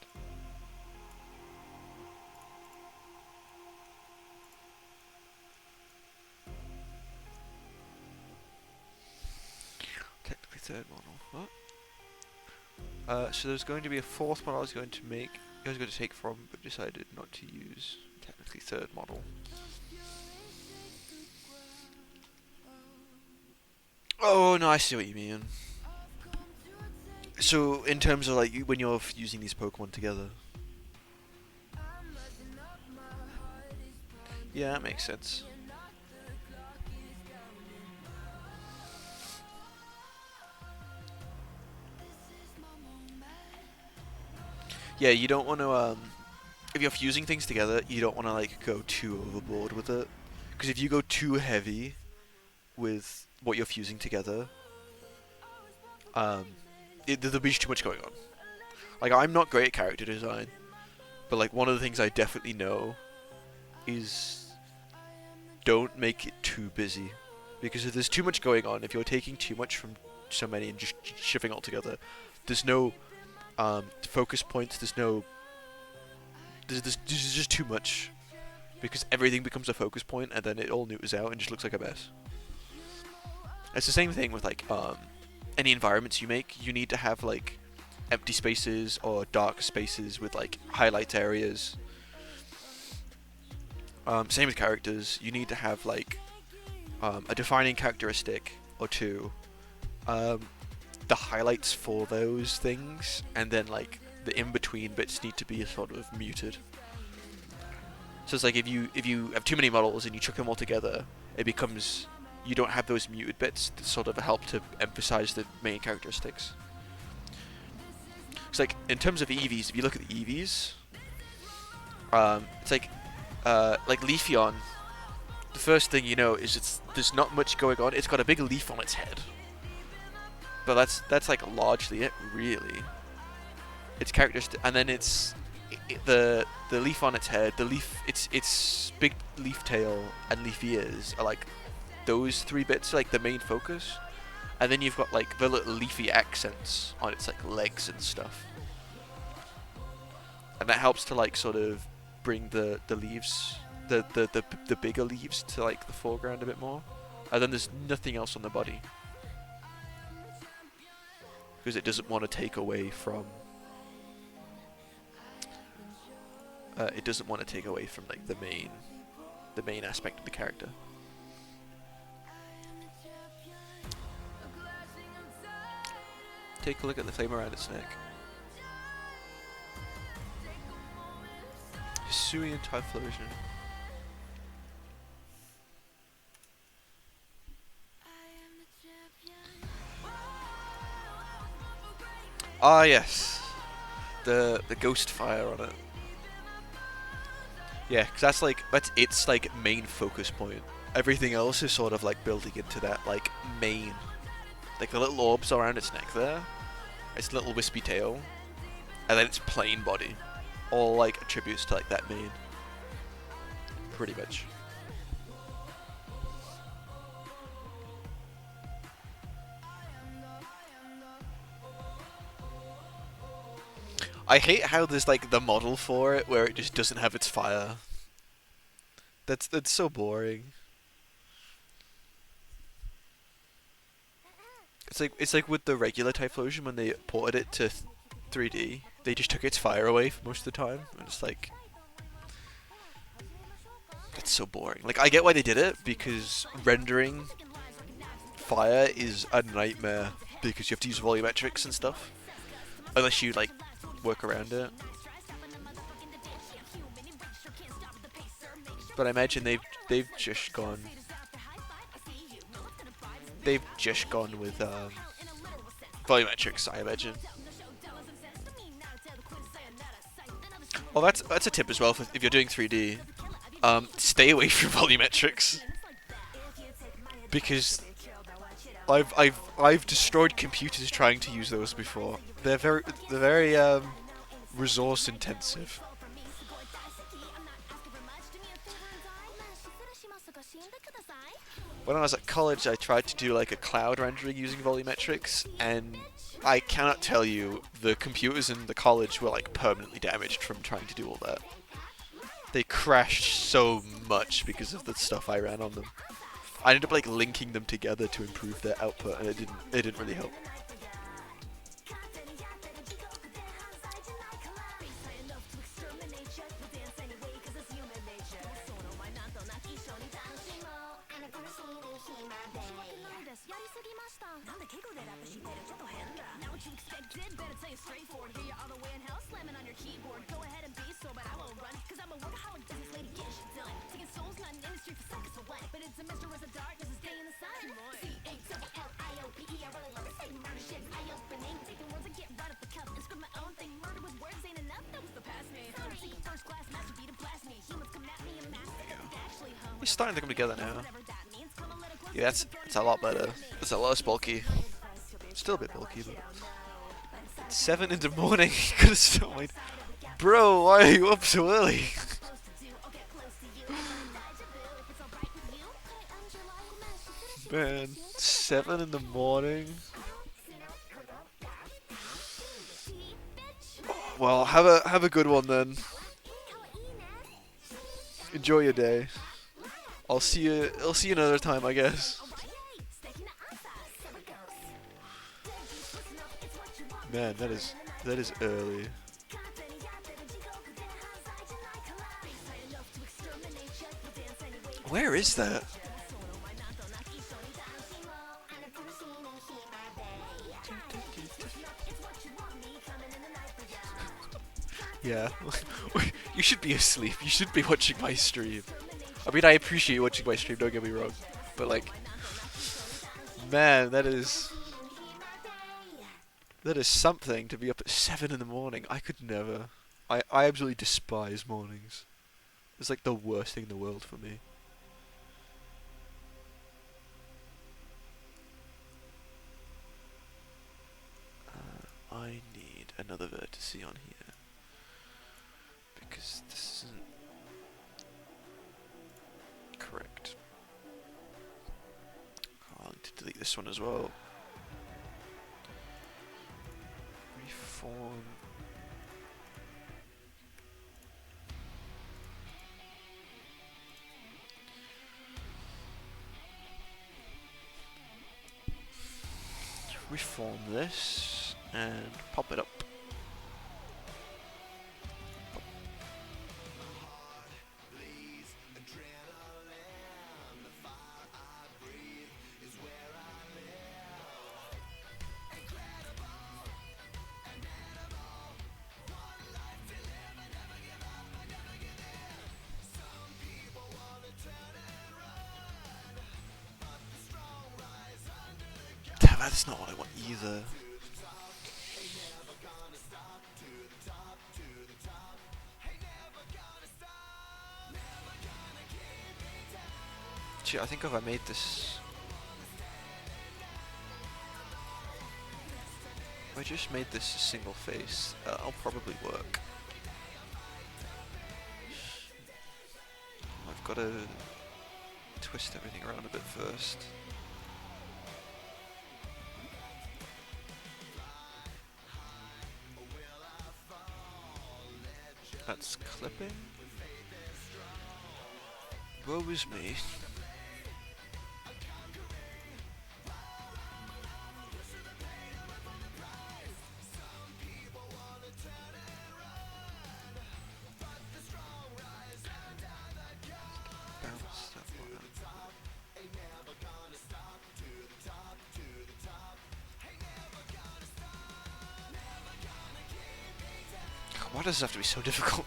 Technically third model. What? So there's going to be a fourth model I was going to make. I was going to take from, but decided not to use. Technically third model. Oh no, I see what you mean. So in terms of like when you're fusing these Pokemon together. Yeah, that makes sense. Yeah, you don't want to, if you're fusing things together, you don't want to like go too overboard with it. Because if you go too heavy with what you're fusing together, there'll be too much going on. Like, I'm not great at character design, but like one of the things I definitely know is don't make it too busy. Because if there's too much going on, if you're taking too much from so many and just shifting all together, there's no focus points, there's just too much. Because everything becomes a focus point and then it all neuters out and just looks like a mess. It's the same thing with like any environments you make. You need to have like empty spaces or dark spaces with like highlight areas. Same with characters. You need to have like a defining characteristic or two, the highlights for those things, and then like the in-between bits need to be sort of muted. So it's like if you have too many models and you chuck them all together, it becomes, you don't have those muted bits that sort of help to emphasize the main characteristics. It's like in terms of EVs, if you look at the EVs, it's like Leafeon. The first thing you know is there's not much going on. It's got a big leaf on its head, but that's like largely it, really. Its characteristic, and then it's the leaf on its head, the leaf, its big leaf tail and leaf ears are like those three bits are like the main focus, and then you've got like the little leafy accents on its like legs and stuff, and that helps to like sort of bring the leaves, the bigger leaves to like the foreground a bit more, and then there's nothing else on the body because it doesn't want to take away from like the main aspect of the character. Take a look at the flame around its neck. Hisuian Typhlosion. Ah yes, the ghost fire on it. Yeah, because that's its like main focus point. Everything else is sort of like building into that like main, like the little orbs around its neck there, its little wispy tail, and then its plain body, all like attributes to like that main. Pretty much. I hate how there's like the model for it where it just doesn't have its fire. That's so boring. It's like with the regular Typhlosion when they ported it to 3D, they just took its fire away for most of the time, and it's like it's so boring. Like I get why they did it, because rendering fire is a nightmare because you have to use volumetrics and stuff, unless you like work around it. But I imagine they've just gone with volumetrics, I imagine. Well, that's a tip as well for if you're doing 3D. Stay away from volumetrics because I've destroyed computers trying to use those before. They're very resource intensive. When I was at college, I tried to do like a cloud rendering using volumetrics, and I cannot tell you the computers in the college were like permanently damaged from trying to do all that. They crashed so much because of the stuff I ran on them. I ended up like linking them together to improve their output, and it didn't really help. It's starting to come together now. Yeah, it's a lot better. It's a lot less bulky. Still a bit bulky, but it's 7 in the morning. Could have still made. Bro, why are you up so early? Man, 7 in the morning. Well, have a good one then. Enjoy your day. I'll see you another time, I guess. Man, that is early. Where is that? Yeah. You should be asleep. You should be watching my stream. I mean, I appreciate watching my stream, don't get me wrong. But like, man, that is something to be up at 7 in the morning. I could never. I absolutely despise mornings. It's like the worst thing in the world for me. I need another vertice on here. Because this isn't correct. I'll need to delete this one as well. Reform. Reform this and pop it up. Damn, that's not what I want either. Gee, I think if I made this... If I just made this a single face, I'll probably work. I've got to twist everything around a bit first. That's clipping. Woe is me. Bounce that one out. Why does it have to be so difficult?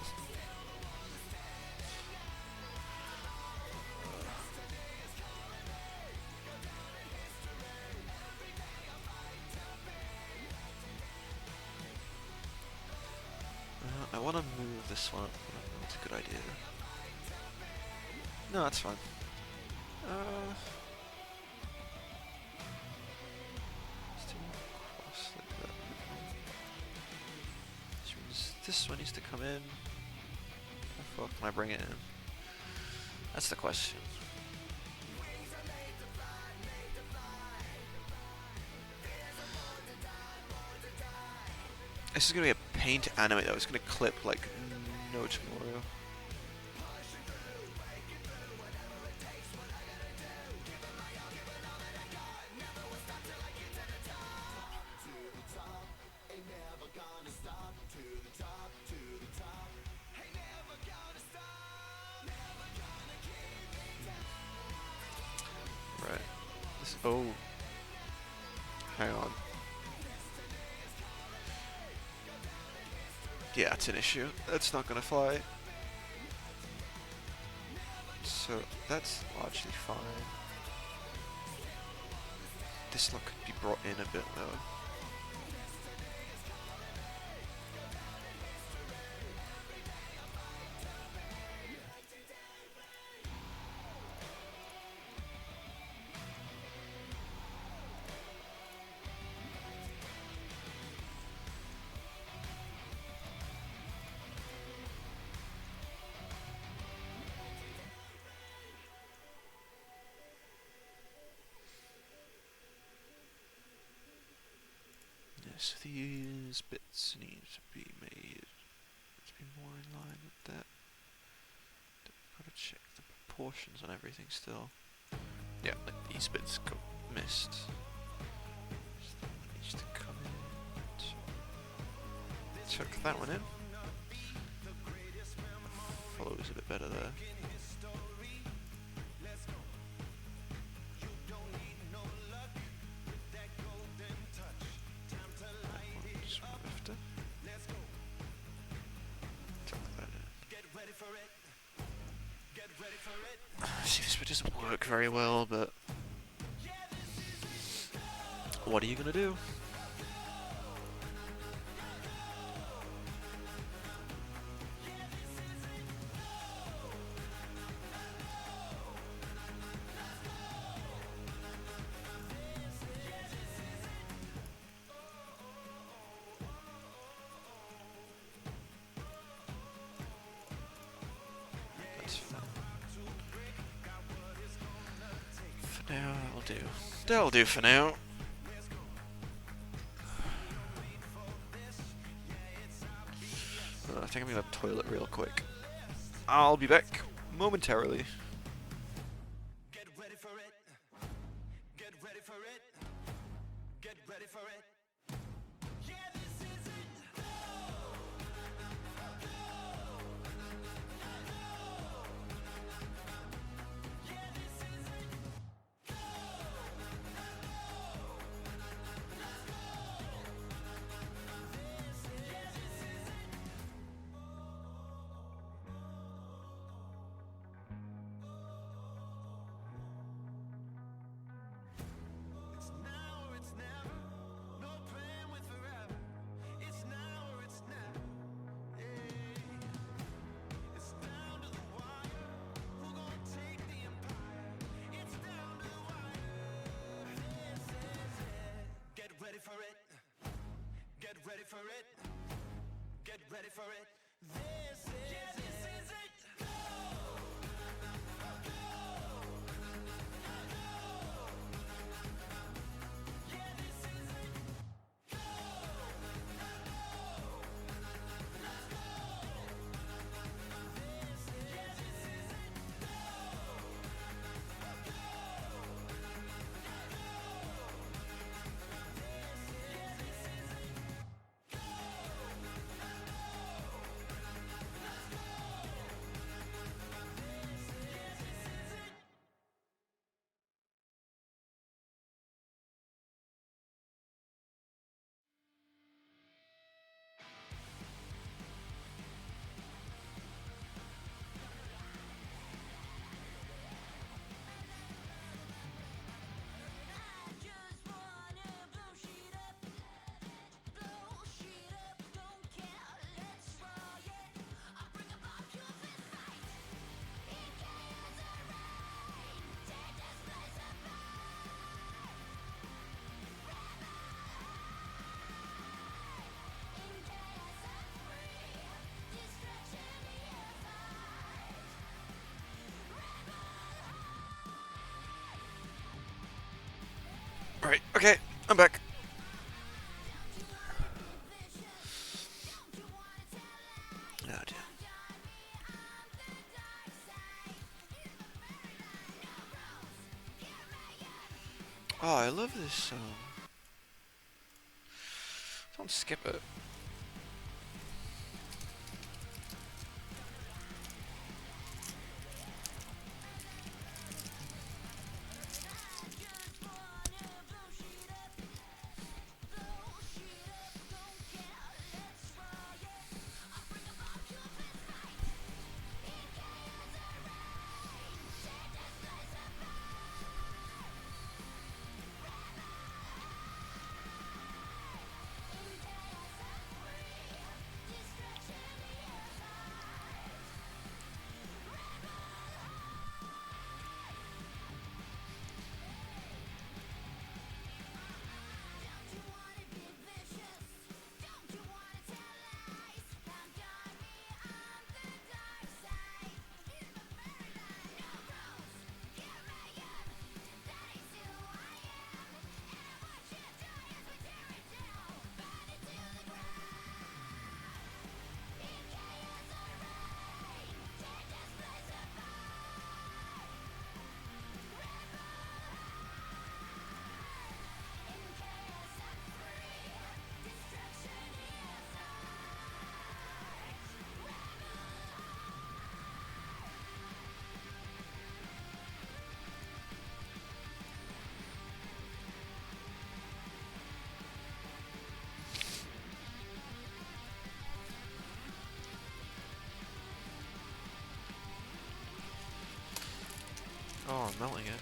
I want to move this one up. That's a good idea. No, that's fine. Let's do cross like that. Which means this one needs to come in. How far can I bring it in? That's the question. This is gonna be a pain to animate though. It's gonna clip like no tomorrow. Right. Oh. Hang on. Yeah, it's an issue. That's not gonna fly. So that's largely fine. This look could be brought in a bit though. So these bits need to be made to be more in line with that. Gotta check the proportions on everything still. Yeah, like these bits got missed. So that one needs to come in. Tuck that one in. Follows a bit better there. See, this bit doesn't work very well, but what are you gonna do? That's fine. For now, that'll do. That'll do for now. I think I'm gonna toilet real quick. I'll be back momentarily. Get ready for it. Get ready for it. Get ready for it. Yeah, this is it. Yeah, this is it. It's now or it's never. No plan with forever. It's now or it's never. Yeah. It's down to the wire. Who gonna take the empire? It's down to the wire. This is it. Get ready for it. Get ready for it. Get ready for it. This is it. This is it. Yeah, this is it. Right, okay, I'm back. Oh dear. Oh, I love this song. Don't skip it. Oh, I'm melting it.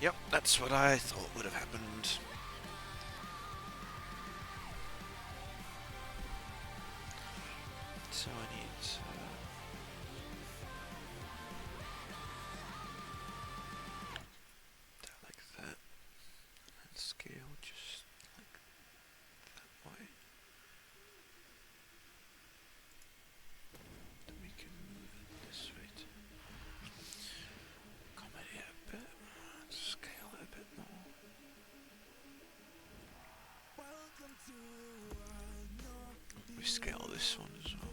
Yep, that's what I thought would have happened. So I need like that, and scale just like that way. Then we can move it this way to accommodate a bit, scale it a bit more. We scale this one as well.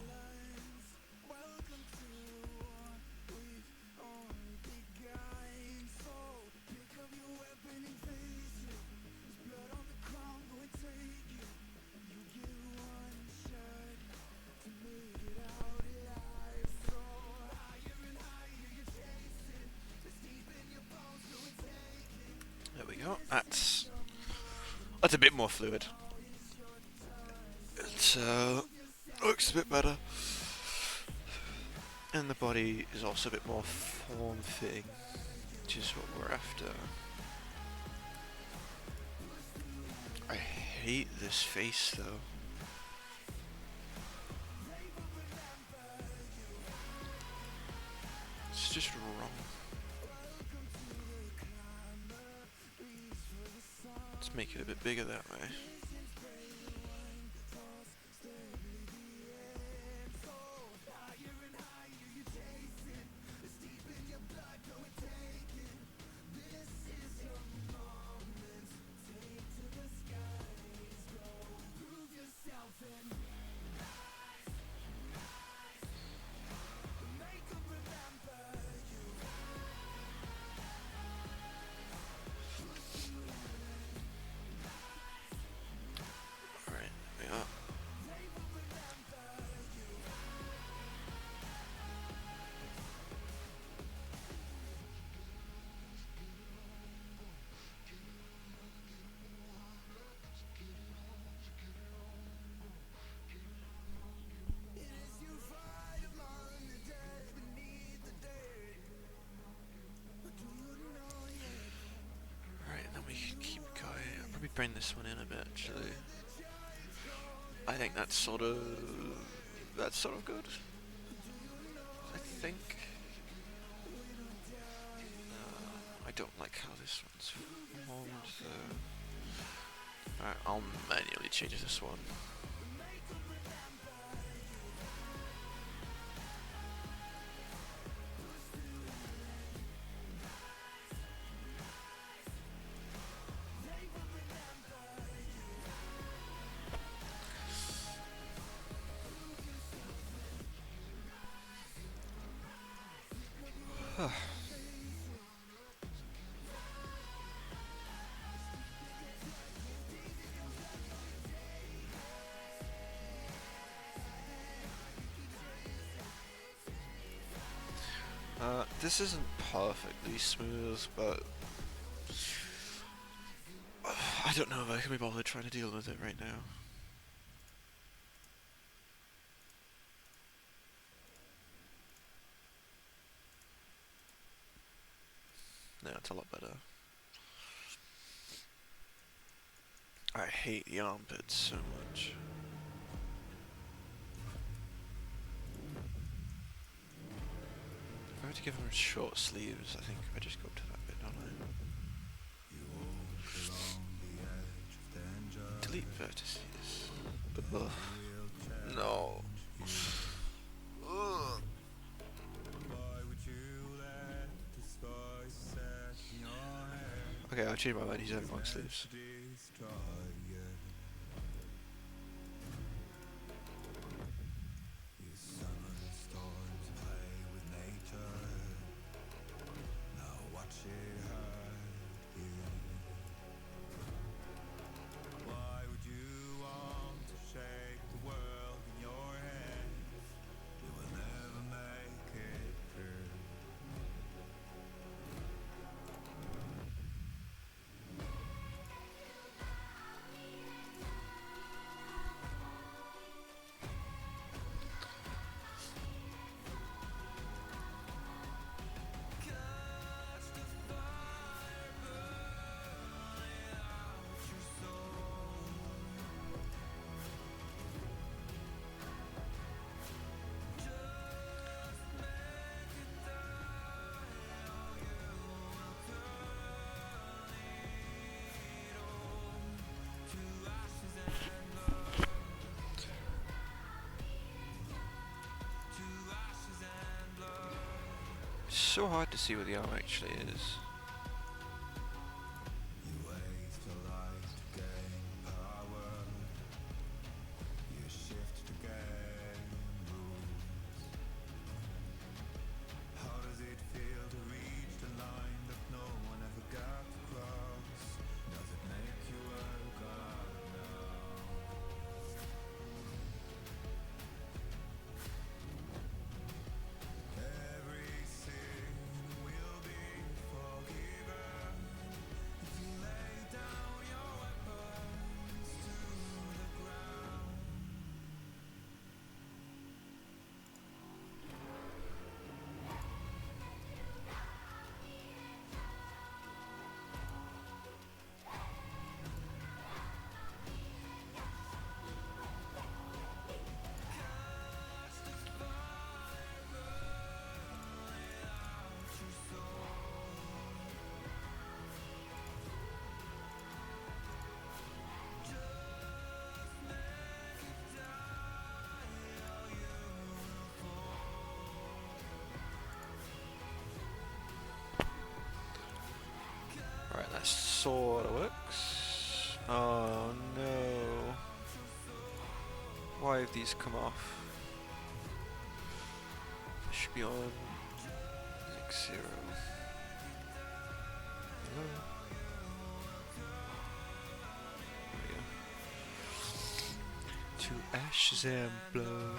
There we go. That's a bit more fluid. It looks a bit better, and the body is also a bit more form-fitting, which is what we're after. I hate this face though. It's just wrong. Let's make it a bit bigger that way. bring this one in a bit actually. I think that's sort of good. I think. I don't like how this one's formed, so alright, I'll manually change this one. This isn't perfectly smooth, but I don't know if I can be bothered trying to deal with it right now. No, it's a lot better. I hate the armpits so much. If I were to give him short sleeves, I think I just go up to that bit, don't I? Delete vertices. Ugh. No. Ugh. Okay, I'll change my mind, he's having long sleeves. It's so hard to see where the arm actually is. Right, that sort of works. Oh no. Why have these come off? They should be on 0. Hello? There we go. To ashes and blood.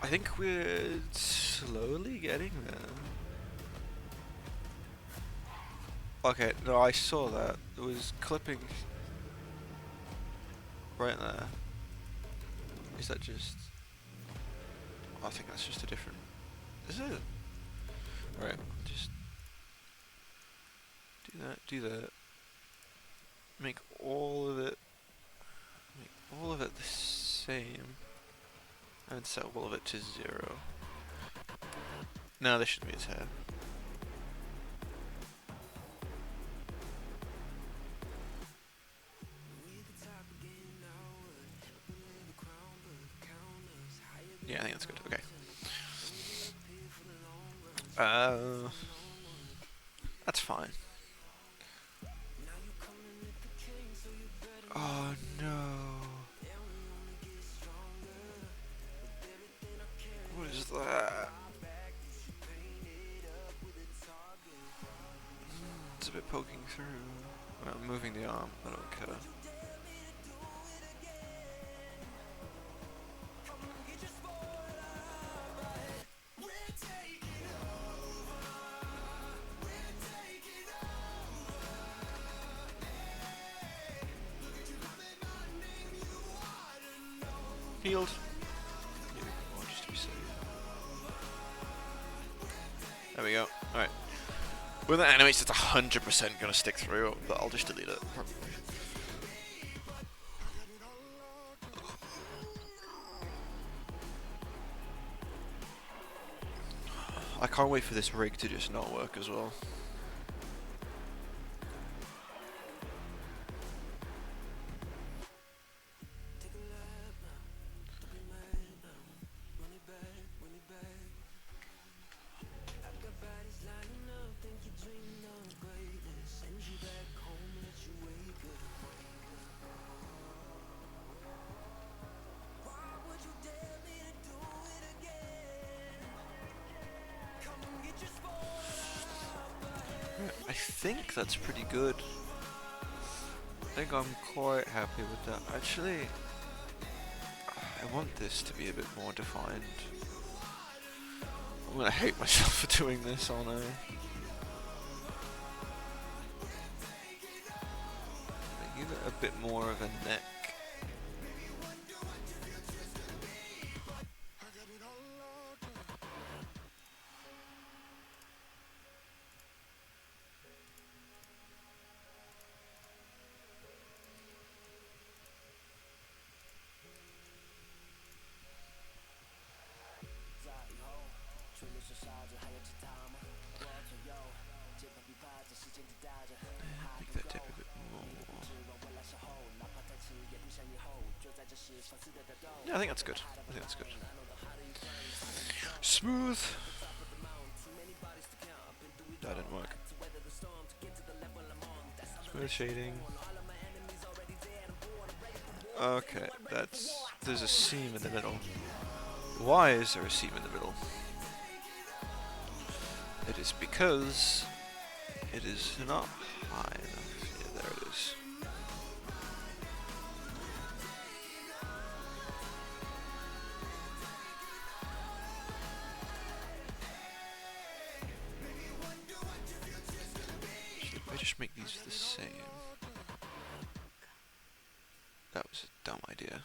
I think we're slowly getting there. Okay, no, I saw that. It was clipping right there. Is that just... I think that's just a different... Is it? Right, just... do that. Make all of it... Make all of it the same. And set all of it to 0. No, this should be a tab. Yeah, I think that's good. Okay. That's fine. Oh no. What is that? It's a bit poking through. Well, I'm moving the arm. I don't care. Healed. Just to be safe. There we go. Alright. When that animates, it's 100% gonna stick through, but I'll just delete it. I can't wait for this rig to just not work as well. I think that's pretty good. I think I'm quite happy with that. Actually, I want this to be a bit more defined. I'm gonna hate myself for doing this, aren't I? Give it a bit more of a neck. Make that tip a bit more. Yeah, I think that's good. I think that's good. Smooth. That didn't work. Smooth shading. Okay, there's a seam in the middle. Why is there a seam in the middle? It is because it is not high enough. Yeah, there it is. If I just make these the same. That was a dumb idea.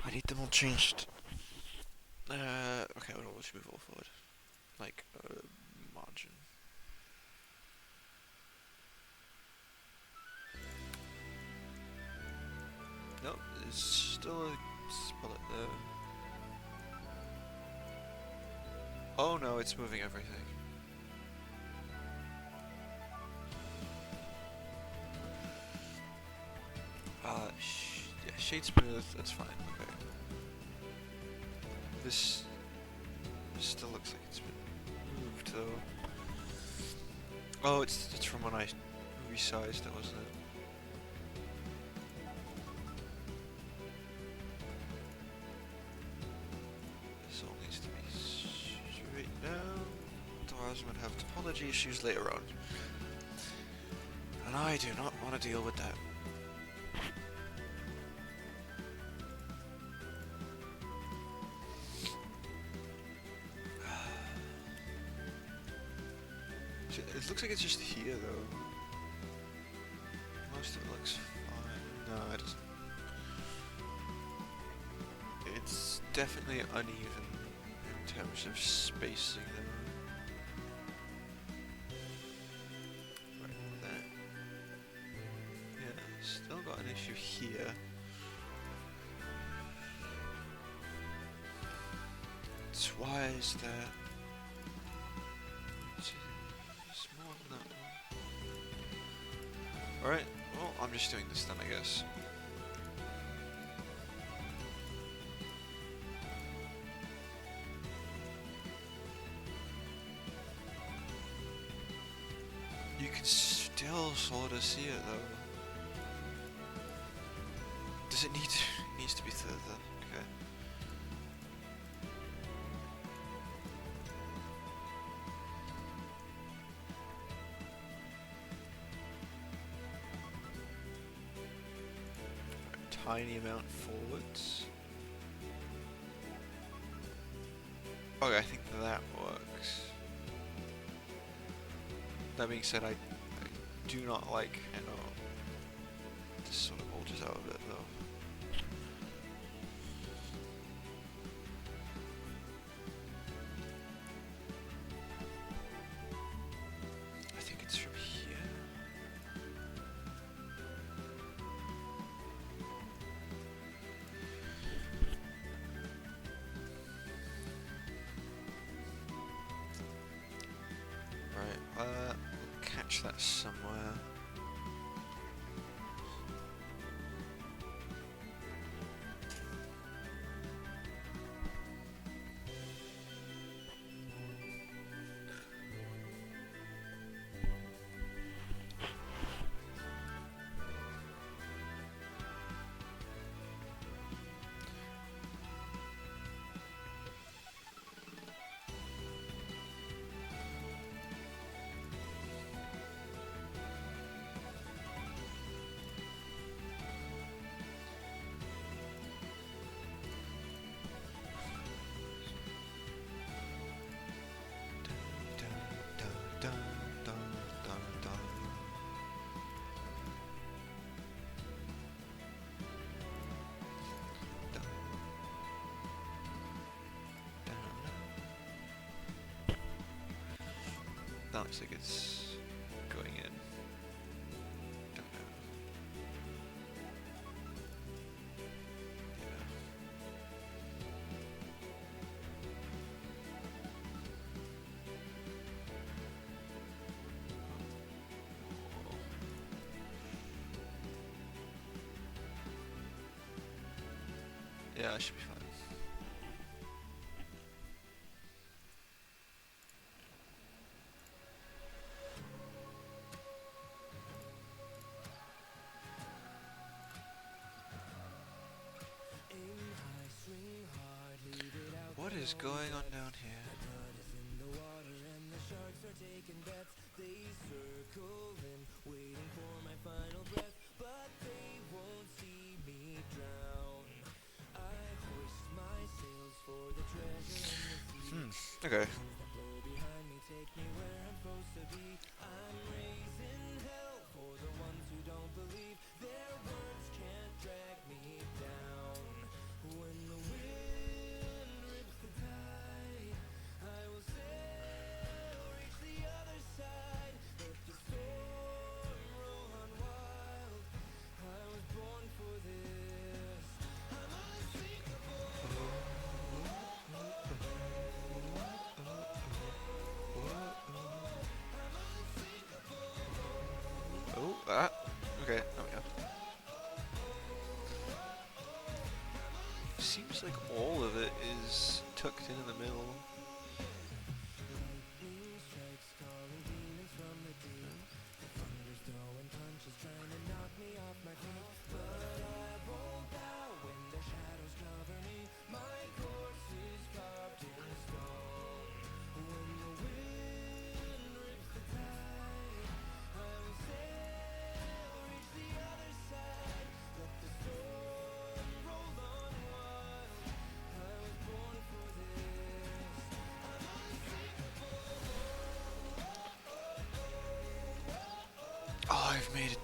I need them all changed. Okay, well, let's move all forward. Like, margin. Nope, there's still a spot there. Oh no, it's moving everything. Yeah, shade smooth, that's fine, okay. This still looks like it's been moved though. Oh, it's from when I resized it, wasn't it? This all needs to be straight now. Otherwise I'm going to have topology issues later on. And I do not want to deal with that. It looks like it's just here though. Most of it looks fine. No, it doesn't. It's definitely uneven in terms of spacing though. Right there. Yeah, still got an issue here. So why is that? It's more than that one. Alright, well, I'm just doing this then, I guess. You can still sort of see it though. Does it need to? It needs to be further. Okay. Tiny amount forwards. Okay, I think that works. That being said, I do not like, this sort of bulges out a bit though. I think it's from here. Right, we'll catch that somewhere. That looks like it's going in. Don't know. Yeah. Yeah, I should be fine. What is going on down here? Okay. Oh, okay, there we go. Seems like all of it is tucked in the middle.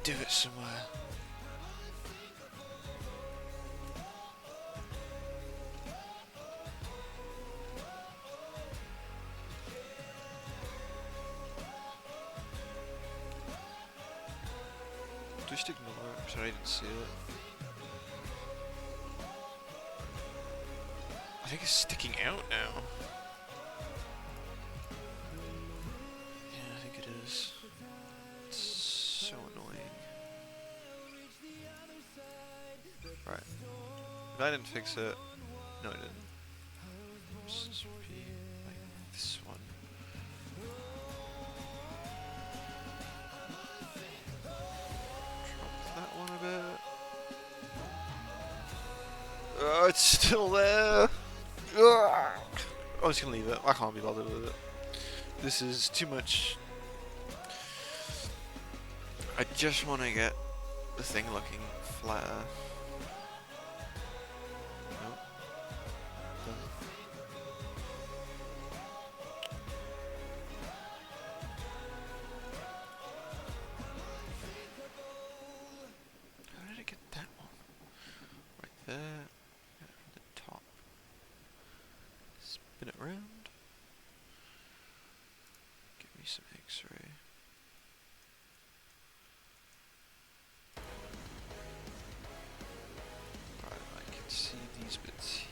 do it somewhere. Just ignore it. Sorry, I didn't see it. I think it's sticking out now. Yeah, I think it is. It's so annoying. Right. If I didn't fix it, no, I didn't. Let's just be like this one. Drop that one a bit. Oh, it's still there. Ugh. I'm just gonna leave it. I can't be bothered with it. This is too much. I just want to get the thing looking flatter. Nope. Doesn't. How did I get that one? Right there. Get it from the top. Spin it around. Give me some X-ray. Right, I can see these bits here.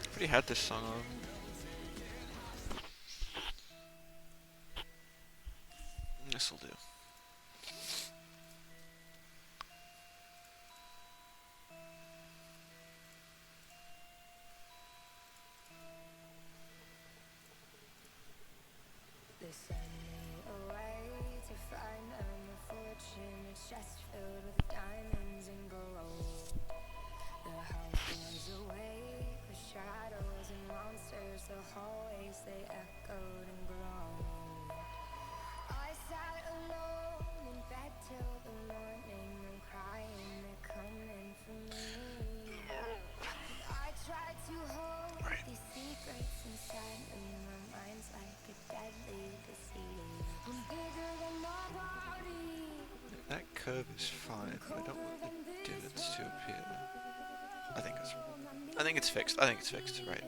I've already had this song on. This'll do. They send me away to find them a fortune, a chest filled with diamonds and gold. The house was awake with shadows and monsters, the hallways they echoed and groaned. I sat alone in bed till the morning, I'm crying, they're coming for me. I tried to hold these secrets inside me, my mind's like a deadly disease. I'm bigger than my body. That curve is fine, but I don't want the divots to appear. I think it's fixed. I think it's fixed, right.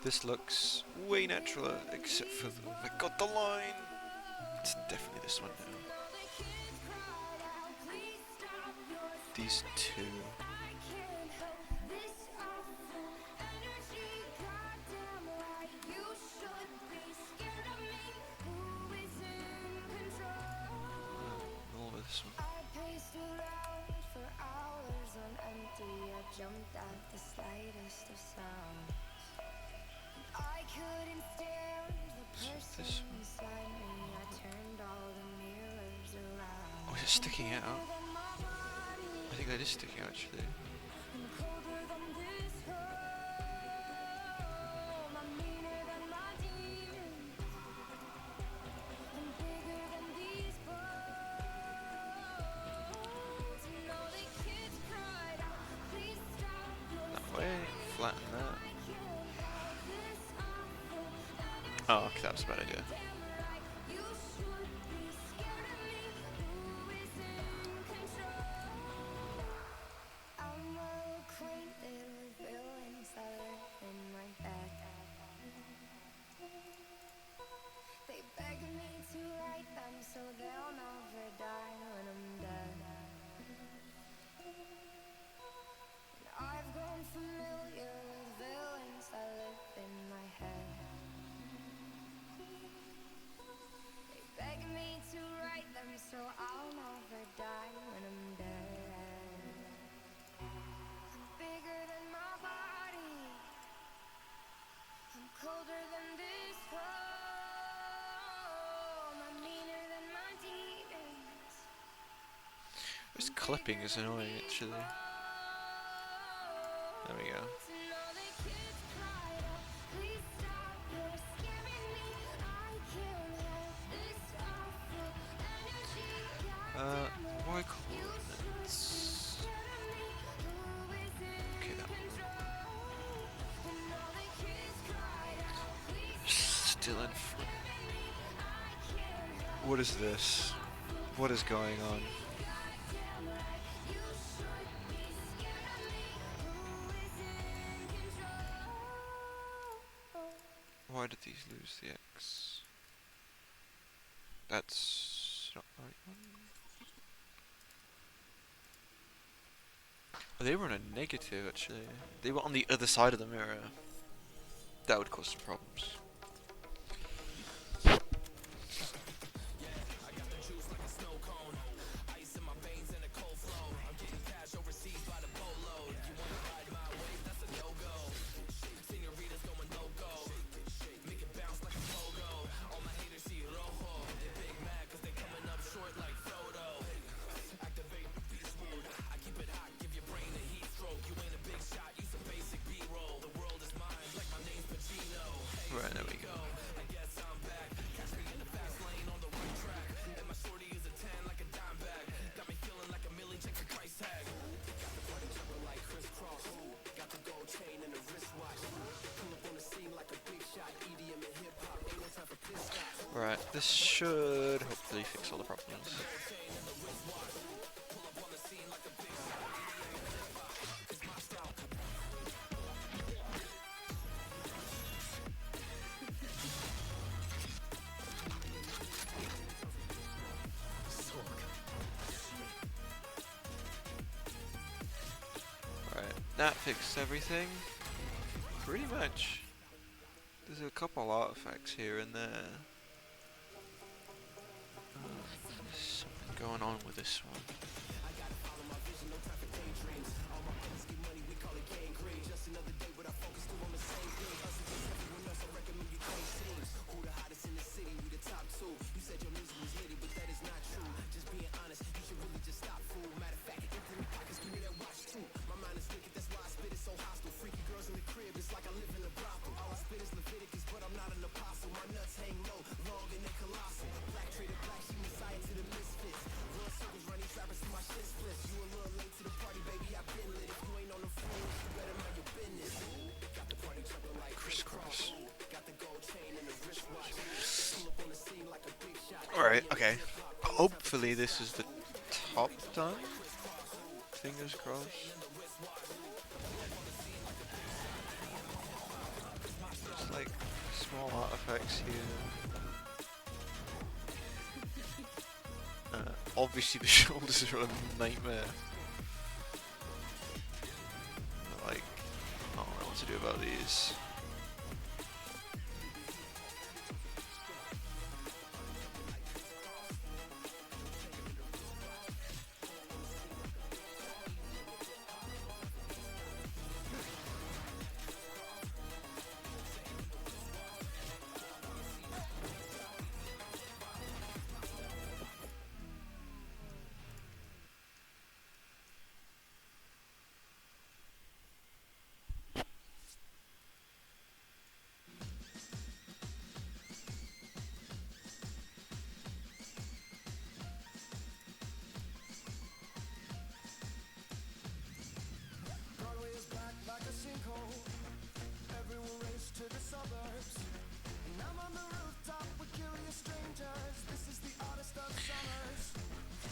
This looks way natural, except for the, I got the line. It's definitely this one now. These two. All of this one. Jumped at the slightest of sounds. I couldn't stand the person inside me. I turned all the mirrors around. Oh, is it sticking out? I think that is sticking out actually. I'm colder than this home. I'm meaner than my demons. I'm bigger than these bones. And all the kids cried out, please stop your That way, flatten that. Oh, okay, that was a bad idea. I'm well acquainted with villains that live in my bed. They beg me to write them so they'll never die when I'm dead. And I've grown familiar with villains that live in my head. They beg me to write them so I'll never die when I'm dead. I'm bigger than my body. I'm colder than this home. I'm meaner than my demons. This clipping is annoying actually. There we go. Y coordinates. Dylan. What is this? What is going on? Why did these lose the X? That's not the right one. Oh, they were on a negative actually. They were on the other side of the mirror. That would cause some problems. Right, there we go. Right, this should hopefully fix all the problems. Right, that fixed everything. Pretty much. There's a couple artifacts here and there. There's something going on with this one. Alright, okay. Hopefully this is the top done. Fingers crossed. Just like small artifacts here. Obviously the shoulders are a nightmare. But like, I don't know what to do about these.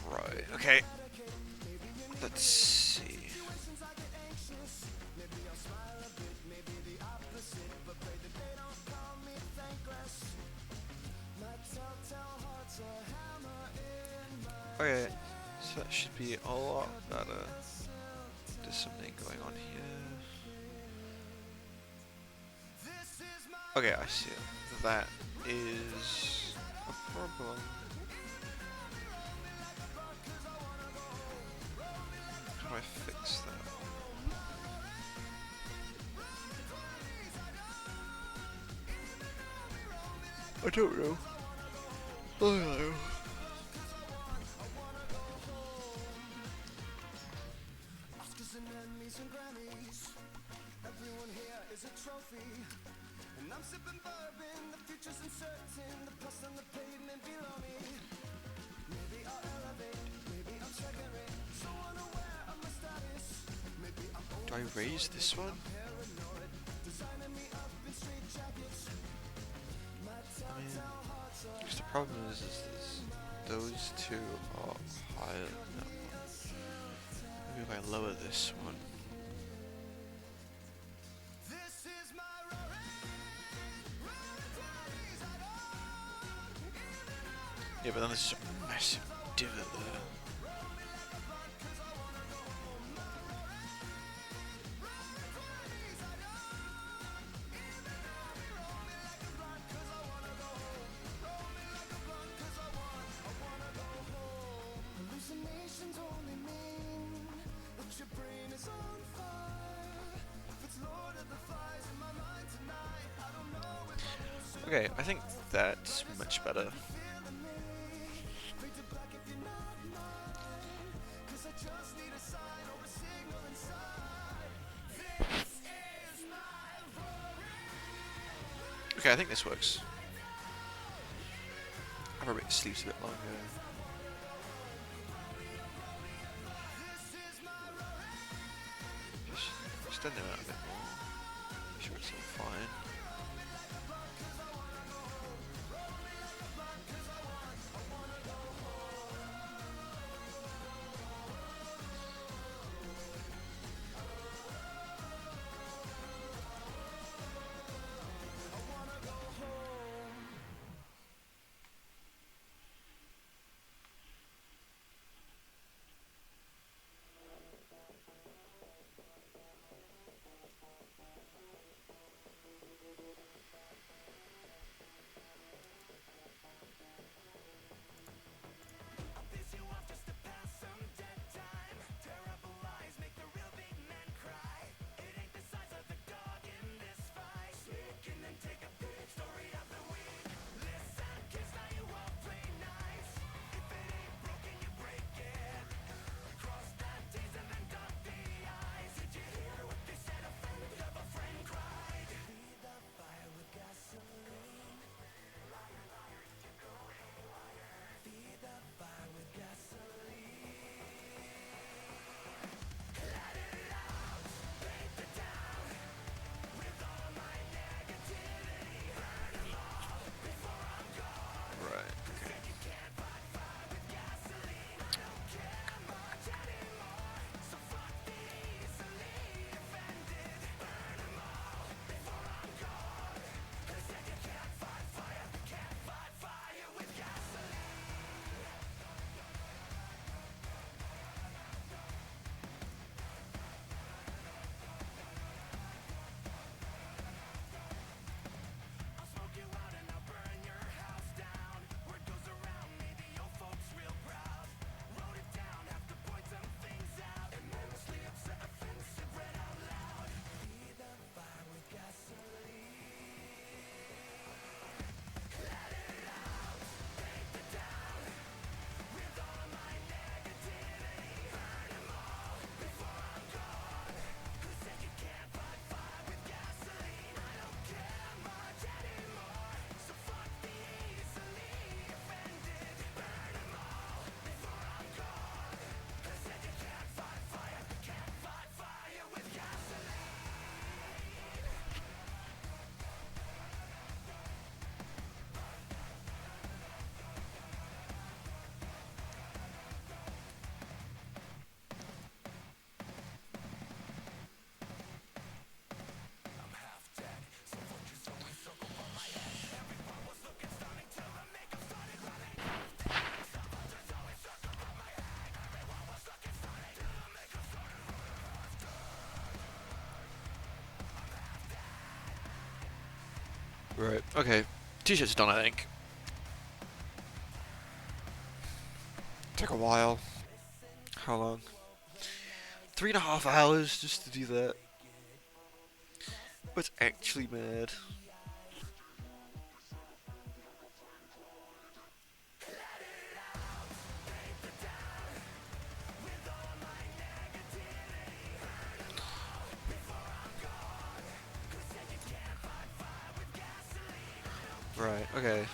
Right, okay. Let's see. Okay, so that should be a lot better. There's something going on here. Okay, I see it. That is a problem. How do I fix that? I don't know. I don't know. Do I raise this one? Because the problem is those two are higher than that one. Maybe if I lower this one. Yeah, but then there's a massive divot there. Okay, I think that's much better. Okay, I think this works. I'll probably make the sleeves a bit longer. Just extend them out a bit more. Make sure it's all fine. Right, okay. T-shirt's done, I think. Took a while. How long? 3.5 hours just to do that. But it's actually mad. Right, okay.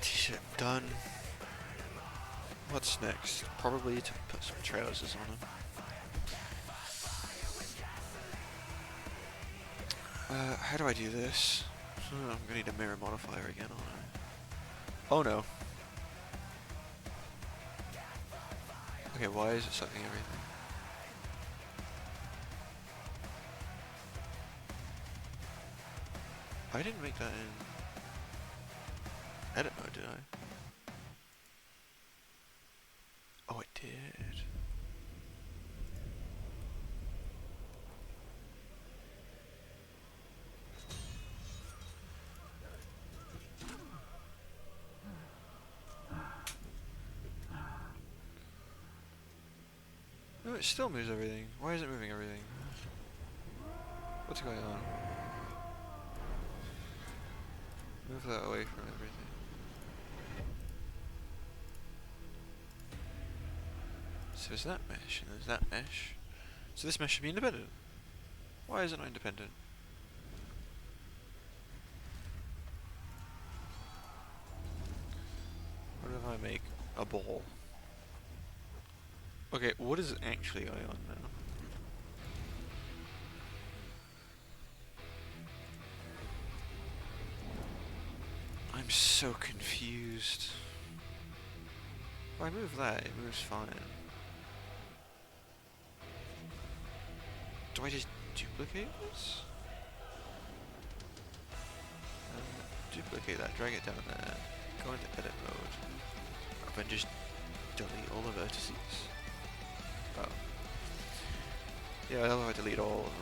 T-shirt done. What's next? Probably to put some trousers on him. How do I do this? I'm gonna need a mirror modifier again, aren't I? Oh no. Okay, why is it sucking everything? I didn't make that in edit mode, did I? Oh, I did. No, it still moves everything. Why is it moving everything? What's going on? Move that away from everything. So there's that mesh, and there's that mesh. So this mesh should be independent. Why is it not independent? What if I make a ball? Okay, what is actually going on now? I'm so confused. If I move that, it moves fine. Do I just duplicate this? Duplicate that, drag it down there, go into edit mode, and just delete all the vertices. Oh. Yeah, I'll delete all of them.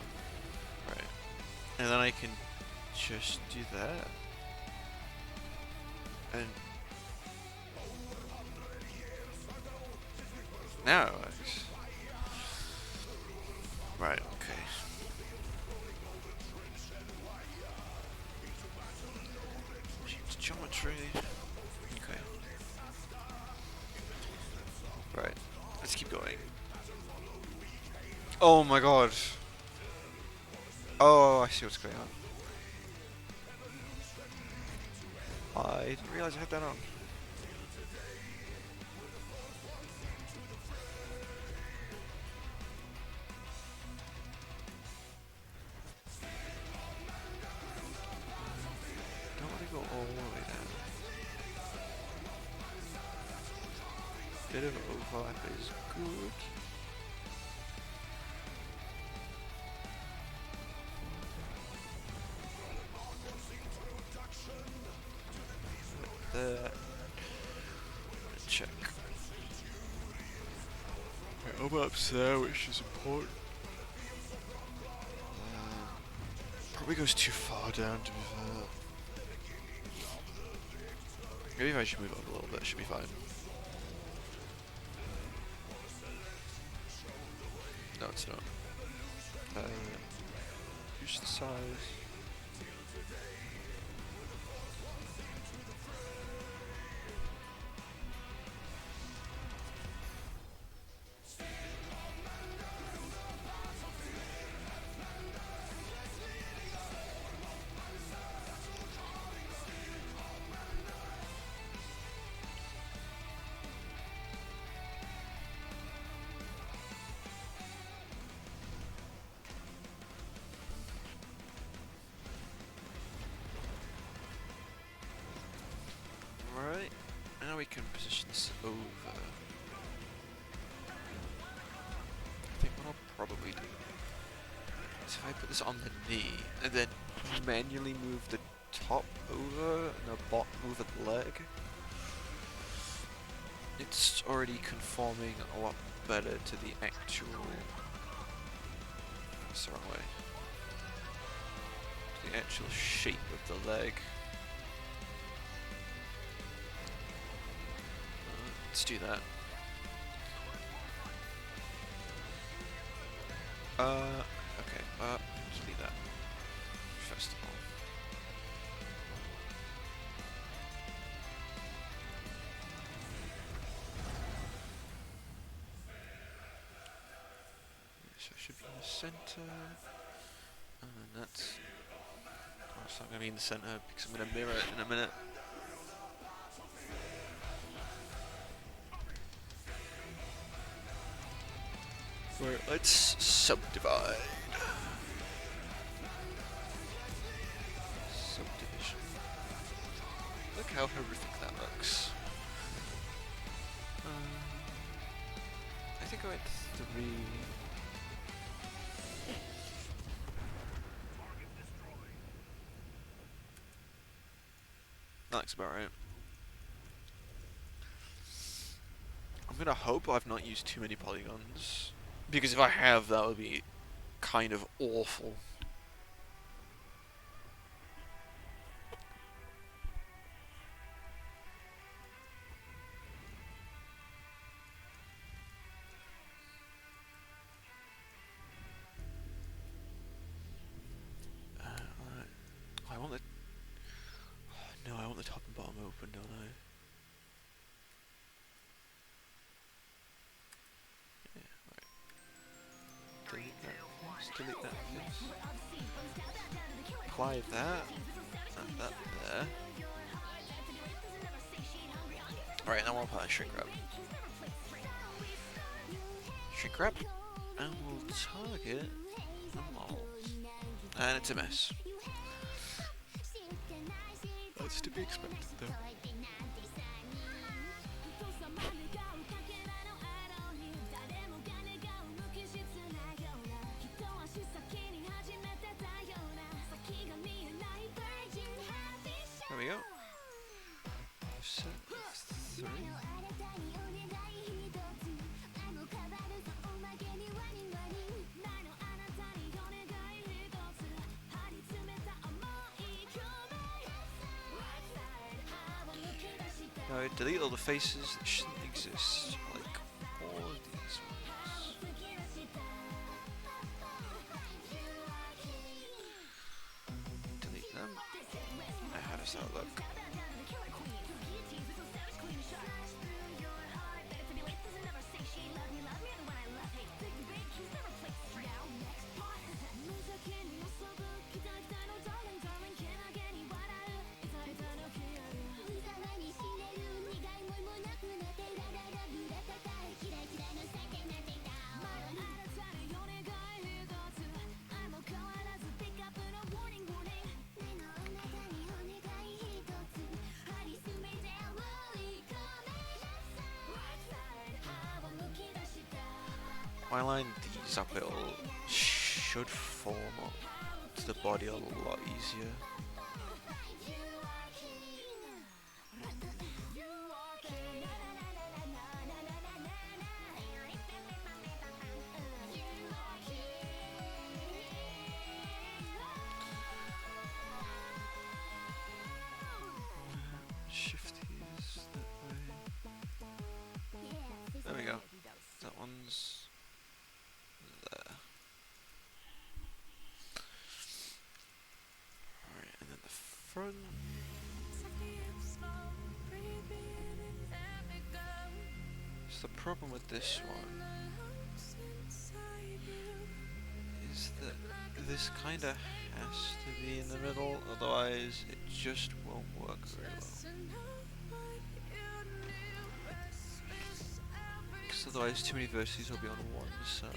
Right. And then I can just do that. And now it works. Right, okay. Change geometry. Okay. Right. Let's keep going. Oh my god. Oh, I see what's going on. I didn't realize I had that on. Don't want to go all the way down. Bit of overlap is good. There. Check. Right, overlaps there, which is important. Probably goes too far down to be fair. Maybe if I should move up a little bit, it should be fine. No, it's not. Reduce the size. Right, now we can position this over. I think what I'll probably do is if I put this on the knee and then manually move the top over and the bottom over the leg, it's already conforming a lot better to the actual. That's the wrong way. To the actual shape of the leg. Let's do that. Okay, just leave that. First of all. So it should be in the center. And then that's... Oh, it's not going to be in the center because I'm going to mirror it in a minute. Right, let's subdivide. Subdivision. how horrific that looks. I think I went 3. That looks about right. I'm gonna hope I've not used too many polygons, because if I have, that would be kind of awful. Alright. I want the... No, I want the top and bottom open, don't I? Yeah, right. Delete that face, delete that face. Apply that, and that there. Alright, now we'll apply shrink wrap. Shrink wrap, and we'll target the mole. And it's a mess. That's to be expected though. There we go. Set 3. Now delete all the faces that shouldn't exist, like all of these ones. Delete them. Now how does that look? If I line these up, it should form up to the body a lot easier. Shift these that way. There we go. That one's there. Alright, and then the front. So the problem with this one is that this kinda has to be in the middle, otherwise it just won't work very well. Because otherwise too many verses will be on one side.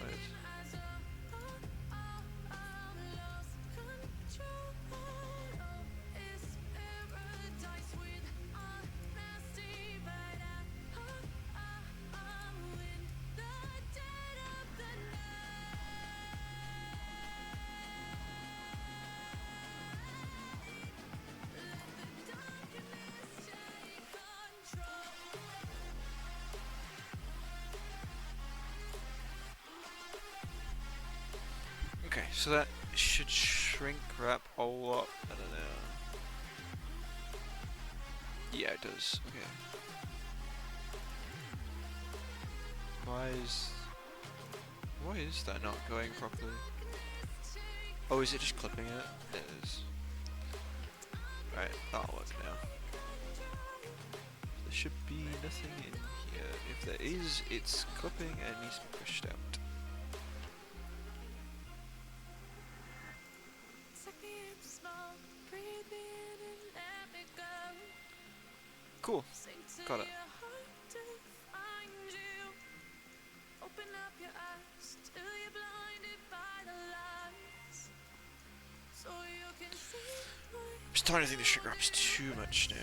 Okay, so that should shrink wrap all up. I don't know. Yeah, it does. Okay. Why is that not going properly? Oh, is it just clipping it? It is. Right, that'll work now. There should be nothing in here. If there is, it's clipping and it needs to be pushed out. Cool. Got it. I'm starting to think the shrink wrap's too much now.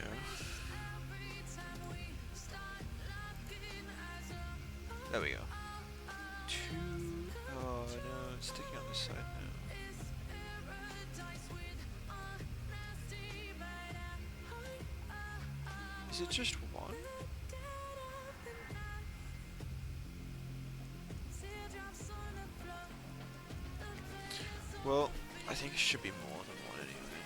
There we go. Two. Oh no, it's sticking on this side now. Is it just one? Well, I think it should be more than one anyway.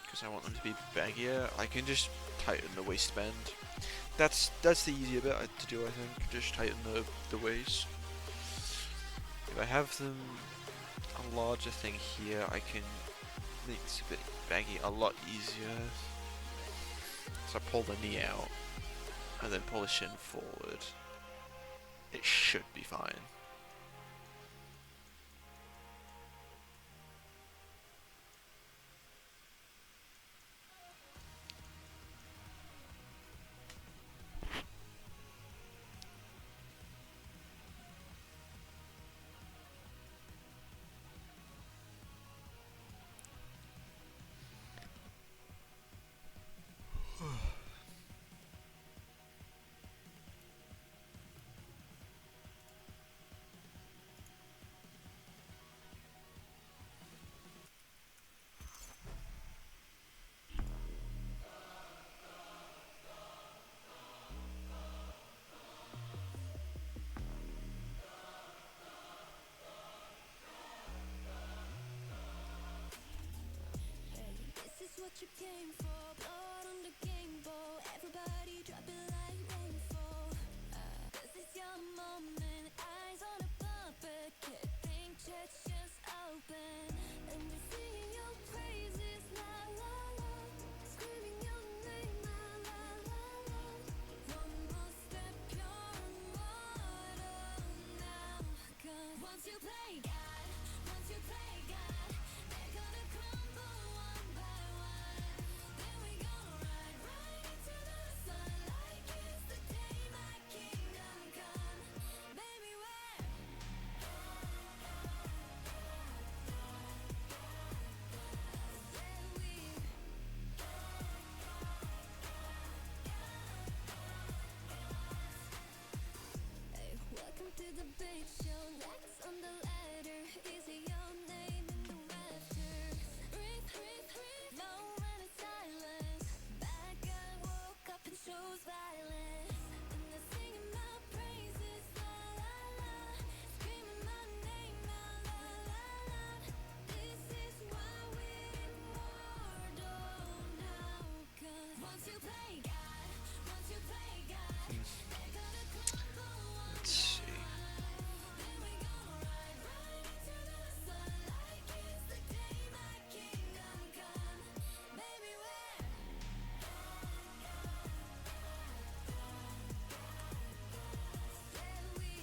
Because I want them to be baggier. I can just tighten the waistband. That's the easier bit to do, I think. Just tighten the waist. If I have them a larger thing here, I can make this a bit baggy a lot easier. So I pull the knee out and then pull the shin forward. It should be fine. What you came for, blood on the game ball. Everybody drop it like rainfall. This is your moment, eyes on a puppet. Can't think, chest just open. And they singing your praises, la la la. Screaming your name, la la la la. One more step, you're immortal now. 'Cause once you play God, once you play God, they're gonna crumble one by one. Then we gonna ride right into the sun like it's the day my kingdom come. Baby, where? Then we Hey, welcome to the big show. Next on the ladder, is it your name in the rafters? Breathe, breathe, breathe. Moment of silence. Bad guy woke up and chose violence. And they're singing my praises, la la la. Screaming my name, la la la la. This is why we're immortal now. 'Cause once you play God, once you play God, they're gonna crumble one. Let's see. Then we gonna ride right into the sun like it's the day my kingdom come. Baby, where? Then we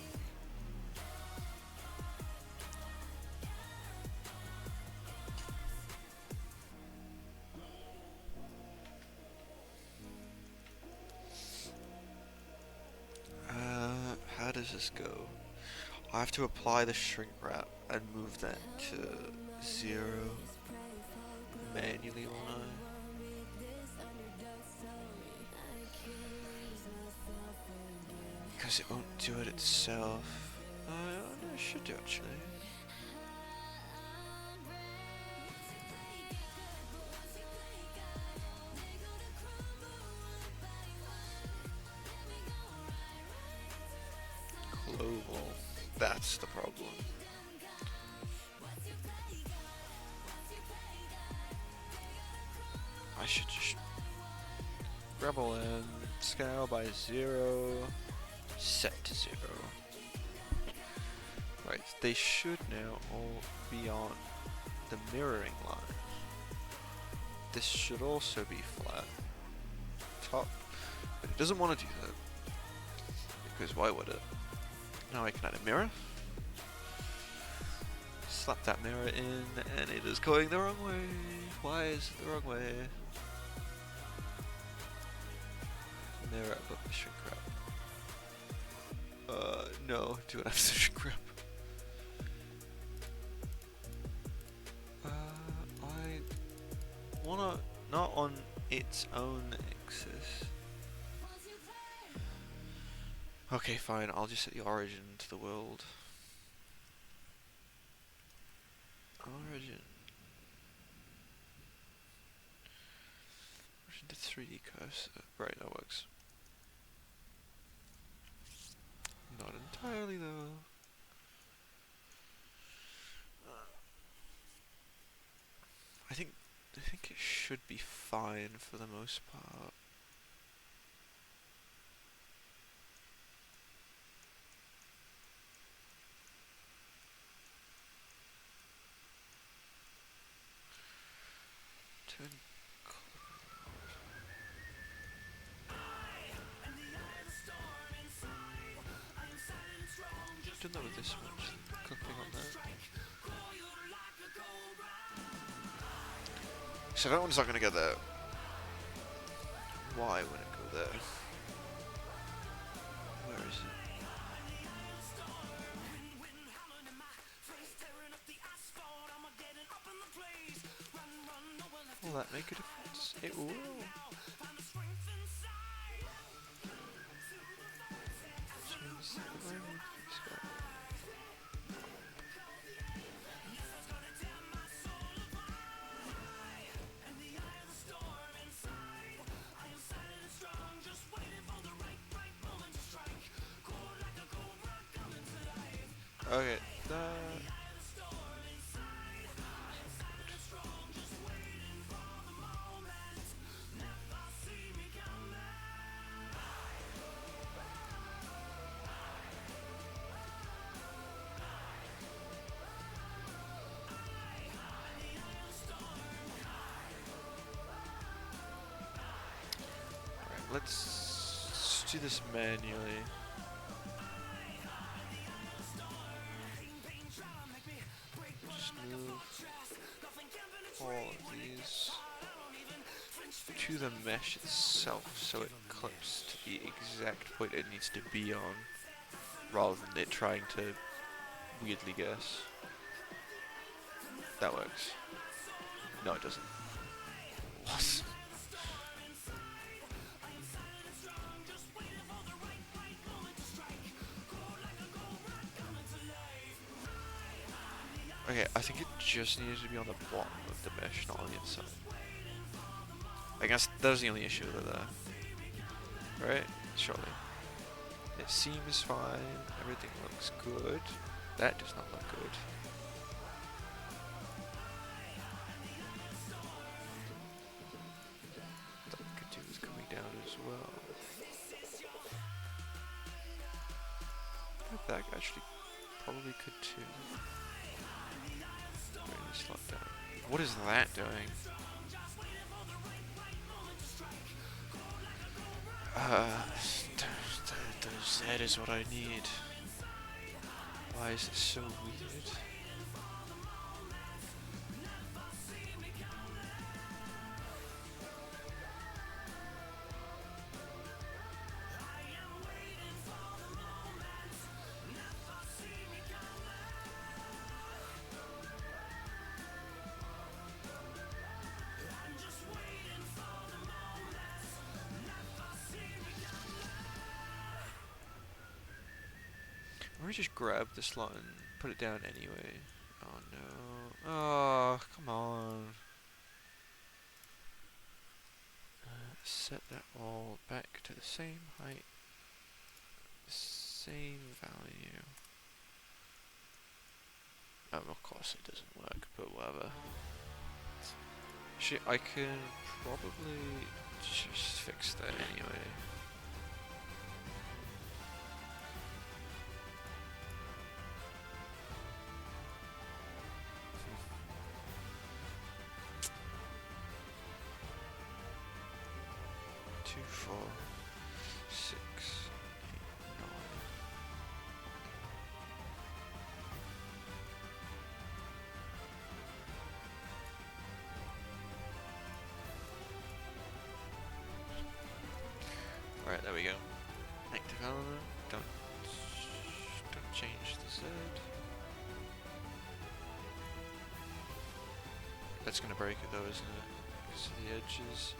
How does this go? I have to apply the shrink wrap and move that to 0 manually, won't I? Because it won't do it itself. No, it should do actually. Global. That's the problem. I should just rebel in, scale by 0, set to 0. Right, they should now all be on the mirroring line. This should also be flat top, but it doesn't want to do that, because why would it? Now I can add a mirror, slap that mirror in, and it is going the wrong way. Why is it the wrong way? Mirror above the shrink wrap. No, do it after the shrink wrap. I wanna, not on its own axis. Okay, fine. I'll just set the origin to the world. Origin. Origin to 3D cursor. Right, that works. Not entirely though. I think it should be fine for the most part. Turn done that with this much. Clicking on that. So that one's not gonna go there. Why would it go there? Where is it? Will that make a difference? It will. Okay, that. Alright, let's do this manually. Just move all of these to the mesh itself so it clips to the exact point it needs to be on, rather than it trying to weirdly guess. That works. No, it doesn't. What? Okay, I think it just needed to be on the bottom of the mesh, not on the inside. I guess that was the only issue with it there. Right? Surely. It seems fine, everything looks good. That does not look good. That could do with coming down as well. That back actually probably could too. Bring this slot down. What is that doing? The Z is what I need. Why is it so weird? Let me just grab the slot and put it down anyway. Oh no. Oh, come on. Set that all back to the same height. Same value. Of course it doesn't work, but whatever. Actually, I can probably just fix that anyway. Two, 4, 6, 8, 9. Alright, there we go. Active element. Don't change the Z. That's gonna break it though, isn't it? Because of the edges.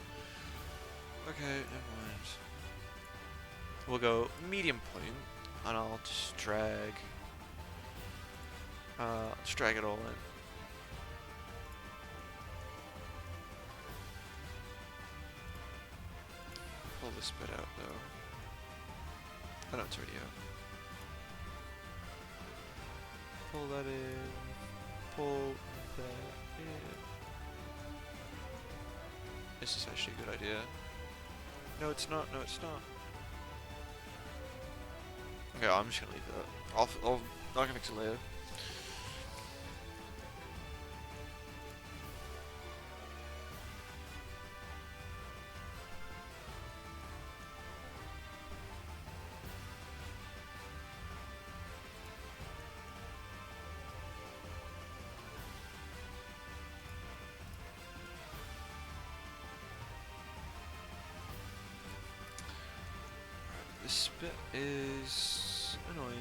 Okay, never mind. we'll go medium point, and I'll just drag it all in. Pull this bit out though. Oh no, it's already out. Pull that in. Pull that in. This is actually a good idea. No, it's not. No, it's not. Okay, I'm just gonna leave that. I can fix it later. This bit is annoying.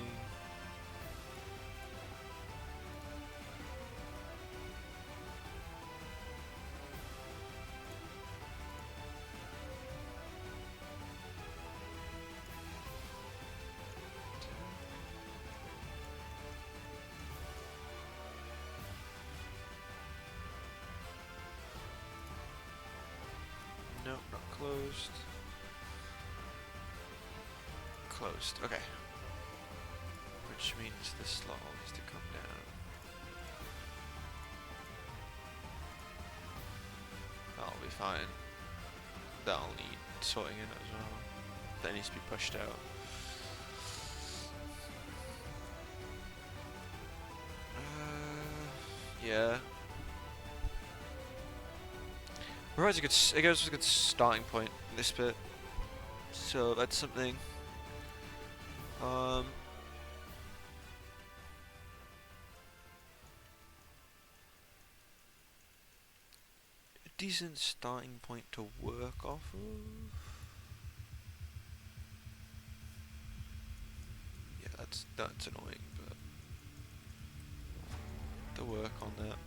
Nope, not closed. Closed. Okay. Which means this slot needs to come down. That'll be fine. That'll need sorting in as well. That needs to be pushed out. Yeah. Right, it gives us a good starting point in this bit. So that's something. A decent starting point to work off of. Yeah, that's annoying, but to work on that.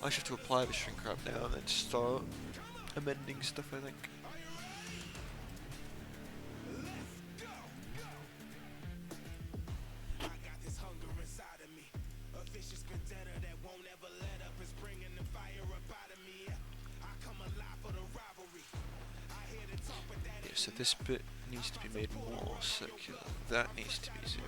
I should have to apply the shrink wrap now and then start amending stuff, I think. Yeah, so this bit needs to be made more circular. That needs to be 0.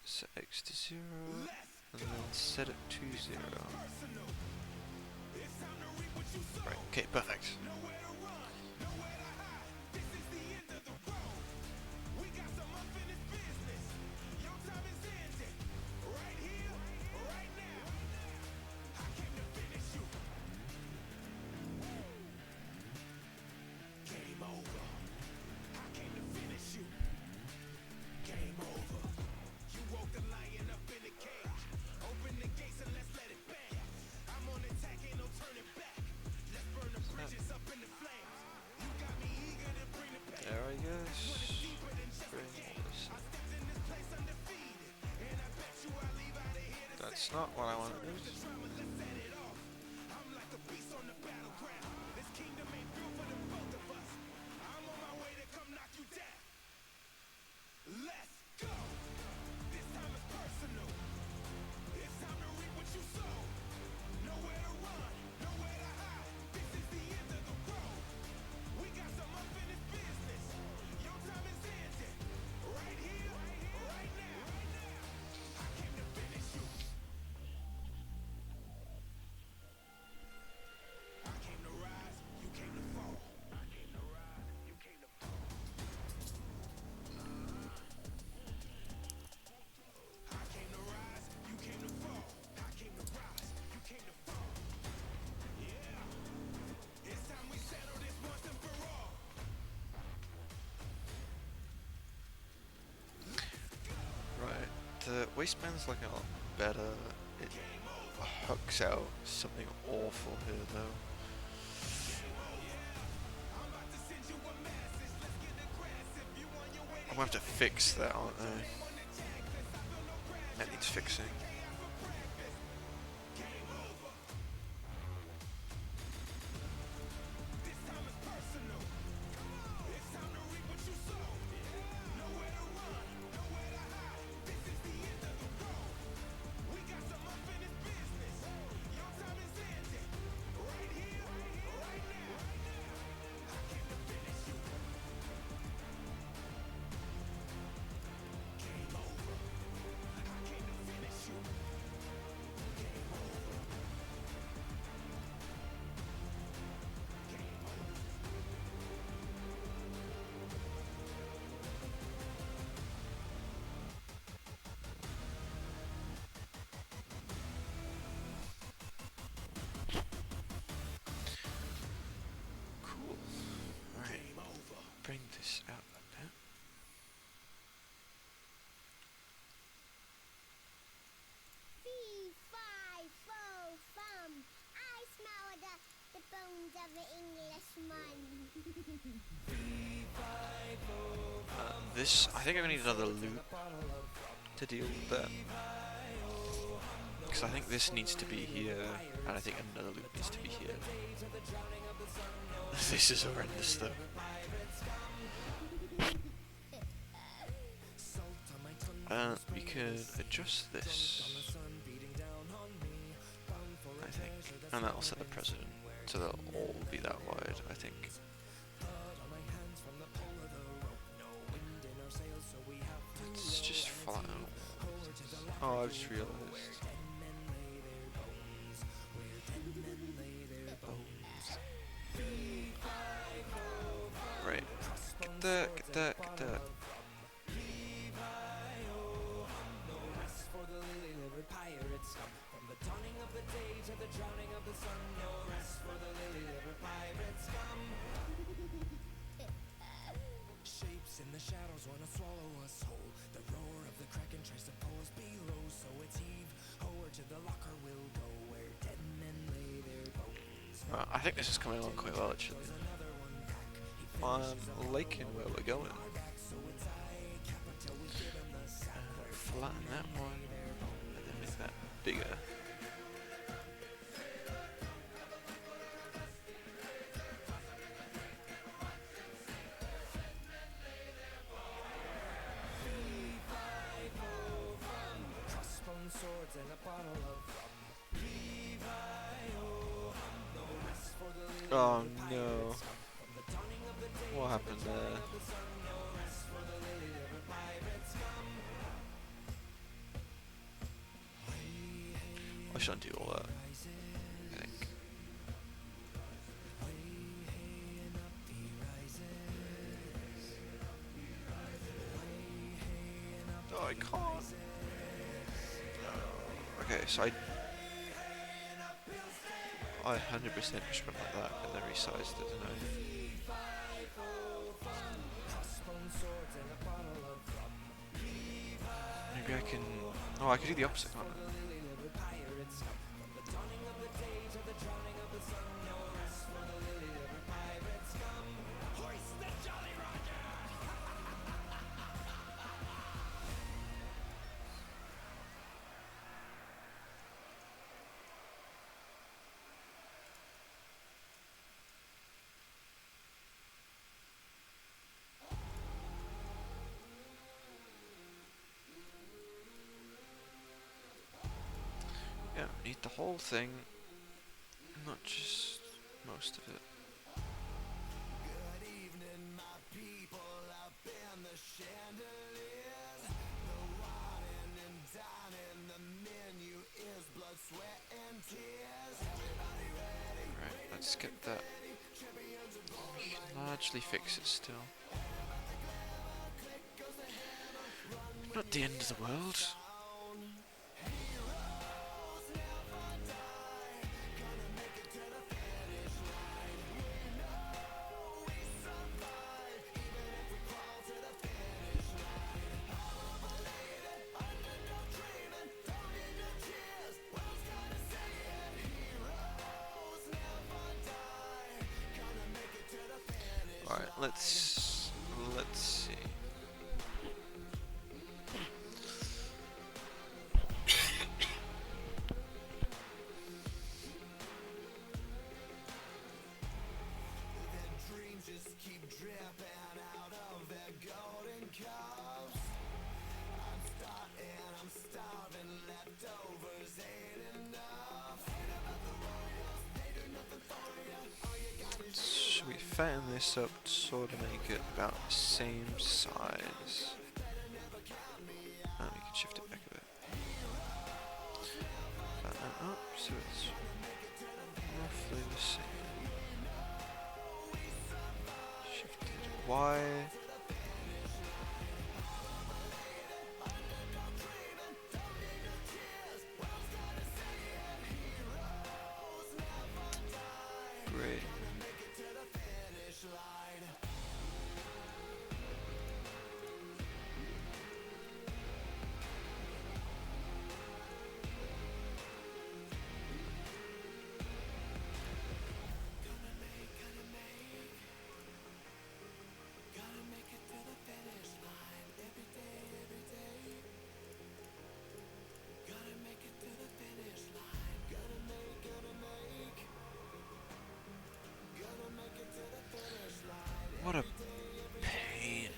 Set X to 0, and then set it to 0. Right, okay, perfect. That's not what I want to do. The waistband's looking a lot better. It hooks out something awful here though. I'm gonna have to fix that, aren't I? That needs fixing. Cool. Alright. Bring this out a bit. Fee, fi, fo, fum. I smell the bones of an Englishman. This, I think I'm gonna need another loop to deal with that. Because I think this needs to be here, and I think another loop needs to be here. This is horrendous though. We could adjust this, I think, and that'll set the precedent, so they'll all be that wide, I think. Let's just flatten out. Oh, I just realised. Right. Get that, get that, get that. Shapes in the shadows wanna swallow us whole. The roar of the kraken tries to pull us below, so it's heave over to the locker we'll go, where dead men lay their bones. Right, I think this is coming along quite well actually. I'm liking where we're going. Flatten that one, and then make that bigger. Crossbone swords and a bottle of rum. Oh no. What happened there? I shouldn't do all that, I think. Oh, I can't. Okay, so I 100% just went like that and then resized it, didn't I? Maybe I can... Oh, I could do the opposite, can't I? Yeah, need the whole thing, not just most of it. Good evening, my people up in the chandeliers. The wine and dining, the menu is blood, sweat, and tears. Everybody ready? Right, let's get that. We can largely fix it still. Not the end of the world. Alright, let's see. So we fatten this up to sort of make it about the same size. And we can shift it back a bit. Fatten up so it's roughly the same. Shift it Y. Great. What a pain.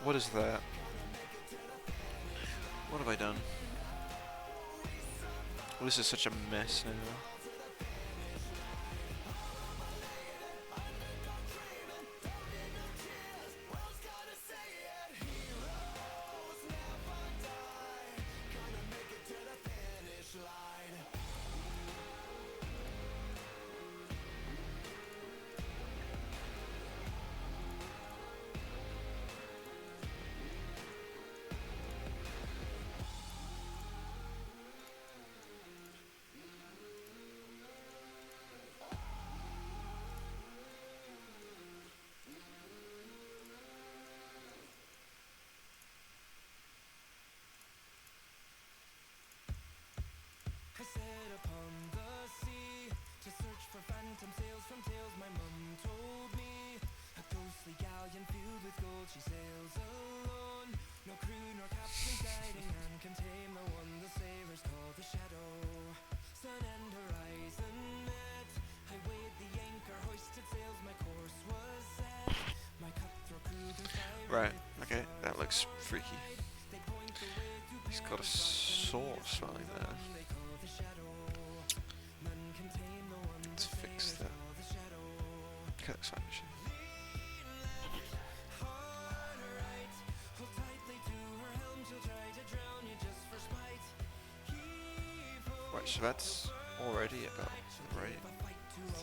What is that? What have I done? Well, this is such a mess now. I set upon the sea to search for phantom sails from tales my mum told me. A ghostly galleon filled with gold, she sails alone. No crew nor captain's guiding hand can tame the one the sailors call the Shadow. Sun and horizon met, I weighed the anchor, hoisted sails, my course was set. My cutthroat crew conspired. Right, okay, that looks freaky. He's got a sword swelling there. Let's fix that. Okay, that's fine, actually. Right, so that's already about the right thing.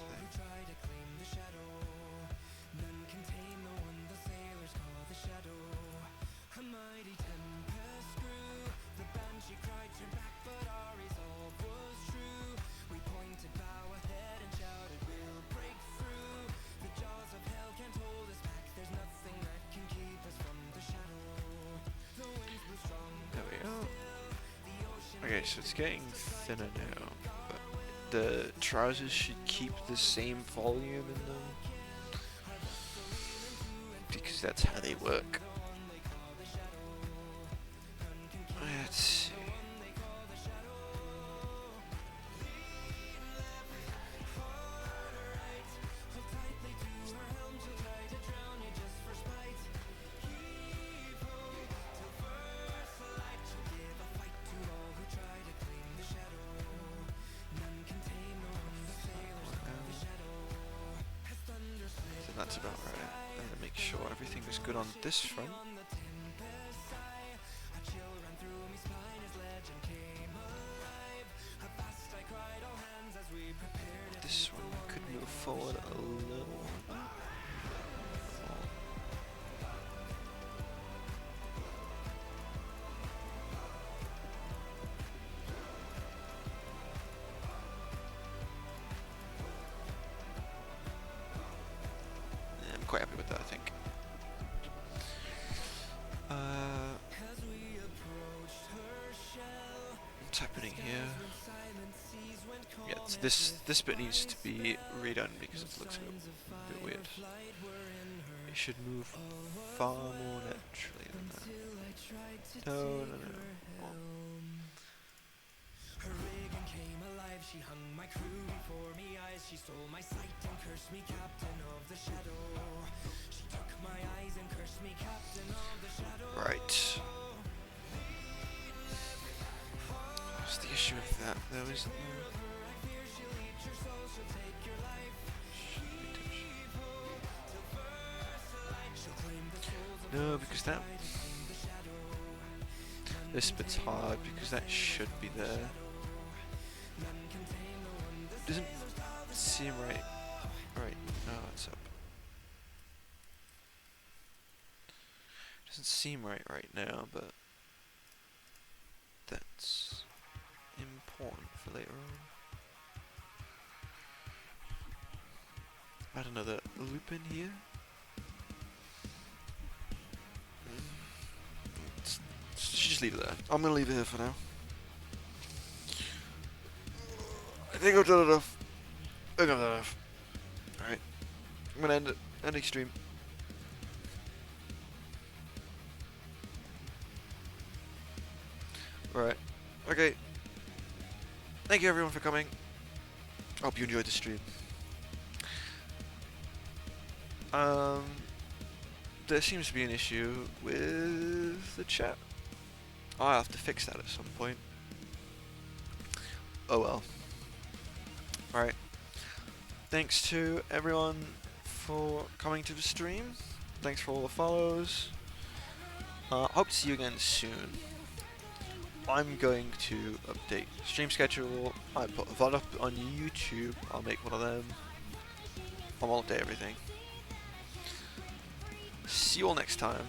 There we go. Okay, so it's getting thinner now, but the trousers should keep the same volume in them, because that's how they work. Let's see. So that's about right. And then make sure everything is good on this front. This one could move forward a little. Yeah, I'm quite happy with that, I think. What's happening here? Yeah, so this bit needs to be redone because it looks a bit weird. It should move far more naturally than that. No. More. Her rigging came alive, she hung my crew before me eyes. She stole my sight and cursed me, captain of the Shadow. She took my eyes and cursed me, captain of the Shadow. Right. What's the issue with that though, isn't there? No, because that... This bit's hard because that should be there. Doesn't seem right. Right, no, it's up. Doesn't seem right now, but that's important for later on. Add another loop in here. Just leave it there. I'm gonna leave it here for now. I think I've done enough. Alright. I'm gonna end it. Ending stream. Right. Okay. Thank you everyone for coming. Hope you enjoyed the stream. There seems to be an issue with the chat. I'll have to fix that at some point. Oh well. Alright. Thanks to everyone for coming to the stream. Thanks for all the follows. Hope to see you again soon. I'm going to update stream schedule. I put a VOD up on YouTube. I'll make one of them. I'll update everything. See you all next time.